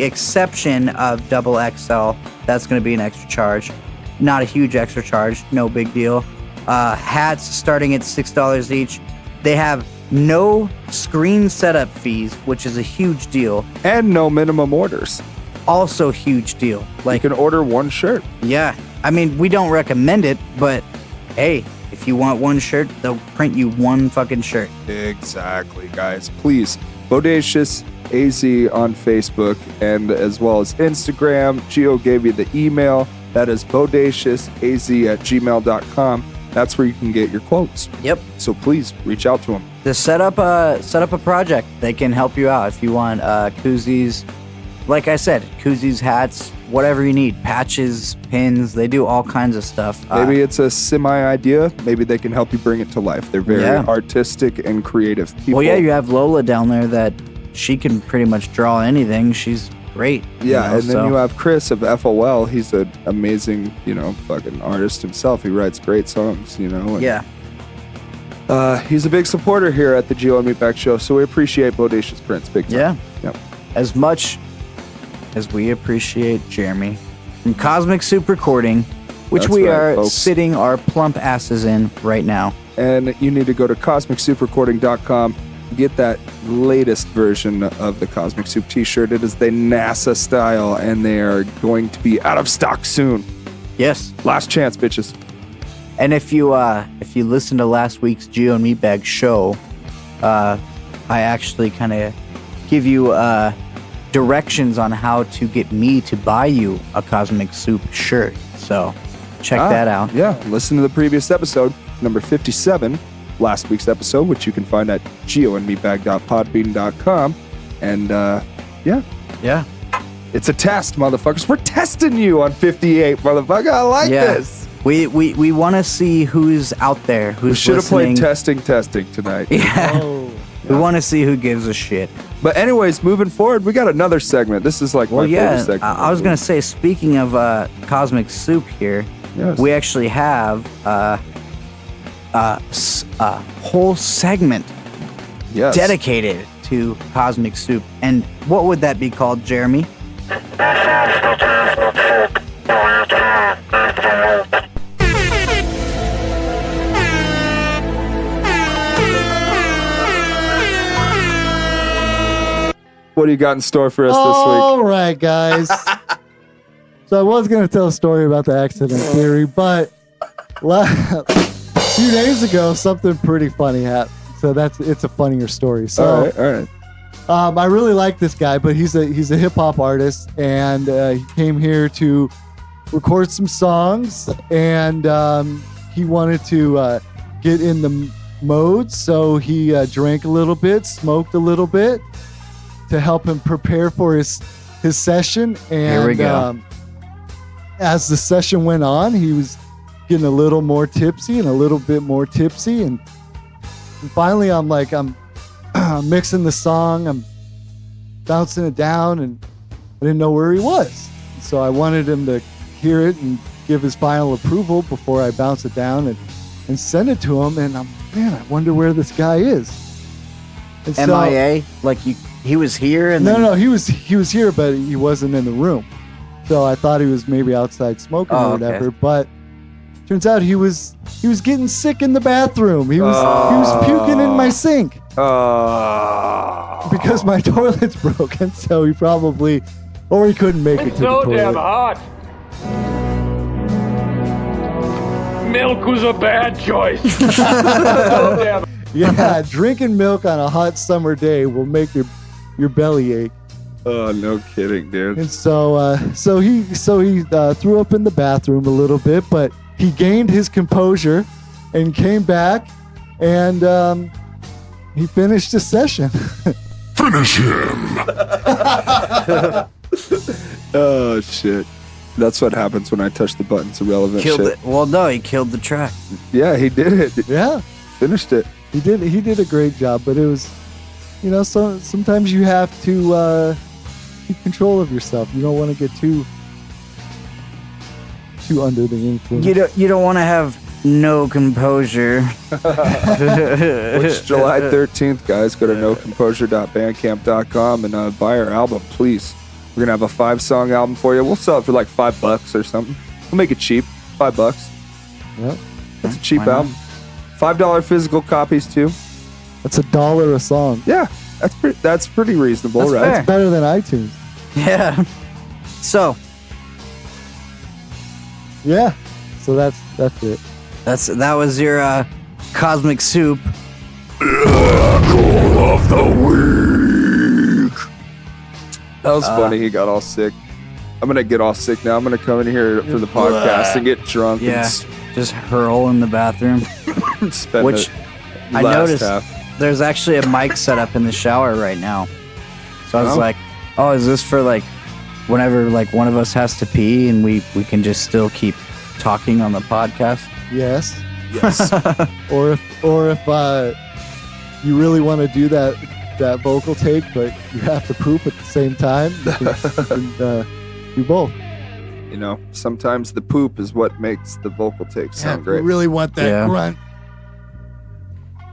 exception of double XL. That's going to be an extra charge. Not a huge extra charge, no big deal. Hats starting at $6 each. They have no screen setup fees, which is a huge deal. And no minimum orders. Also huge deal. Like you can order one shirt. Yeah. I mean, we don't recommend it, but hey, if you want one shirt, they'll print you one fucking shirt. Exactly, guys. Please, Bodacious AZ on Facebook and as well as Instagram. Gio gave you the email. That is bodaciouSAZ@gmail.com. That's where you can get your quotes. Yep. So please reach out to them. Just set up a project. They can help you out if you want koozies. Like I said, koozies, hats, whatever you need. Patches, pins. They do all kinds of stuff. Maybe it's a semi-idea. Maybe they can help you bring it to life. They're very artistic and creative people. Well, yeah, you have Lola down there that she can pretty much draw anything. She's great. Yeah, and then you have Chris of FOL. He's an amazing, fucking artist himself. He writes great songs, and, yeah. He's a big supporter here at the Gio and Meatbag Show, so we appreciate Bodacious Prints big time. Yeah. Yep. As much as we appreciate Jeremy from Cosmic Soup Recording, which That's we right, are folks. sitting our plump asses in right now. And you need to go to CosmicSoupRecording.com. Get that latest version of the Cosmic Soup t-shirt. It is the NASA style, and they are going to be out of stock soon. Yes. Last chance, bitches. And if you listen to last week's Gio and Meatbag Show, I actually kind of give you directions on how to get me to buy you a Cosmic Soup shirt. So check that out. Yeah, listen to the previous episode, number 57. Last week's episode, which you can find at gioandmeatbag.podbean.com. And yeah. It's a test, motherfuckers. We're testing you on 58, motherfucker. I like this. We want to see who's out there, who's We should have played listening. testing tonight. Yeah. We want to see who gives a shit. But anyways, moving forward, we got another segment. This is like my favorite segment. I was going to say, speaking of Cosmic Soup here, we actually have a whole segment dedicated to Cosmic Soup. And what would that be called, Jeremy? What do you got in store for us this All week? right, guys. So I was going to tell a story about the accident theory, but a few days ago, something pretty funny happened. So it's a funnier story. So, All right. I really like this guy, but he's a hip hop artist, and he came here to record some songs, and he wanted to get in the mode. So he drank a little bit, smoked a little bit to help him prepare for his session. And Here we go. As the session went on, he was getting a little more tipsy and a little bit more tipsy, and finally I'm mixing the song, I'm bouncing it down, and I didn't know where he was. So I wanted him to hear it and give his final approval before I bounce it down and send it to him. And I wonder where this guy is. And so, MIA? Like he was here and no, he was here, but he wasn't in the room. So I thought he was maybe outside smoking or whatever. Okay. But turns out he was getting sick in the bathroom. He was puking in my sink because my toilet's broken. So he probably, or he couldn't make it to the toilet. Damn hot. Milk was a bad choice. So damn. Yeah, drinking milk on a hot summer day will make your belly ache. Oh, no kidding, dude. And so he threw up in the bathroom a little bit, but he gained his composure and came back, and he finished the session. Finish him! Oh, shit. That's what happens when I touch the buttons. Irrelevant killed shit. it. Well, no, he killed the track. Yeah, he did it. Yeah, finished it. He did a great job, but it was, so sometimes you have to keep control of yourself. You don't want to get too under the influence. You don't want to have no composure. Which July 13th, guys, go to nocomposure.bandcamp.com and buy our album, please. We're gonna have a 5-song album for you. We'll sell it for like $5 or something. We'll make it cheap, $5. Yep. That's a cheap album. $5 physical copies too. That's $1 a song. Yeah, that's pretty reasonable, That's right? fair. It's better than iTunes. Yeah. So that's it. That was your Cosmic Soup. Miracle of the week. That was funny. He got all sick. I'm gonna get all sick now. I'm gonna come in here for the podcast and get drunk. Yeah. And Just hurl in the bathroom. spend Which the I last noticed half. there's actually a mic set up in the shower right now. So I was Oh. like, oh, is this for like whenever like one of us has to pee and we can just still keep talking on the podcast? Yes. Yes. or if you really want to do that vocal take, but you have to poop at the same time, you can do both. Sometimes the poop is what makes the vocal take sound great. You really want that grunt.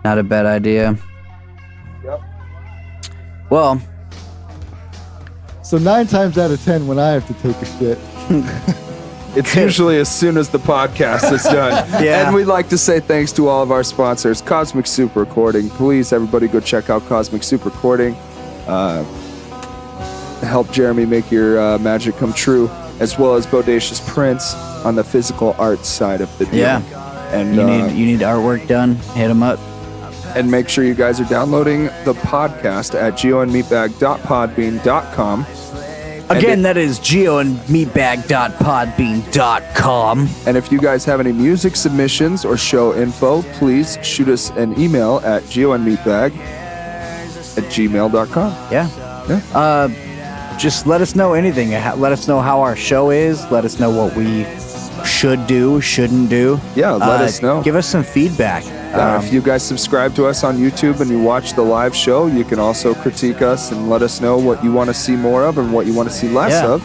Not a bad idea. Yep. Well, So 9 times out of 10 when I have to take a shit. It's usually as soon as the podcast is done. Yeah. And we'd like to say thanks to all of our sponsors, Cosmic Soup Recording. Please, everybody, go check out Cosmic Soup Recording. Help Jeremy make your magic come true, as well as Bodacious Prints on the physical arts side of the deal. yeah. And You need artwork done. Hit them up. and make sure you guys are downloading the podcast at gioandmeatbag.podbean.com. Again, that is gioandmeatbag.podbean.com. And if you guys have any music submissions or show info, please shoot us an email at gioandmeatbag@gmail.com. Yeah. Just let us know anything. Let us know how our show is. Let us know what we should do, shouldn't do. Yeah, let us know. Give us some feedback. If you guys subscribe to us on YouTube and you watch the live show, you can also critique us and let us know what you want to see more of and what you want to see less Yeah. of.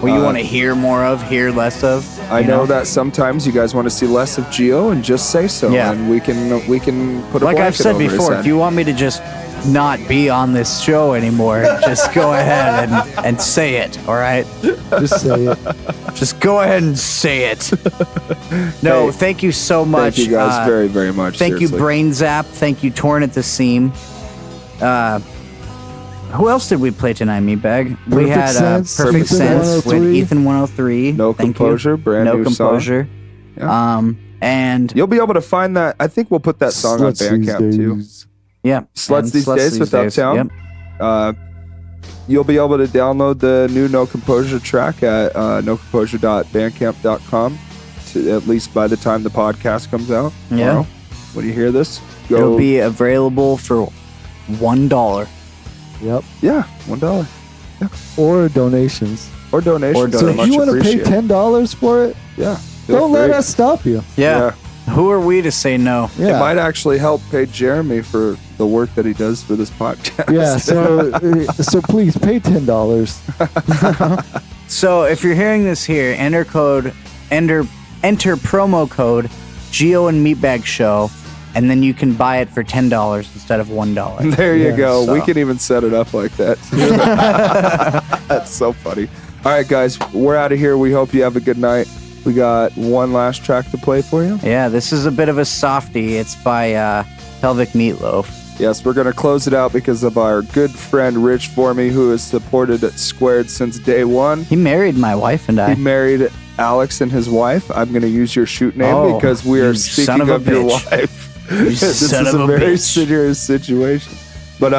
What you want to hear more of, hear less of. I know that sometimes you guys want to see less of Gio, and just say so, Yeah. and we can put a Like I've blanket said over his before, head. if you want me to just not be on this show anymore, just go ahead and say it, all right? Just say it. Just go ahead and say it. No, Hey, thank you so much. Thank you guys very, very much. Thank seriously. you, Brain Zap. Thank you, Torn at the Seam. Who else did we play tonight, Meatbag? We had Perfect Sense with Ethan 103. No Thank Composure, you. brand No new Composure. song. And you'll be able to find that. I think we'll put that song on Sluts these Bandcamp too. days. Yeah. Sluts And These Days with Uptown. Yep. You'll be able to download the new No Composure track at nocomposure.bandcamp.com at least by the time the podcast comes out. Yeah. tomorrow. When you hear this, go. It'll be available for $1. Yep. Yeah, $1. Or donations. Or donations. So are if much you want to pay appreciated. $10 for it, Yeah. don't let us stop you. Yeah. Who are we to say no? Yeah. It might actually help pay Jeremy for the work that he does for this podcast. Yeah, so please pay $10. So if you're hearing this here, enter promo code Gio and Meatbag Show, and then you can buy it for $10 instead of $1. There you go. So- We can even set it up like that. That's so funny. All right, guys, we're out of here. We hope you have a good night. We got one last track to play for you. Yeah, this is a bit of a softie. It's by Pelvic Meatloaf. Yes, we're going to close it out because of our good friend Rich Formey, who has supported it Squared since day one. He married my wife and I. He married Alex and his wife. I'm going to use your shoot name because we are you son speaking of a of your bitch. wife. You This son is of a a very bitch. serious situation. But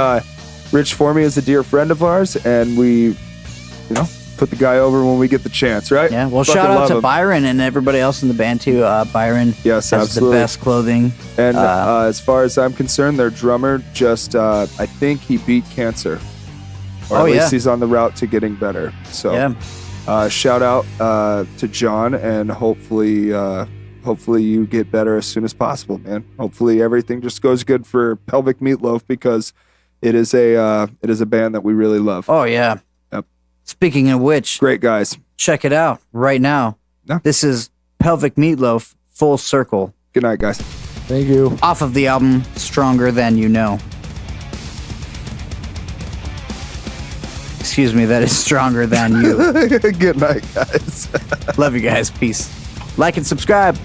Rich Formey is a dear friend of ours, and we, put the guy over when we get the chance, right? Yeah, well, Fucking shout out love to him. Byron and everybody else in the band, too. Byron Yes, has absolutely. the best clothing. And as far as I'm concerned, their drummer just, I think he beat cancer. Or Oh, at least yeah. he's on the route to getting better. So shout out to John, and hopefully you get better as soon as possible, man. Hopefully everything just goes good for Pelvic Meatloaf, because it is a band that we really love. Oh, yeah. Yep. Speaking of which, great guys. Check it out right now. This is Pelvic Meatloaf, Full Circle. Good night, guys. Thank you. Off of the album Stronger Than You Know. Excuse me, that is Stronger Than You. Good night, guys. Love you guys. Peace. Like and subscribe.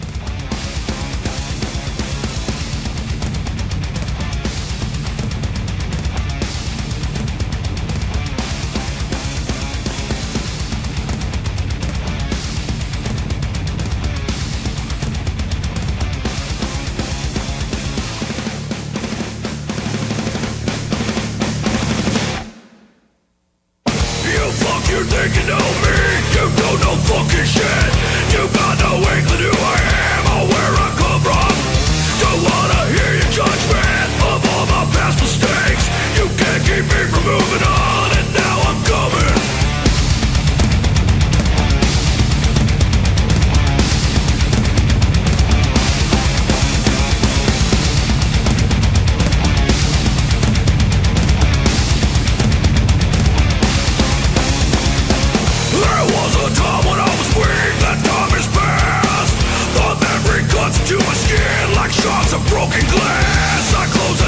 You think you know me, you don't know fucking shit. You got no inkling who I am or where I come from. Don't wanna hear your judgment of all my past mistakes. You can't keep me from moving on, and now I'm coming. There was a time when I was weak, that time is past. The memory cuts into my skin like shards of broken glass. I close